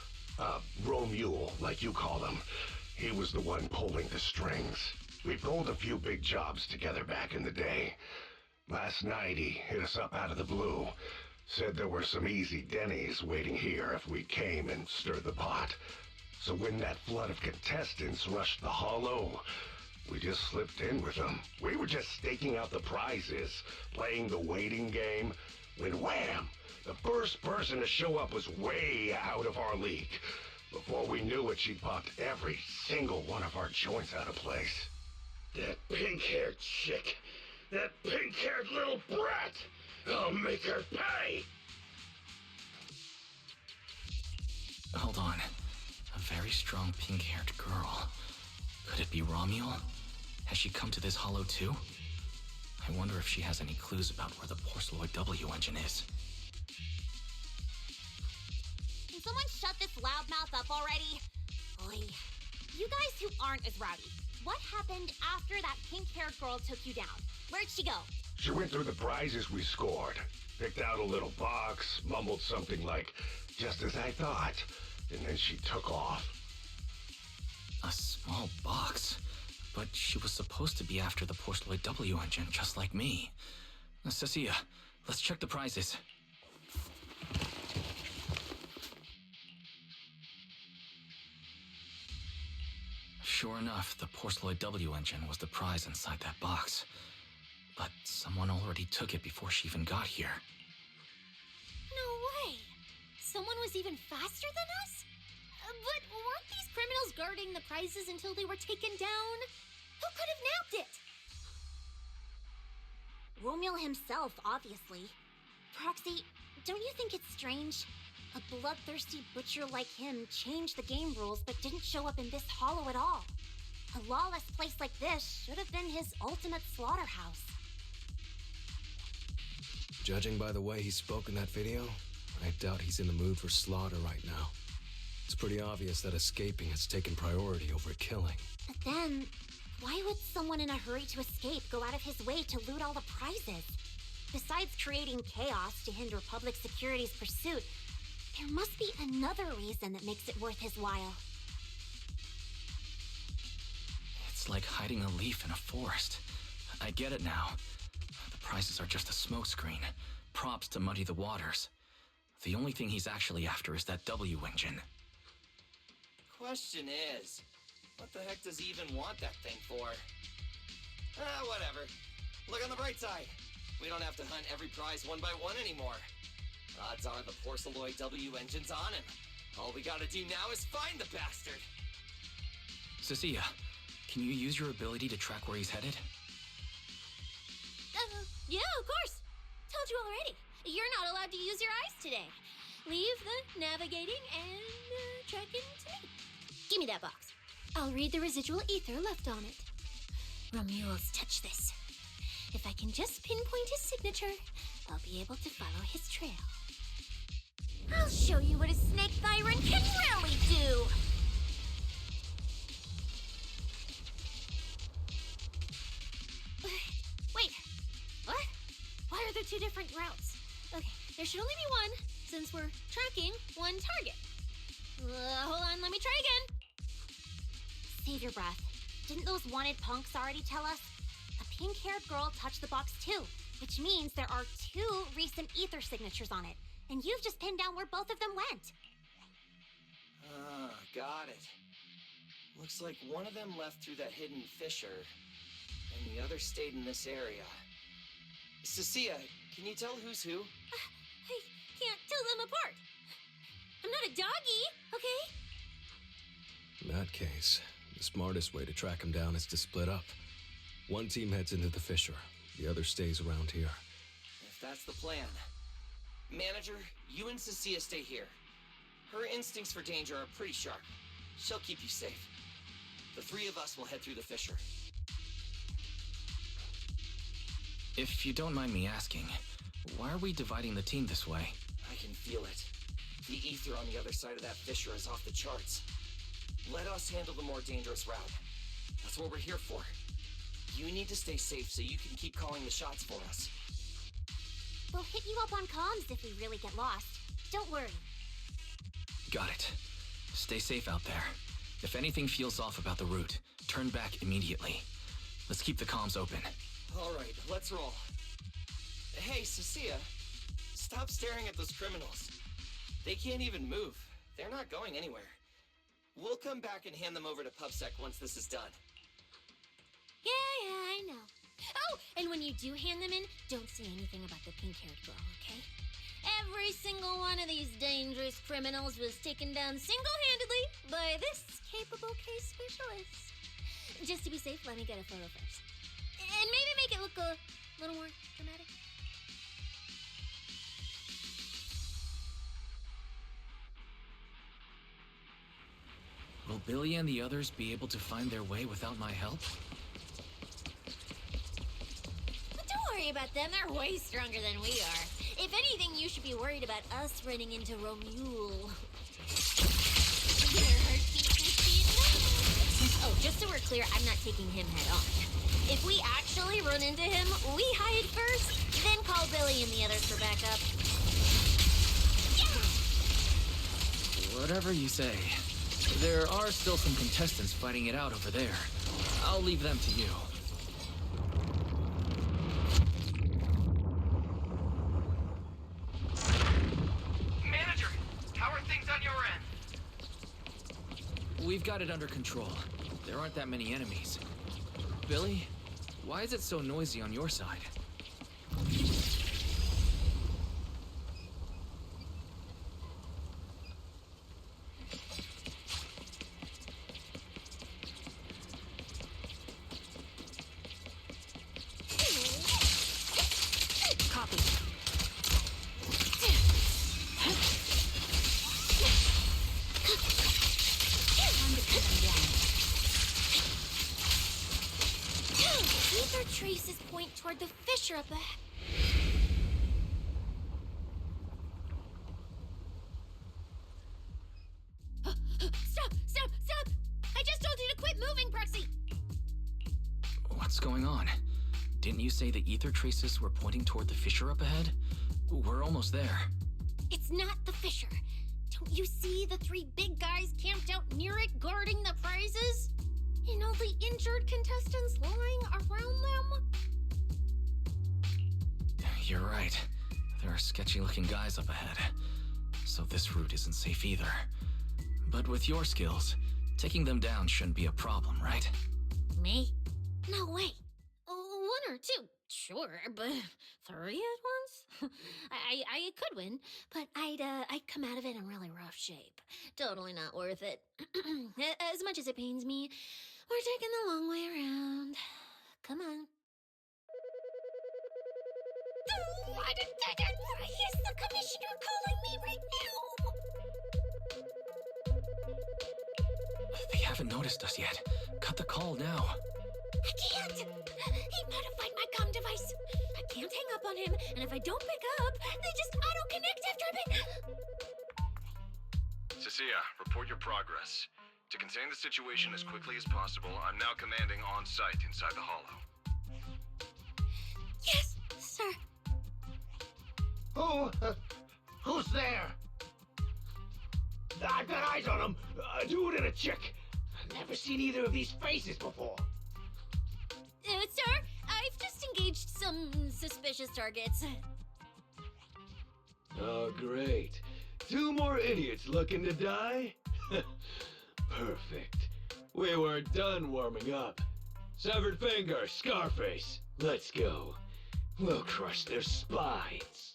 Romule, like you call him. He was the one pulling the strings. We pulled a few big jobs together back in the day. Last night he hit us up out of the blue. Said there were some easy Denny's waiting here if we came and stirred the pot. So when that flood of contestants rushed the hollow, we just slipped in with them. We were just staking out the prizes, playing the waiting game, when wham! The first person to show up was way out of our league. Before we knew it, she popped every single one of our joints out of place. That pink-haired chick! That pink-haired little brat! I'll make her pay! Hold on. A very strong pink-haired girl. Could it be Romuel? Has she come to this hollow too? I wonder if she has any clues about where the Porceloid W engine is. Can someone shut this loudmouth up already? Oy. You guys who aren't as rowdy, what happened after that pink-haired girl took you down? Where'd she go? She went through the prizes we scored, picked out a little box, mumbled something like, "just as I thought," and then she took off. A small box? But she was supposed to be after the Porceloid W engine, just like me. Cissia, let's check the prizes. Sure enough, the Porceloid W engine was the prize inside that box. But someone already took it before she even got here. No way! Someone was even faster than us? But weren't these criminals guarding the prizes until they were taken down? Who could have nabbed it? Romuel himself, obviously. Proxy, don't you think it's strange? A bloodthirsty butcher like him changed the game rules but didn't show up in this hollow at all. A lawless place like this should have been his ultimate slaughterhouse. Judging by the way he spoke in that video, I doubt he's in the mood for slaughter right now. It's pretty obvious that escaping has taken priority over killing. But then, why would someone in a hurry to escape go out of his way to loot all the prizes? Besides creating chaos to hinder public security's pursuit, there must be another reason that makes it worth his while. It's like hiding a leaf in a forest. I get it now. The prizes are just a smokescreen, props to muddy the waters. The only thing he's actually after is that W engine. Question is, what the heck does he even want that thing for? Whatever. Look on the bright side. We don't have to hunt every prize one by one anymore. Odds are the Porceloid W engine's on him. All we gotta do now is find the bastard. Cissia, can you use your ability to track where he's headed? Yeah, of course. Told you already. You're not allowed to use your eyes today. Leave the navigating and tracking to me. Give me that box. I'll read the residual ether left on it. Romuald's touch this. If I can just pinpoint his signature, I'll be able to follow his trail. I'll show you what a snake tyrant can really do! Wait, what? Why are there two different routes? Okay, there should only be one, since we're tracking one target. Hold on, let me try again. Save your breath. Didn't those wanted punks already tell us? A pink-haired girl touched the box too, which means there are two recent ether signatures on it, and you've just pinned down where both of them went. Ah, got it. Looks like one of them left through that hidden fissure, and the other stayed in this area. Cissia, can you tell who's who? I can't tell them apart. I'm not a doggy, okay? In that case, the smartest way to track him down is to split up. One team heads into the fissure, the other stays around here. If that's the plan. Manager, you and Cissia stay here. Her instincts for danger are pretty sharp. She'll keep you safe. The three of us will head through the fissure. If you don't mind me asking, why are we dividing the team this way? I can feel it. The ether on the other side of that fissure is off the charts. Let us handle the more dangerous route. That's what we're here for. You need to stay safe so you can keep calling the shots for us. We'll hit you up on comms if we really get lost. Don't worry. Got it. Stay safe out there. If anything feels off about the route, turn back immediately. Let's keep the comms open. Alright, let's roll. Hey, Cissia. Stop staring at those criminals. They can't even move. They're not going anywhere. We'll come back and hand them over to PubSec once this is done. Yeah, I know. Oh, and when you do hand them in, don't say anything about the pink-haired girl, okay? Every single one of these dangerous criminals was taken down single-handedly by this capable case specialist. Just to be safe, let me get a photo first. And maybe make it look a little more dramatic. Will Billy and the others be able to find their way without my help? But don't worry about them, they're way stronger than we are. If anything, you should be worried about us running into Romule. Oh, just so we're clear, I'm not taking him head on. If we actually run into him, we hide first, then call Billy and the others for backup. Yeah! Whatever you say. There are still some contestants fighting it out over there. I'll leave them to you. Manager, how are things on your end? We've got it under control. There aren't that many enemies. Billy, why is it so noisy on your side? Traces point toward the fissure up ahead. Stop! Stop! Stop! I just told you to quit moving, Proxy! What's going on? Didn't you say the ether traces were pointing toward the fissure up ahead? We're almost there. It's not the fissure. Don't you see the three big guys camped out near it guarding the prizes? And all the injured contestants lying around them? You're right. There are sketchy-looking guys up ahead. So this route isn't safe either. But with your skills, taking them down shouldn't be a problem, right? Me? No way. One or two, sure, but three at once? I could win, but I'd come out of it in really rough shape. Totally not worth it. As much as it pains me, we're taking the long way around. Come on. What is that? Why is the commissioner calling me right now? They haven't noticed us yet. Cut the call now. I can't! He modified my comm device. I can't hang up on him, and if I don't pick up, they just auto-connect after a bit. Cissia, report your progress. To contain the situation as quickly as possible, I'm now commanding on-site inside the Hollow. Yes, sir. Who's there? I've got eyes on him. A dude and a chick. I've never seen either of these faces before. Sir, I've just engaged some suspicious targets. Oh, great. Two more idiots looking to die? Perfect. We were done warming up. Severed finger, Scarface. Let's go. We'll crush their spines.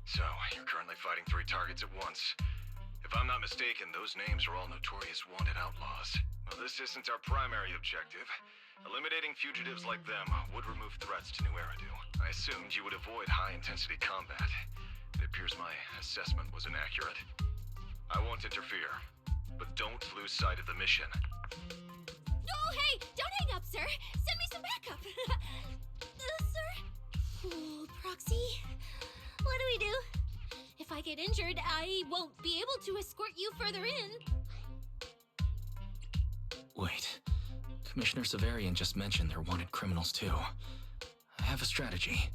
So, you're currently fighting 3 targets at once. If I'm not mistaken, those names are all notorious wanted outlaws. Well, this isn't our primary objective. Eliminating fugitives like them would remove threats to New Eridu. I assumed you would avoid high-intensity combat. It appears my assessment was inaccurate. I won't interfere, but don't lose sight of the mission. Oh, hey! Don't hang up, sir! Send me some backup! Sir? Oh, Proxy, what do we do? If I get injured, I won't be able to escort you further in. Wait. Commissioner Severian just mentioned they're wanted criminals too. I have a strategy.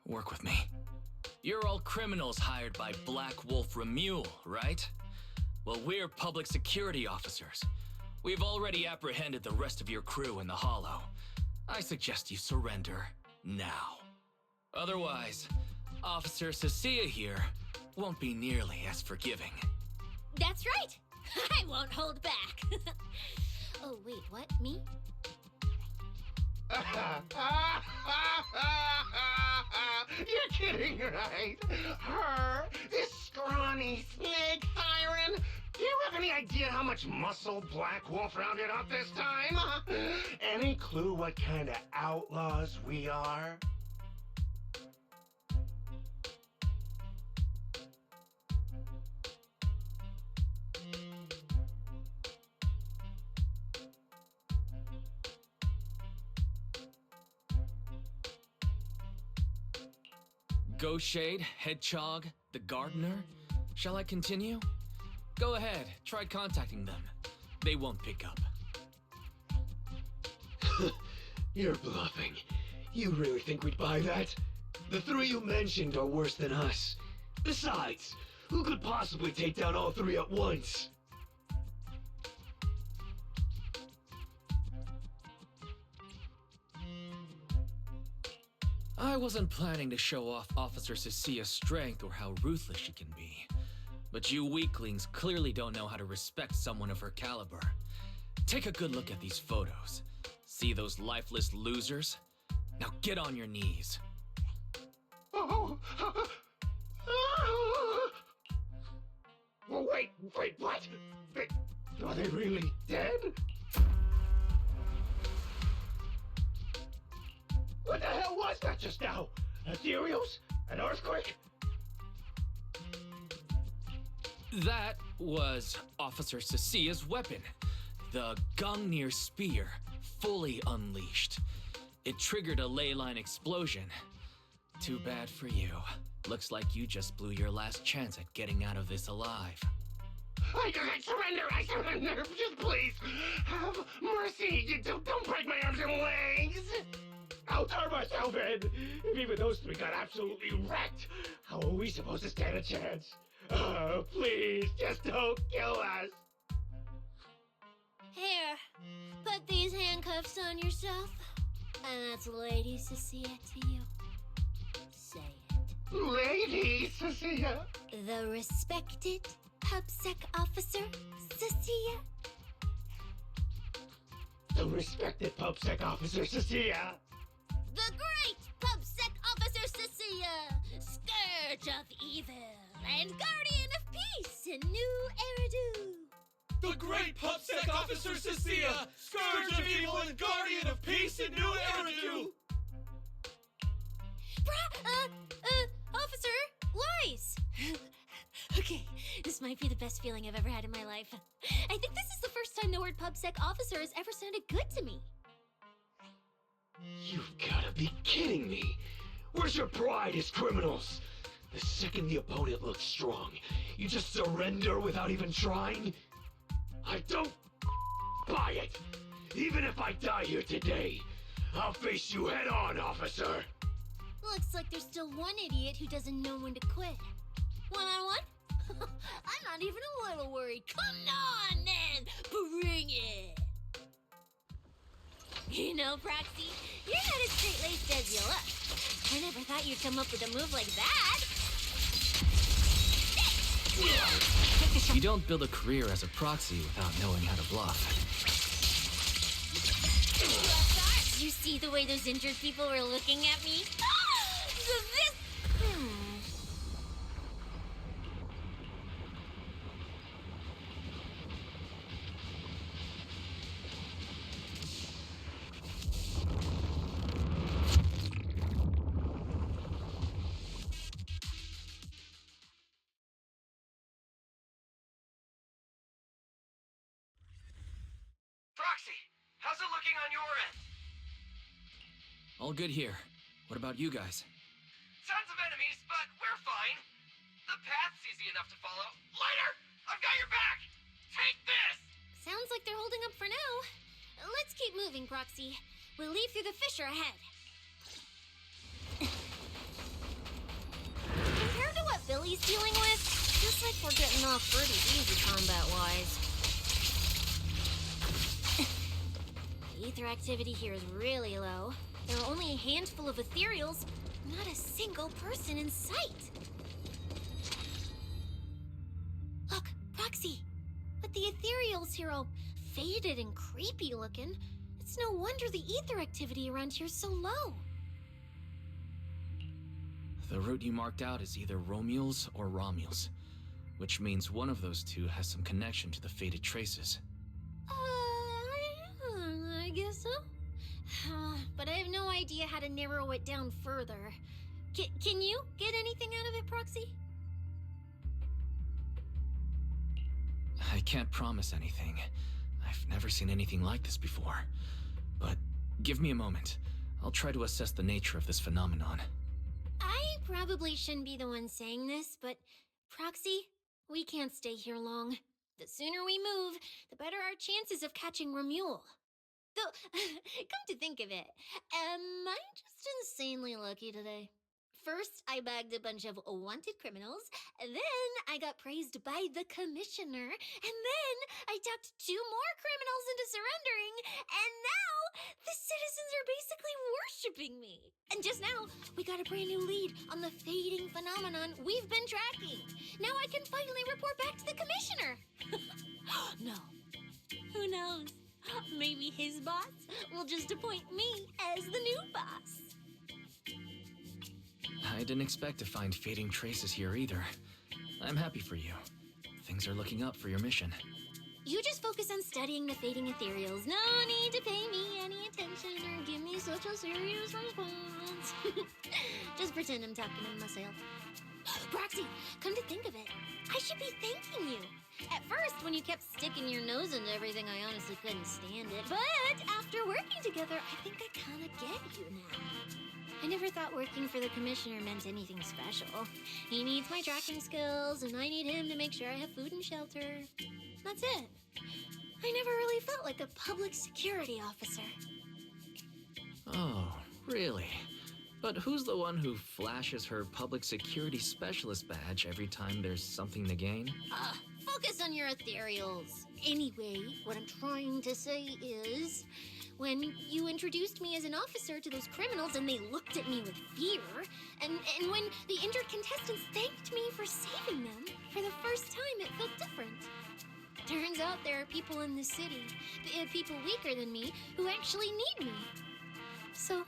Work with me. You're all criminals hired by Black Wolf Remule, right? Well, we're public security officers. We've already apprehended the rest of your crew in the Hollow. I suggest you surrender now. Otherwise, Officer Cissia here won't be nearly as forgiving. That's right. I won't hold back. Oh, wait, what? Me? You're kidding, right? Her? This scrawny snake siren? Do you have any idea how much muscle Black Wolf rounded up this time? Any clue what kind of outlaws we are? Ghost Shade, Hedgehog, the Gardener? Shall I continue? Go ahead, try contacting them. They won't pick up. You're bluffing. You really think we'd buy that? The three you mentioned are worse than us. Besides, who could possibly take down all three at once? I wasn't planning to show off Officer Cissia's strength or how ruthless she can be. But you weaklings clearly don't know how to respect someone of her caliber. Take a good look at these photos. See those lifeless losers? Now get on your knees. Oh. Well, wait, what? Are they really dead? What the hell was that just now? Ethereals? An earthquake? That was Officer Cissia's weapon, the Gungnir Spear, fully unleashed. It triggered a ley line explosion. Too bad for you. Looks like you just blew your last chance at getting out of this alive. I surrender! Just please, have mercy! Don't break my arms and legs! I'll turn myself in! If even those three got absolutely wrecked, how are we supposed to stand a chance? Please, just don't kill us! Here, put these handcuffs on yourself. And that's Lady Cissia to you. Say it. Lady Cissia? The respected PubSec officer, Cissia. The respected PubSec officer, Cissia. The great PubSec officer, Cissia. Scourge of evil and guardian of peace in New Eridu. The great PubSec officer Cissia, scourge of evil and guardian of peace in New Eridu. Officer, Lies. Okay, this might be the best feeling I've ever had in my life. I think this is the first time the word PubSec officer has ever sounded good to me. You've gotta be kidding me! Where's your pride as criminals? The second the opponent looks strong, you just surrender without even trying? I don't buy it! Even if I die here today, I'll face you head on, officer! Looks like there's still one idiot who doesn't know when to quit. One-on-one? I'm not even a little worried. Come on, then! Bring it! You know, Proxy, you're not as straight-laced as you look. I never thought you'd come up with a move like that. You don't build a career as a proxy without knowing how to bluff. You see the way those injured people were looking at me? So this... Proxy, how's it looking on your end? All good here. What about you guys? Tons of enemies, but we're fine. The path's easy enough to follow. Lighter, I've got your back. Take this. Sounds like they're holding up for now. Let's keep moving, Proxy. We'll leave through the fissure ahead. Compared to what Billy's dealing with, looks like we're getting off pretty easy combat-wise. ether activity here is really low. There are only a handful of ethereals, not a single person in sight. Look, Proxy! With the ethereals here all faded and creepy looking, it's no wonder the ether activity around here is so low. The route you marked out is either Romules or Romules, which means one of those two has some connection to the faded traces. I guess so. But I have no idea how to narrow it down further. Can you get anything out of it, Proxy? I can't promise anything. I've never seen anything like this before. But give me a moment. I'll try to assess the nature of this phenomenon. I probably shouldn't be the one saying this, but Proxy, we can't stay here long. The sooner we move, the better our chances of catching Romule. Though, come to think of it, am I just insanely lucky today? First, I bagged a bunch of wanted criminals, and then I got praised by the commissioner, and then I talked 2 more criminals into surrendering, and now the citizens are basically worshipping me. And just now, we got a brand new lead on the fading phenomenon we've been tracking. Now I can finally report back to the commissioner. No. Who knows? Maybe his boss will just appoint me as the new boss. I didn't expect to find fading traces here either. I'm happy for you. Things are looking up for your mission. You just focus on studying the fading ethereals. No need to pay me any attention or give me such a serious response. Just pretend I'm talking to myself. Proxy, come to think of it, I should be thanking you. At first, when you kept sticking your nose into everything, I honestly couldn't stand it. But after working together, I think I kind of get you now. I never thought working for the commissioner meant anything special. He needs my tracking skills, and I need him to make sure I have food and shelter. That's it. I never really felt like a public security officer. Oh, really? But who's the one who flashes her public security specialist badge every time there's something to gain? Focus on your ethereals. Anyway, what I'm trying to say is, when you introduced me as an officer to those criminals and they looked at me with fear, and when the injured contestants thanked me for saving them, for the first time it felt different. Turns out there are people in the city, people weaker than me, who actually need me. So,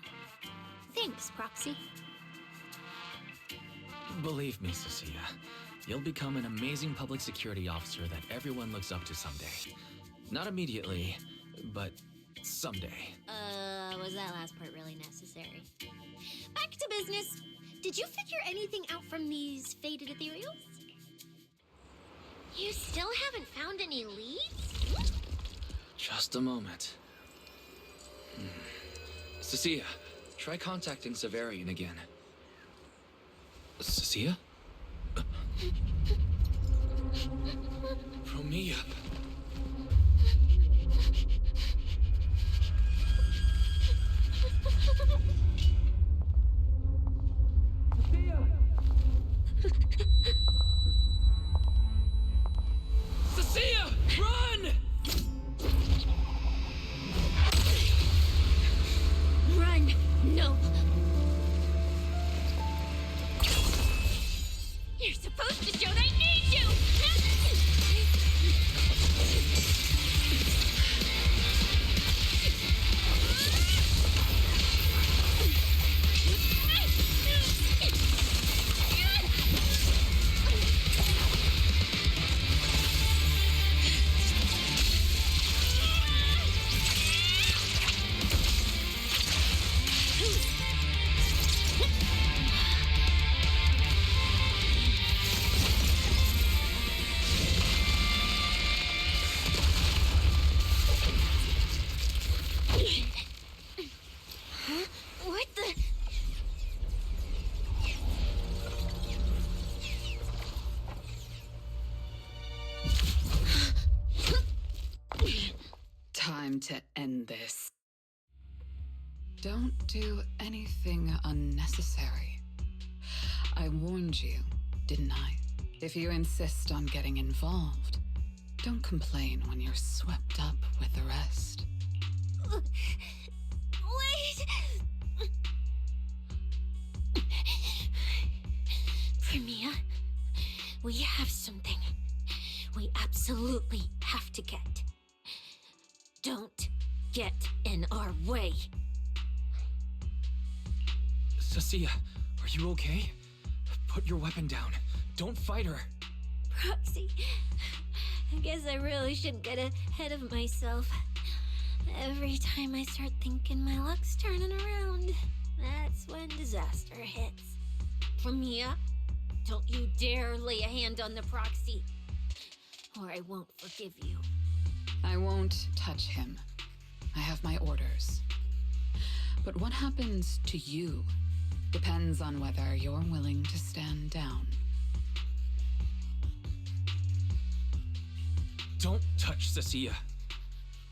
thanks, Proxy. Believe me, Cissia, you'll become an amazing public security officer that everyone looks up to someday. Not immediately, but someday. Was that last part really necessary? Back to business. Did you figure anything out from these faded ethereals? You still haven't found any leads? Just a moment. Cissia, try contacting Severian again. Cissia? Romia. Cissia, run! Run! No! You're supposed to show they need you! What the? Time to end this. Don't do anything unnecessary. I warned you, didn't I? If you insist on getting involved, don't complain when you're swept up with the rest. Wait! Premia, we have something we absolutely have to get. Don't get in our way. Cissia, are you okay? Put your weapon down. Don't fight her. Proxy, I guess I really shouldn't get ahead of myself. Every time I start thinking my luck's turning around, that's when disaster hits. Premia, don't you dare lay a hand on the proxy, or I won't forgive you. I won't touch him. I have my orders. But what happens to you depends on whether you're willing to stand down. Don't touch Cissia.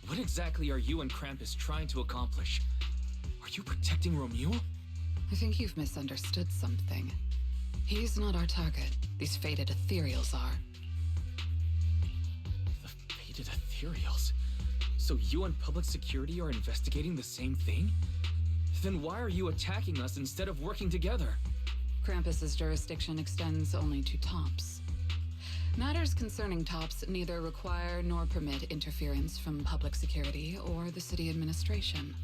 What exactly are you and Krampus trying to accomplish? Are you protecting Romuald? I think you've misunderstood something. He's not our target. These fated ethereals are. The fated ethereals? So you and public security are investigating the same thing? Then why are you attacking us instead of working together? Krampus's jurisdiction extends only to tops. Matters concerning tops neither require nor permit interference from public security or the city administration.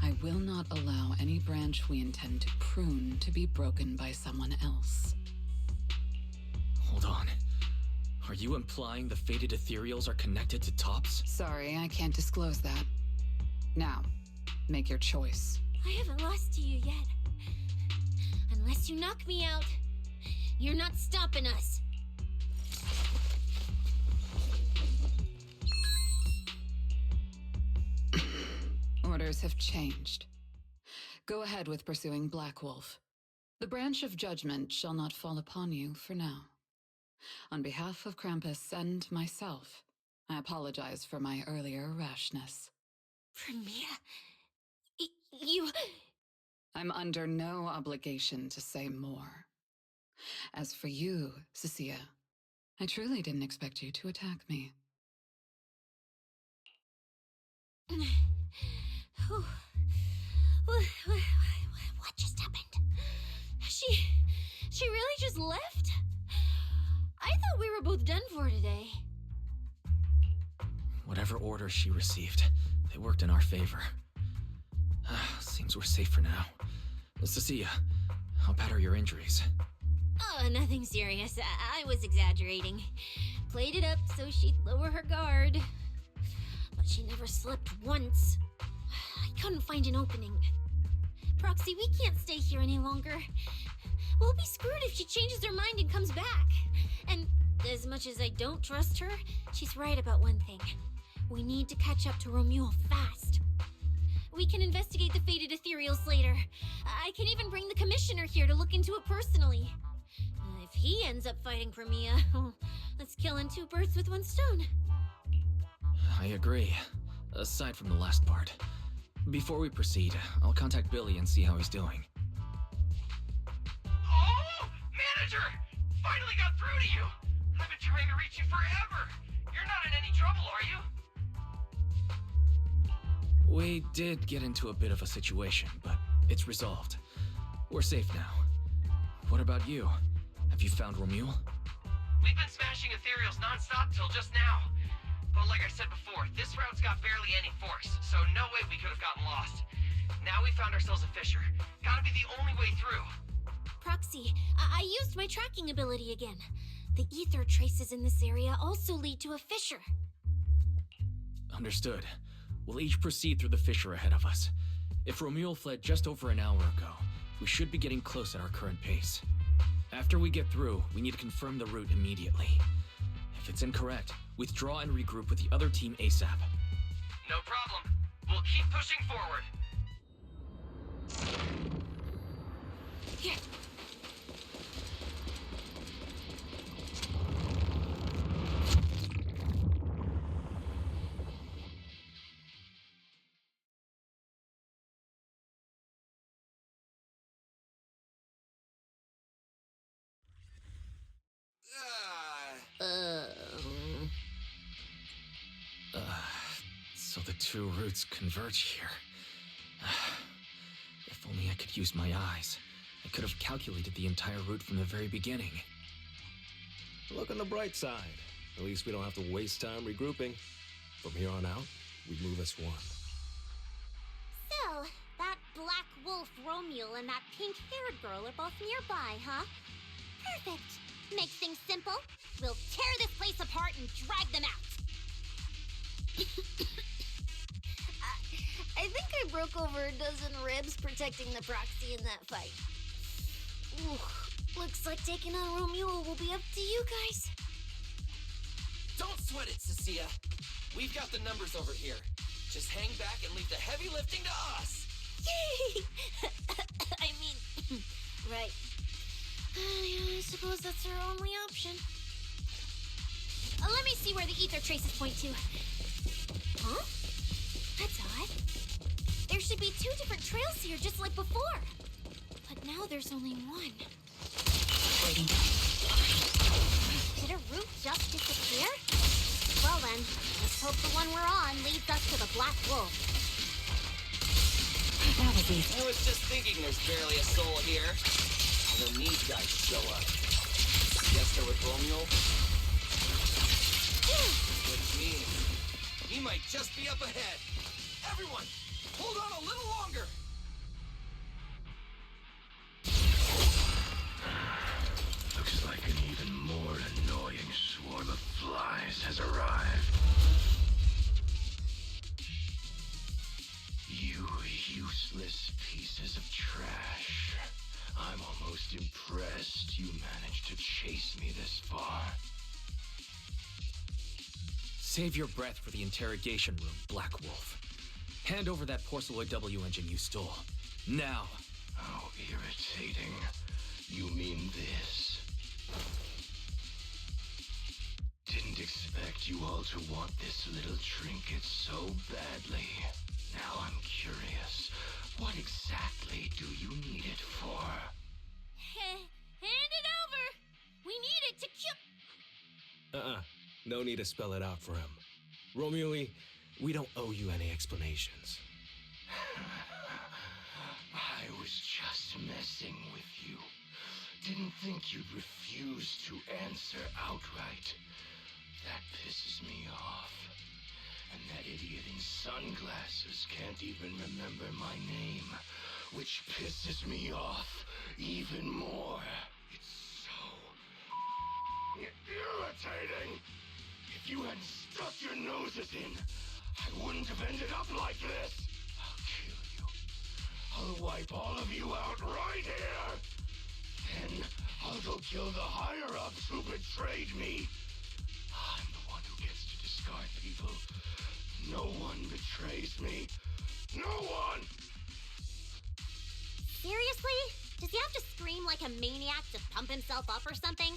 I will not allow any branch we intend to prune to be broken by someone else. Hold on. Are you implying the fated ethereals are connected to tops? Sorry, I can't disclose that. Now, make your choice. I haven't lost to you yet. Unless you knock me out, you're not stopping us. Orders have changed. Go ahead with pursuing Black Wolf. The branch of judgment shall not fall upon you for now. On behalf of Krampus and myself, I apologize for my earlier rashness. Premia, you... I'm under no obligation to say more. As for you, Cissia, I truly didn't expect you to attack me. What just happened? She really just left? I thought we were both done for today. Whatever orders she received, they worked in our favor. Seems we're safe for now. Cissia, how bad are your injuries? Oh, nothing serious. I was exaggerating. Played it up so she'd lower her guard. But she never slipped once. I couldn't find an opening. Proxy, we can't stay here any longer. We'll be screwed if she changes her mind and comes back. And as much as I don't trust her, she's right about one thing. We need to catch up to Romuald fast. We can investigate the fated ethereals later. I can even bring the commissioner here to look into it personally. If he ends up fighting Premia, that's killing two birds with one stone. I agree. Aside from the last part. Before we proceed, I'll contact Billy and see how he's doing. Oh! Manager! Finally got through to you! I've been trying to reach you forever! You're not in any trouble, are you? We did get into a bit of a situation, but it's resolved. We're safe now. What about you? Have you found Romuald? We've been smashing ethereals non-stop till just now. But like I said before, this route's got barely any forks, so no way we could have gotten lost. Now we found ourselves a fissure. Gotta be the only way through. Proxy, I used my tracking ability again. The ether traces in this area also lead to a fissure. Understood. We'll each proceed through the fissure ahead of us. If Romuald fled just over an hour ago, we should be getting close at our current pace. After we get through, we need to confirm the route immediately. If it's incorrect, withdraw and regroup with the other team ASAP. No problem. We'll keep pushing forward. Here. So the two routes converge here. If only I could use my eyes. I could have calculated the entire route from the very beginning. Look on the bright side. At least we don't have to waste time regrouping. From here on out, we move as one. So, that black wolf Romeo and that pink-haired girl are both nearby, huh? Perfect. Makes things simple. We'll tear this place apart and drag them out. I think I broke over a dozen ribs protecting the proxy in that fight. Ooh, looks like taking on Romeo will be up to you guys. Don't sweat it, Cissia. We've got the numbers over here. Just hang back and leave the heavy lifting to us. Yay! I mean, right. Yeah, I suppose that's our only option. Let me see where the ether traces point to. Huh? That's odd. There should be two different trails here, just like before. But now there's only one. Waiting. Did a route just disappear? Well then, let's hope the one we're on leads us to the Black Wolf. That was easy. I was just thinking there's barely a soul here. And then these guys show up. Guess they're with Romeo? Which means he might just be up ahead. Everyone, hold on a little longer. Looks like an even more annoying swarm of flies has arrived. You useless pieces of trash. I'm almost impressed you managed to chase me this far. Save your breath for the interrogation room, Black Wolf. Hand over that Porceloid W engine you stole. Now! How irritating. You mean this? Didn't expect you all to want this little trinket so badly. Now I'm curious. What exactly do you need it for? Hand it over! We need it to kill... No need to spell it out for him. Romeo, we don't owe you any explanations. I was just messing with you. Didn't think you'd refuse to answer outright. That pisses me off. And that idiot in sunglasses can't even remember my name, which pisses me off even more. It's so irritating. If you hadn't stuck your noses in, I wouldn't have ended up like this. I'll kill you. I'll wipe all of you out right here. Then I'll go kill the higher-ups who betrayed me. I'm the one who gets to discard people. No one betrays me. No one! Seriously? Does he have to scream like a maniac to pump himself up or something?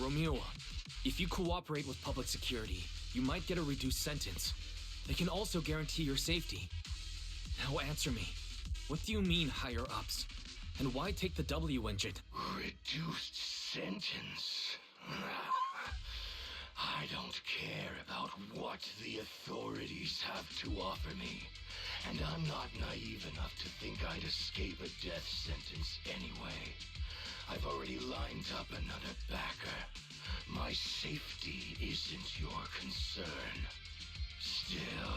Romeo, if you cooperate with public security, you might get a reduced sentence. They can also guarantee your safety. Now answer me. What do you mean, higher-ups? And why take the W engine? Reduced sentence? I don't care about what the authorities have to offer me. And I'm not naive enough to think I'd escape a death sentence anyway. I've already lined up another backer. My safety isn't your concern. Still,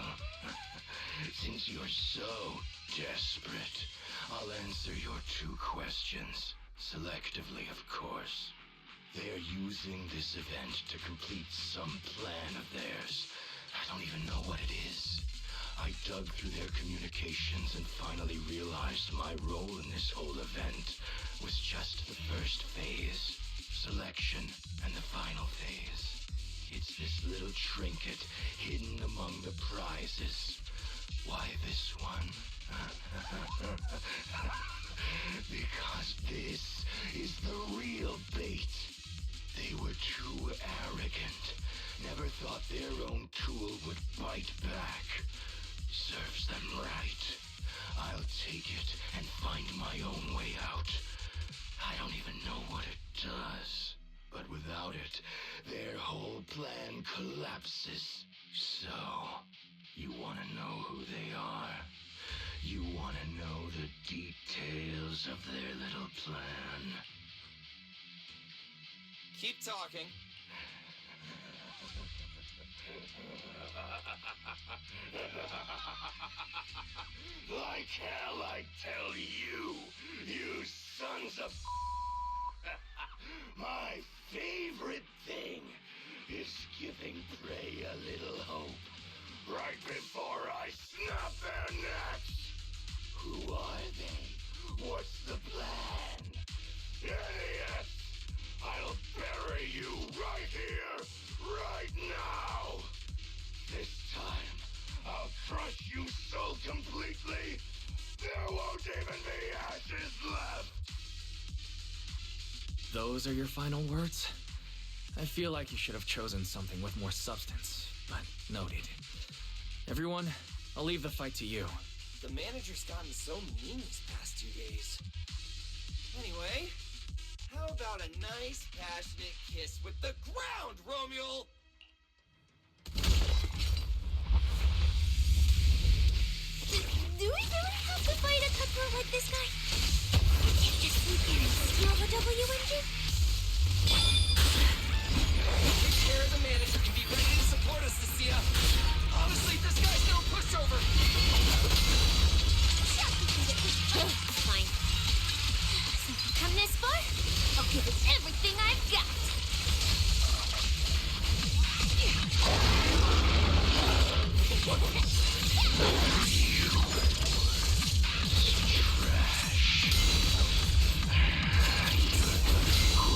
since you're so desperate, I'll answer your two questions. Selectively, of course. They're using this event to complete some plan of theirs. I don't even know what it is. I dug through their communications and finally realized my role in this whole event was just the first phase. Selection and the final phase. It's this little trinket hidden among the prizes. Why this one? Because this is the real bait. They were too arrogant. Never thought their own tool would bite back. Serves them right. I'll take it and find my own way out. I don't even know what it does. But without it, their whole plan collapses. So, you want to know who they are? You want to know the details of their little plan? Keep talking. Like hell I tell you, you sons of my favorite thing is giving prey a little hope right before I snap their necks. Who are they? What's the plan? Idiots! I'll bury you right here, right now! This time, I'll crush you so completely, there won't even be ashes left! Those are your final words? I feel like you should have chosen something with more substance, but noted. Everyone, I'll leave the fight to you. The manager's gotten so mean these past 2 days. Anyway, how about a nice, passionate kiss with the ground, Romeo? Do we really have to fight a cutthroat like this guy? We can't just sleep here and steal the W engine? Take care of the manager and be ready to support us, Cissia. Honestly, this guy's no pushover. Fine. Since we've come this far, I'll give it everything I've got.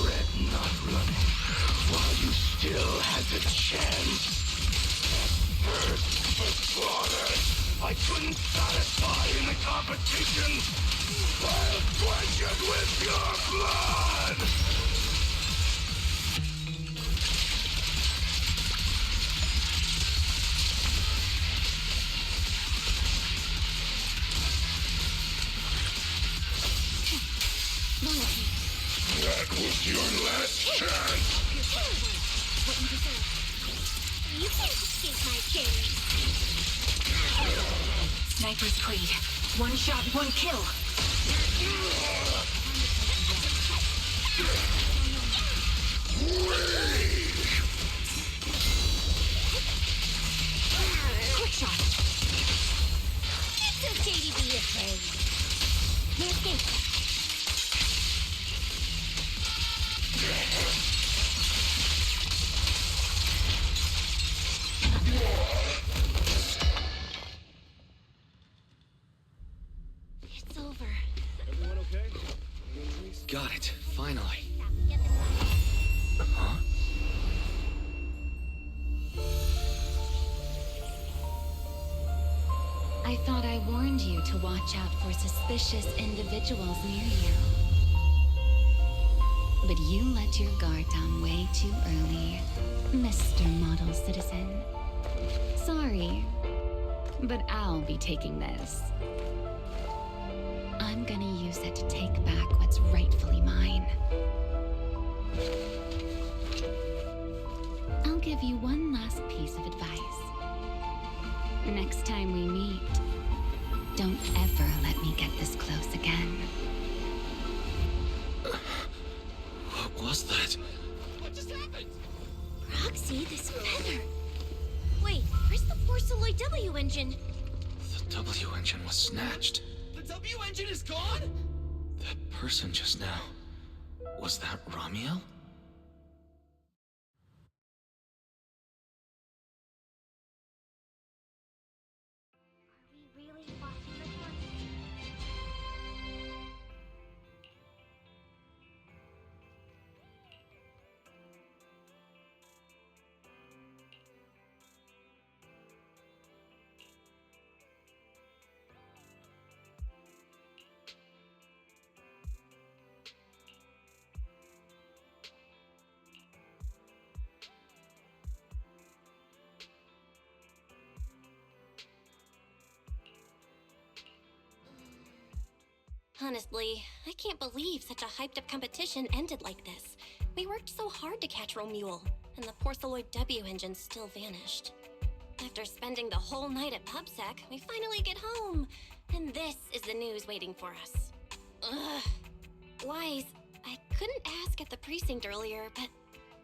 Regret not running while you still had the chance. First was slaughter I couldn't satisfy in the competition. I'll quench it with your blood! That was your last chance! What you deserve. You can't escape my gaze. Sniper's Creed. One shot, one kill. Quick shot. It's okay to be afraid. No escape. It's over. Everyone okay? Got it, finally. Huh? I thought I warned you to watch out for suspicious individuals near you. But you let your guard down way too early, Mr. Model Citizen. Sorry, but I'll be taking this. I'm gonna use it to take back what's rightfully mine. I'll give you one last piece of advice. Next time we meet, don't ever let me get this close again. What was that? What just happened? Roxy, this feather. Wait, where's the Porceloid W engine? The W engine was snatched. The W engine is gone? That person just now. Was that Ramiel? Are we really watching this one? Honestly, I can't believe such a hyped-up competition ended like this. We worked so hard to catch Romule, and the Porceloid W engine still vanished. After spending the whole night at PubSec, we finally get home. And this is the news waiting for us. Ugh. Wise, I couldn't ask at the precinct earlier, but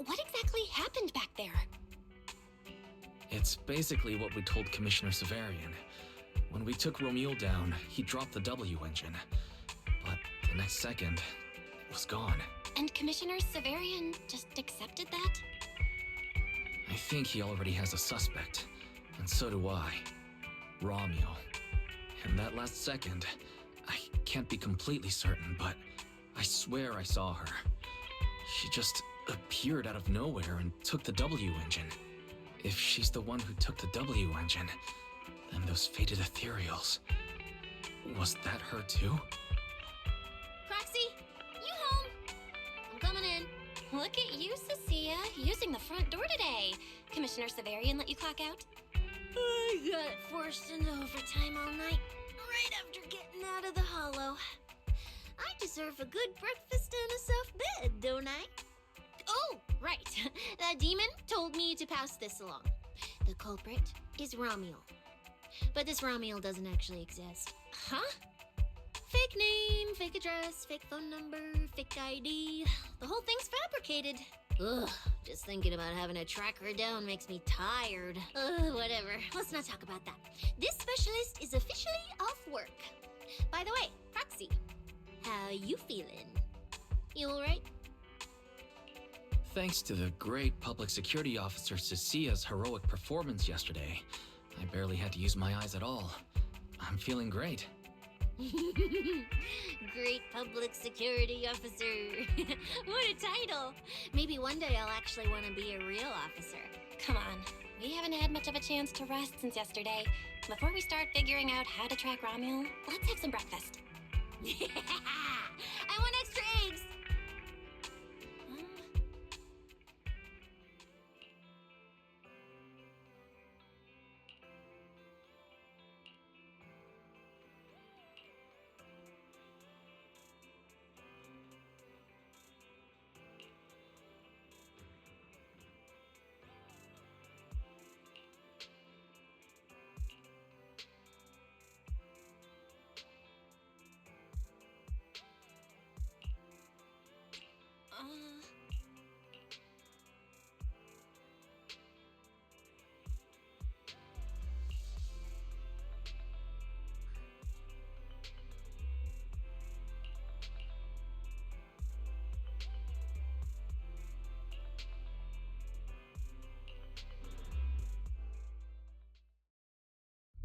what exactly happened back there? It's basically what we told Commissioner Severian. When we took Romeo down, he dropped the W engine. But the next second, it was gone. And Commissioner Severian just accepted that? I think he already has a suspect, and so do I. Romeo. And that last second, I can't be completely certain, but I swear I saw her. She just appeared out of nowhere and took the W engine. If she's the one who took the W engine, then those fated ethereals... Was that her too? Proxy, you home? I'm coming in. Look at you, Cissia, using the front door today. Commissioner Severian let you clock out? I got forced into overtime all night, right after getting out of the hollow. I deserve a good breakfast and a soft bed, don't I? Oh, right. That demon told me to pass this along. The culprit is Romeo. But this Romeo doesn't actually exist. Huh? Fake name, fake address, fake phone number, fake ID. The whole thing's fabricated. Ugh, just thinking about having to track her down makes me tired. Whatever. Let's not talk about that. This specialist is officially off work. By the way, Proxy, how you feeling? You alright? Thanks to the great public security officer Cissia's heroic performance yesterday, I barely had to use my eyes at all. I'm feeling great. Great public security officer. What a title. Maybe one day I'll actually want to be a real officer. Come on, we haven't had much of a chance to rest since yesterday. Before we start figuring out how to track Romeo, let's have some breakfast. I want extra eggs.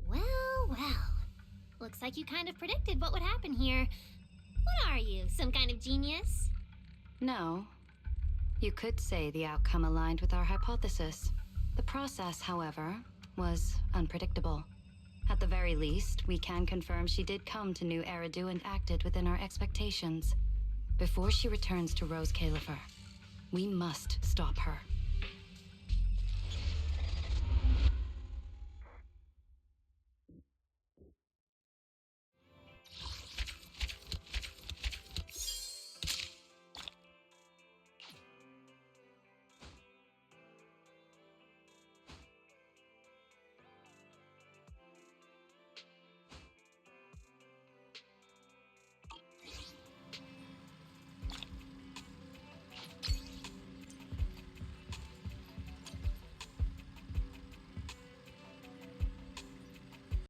Well, looks like you kind of predicted what would happen here. What are you, some kind of genius? No. You could say the outcome aligned with our hypothesis. The process, however, was unpredictable. At the very least, we can confirm she did come to New Eridu and acted within our expectations. Before she returns to Rose Califer, we must stop her.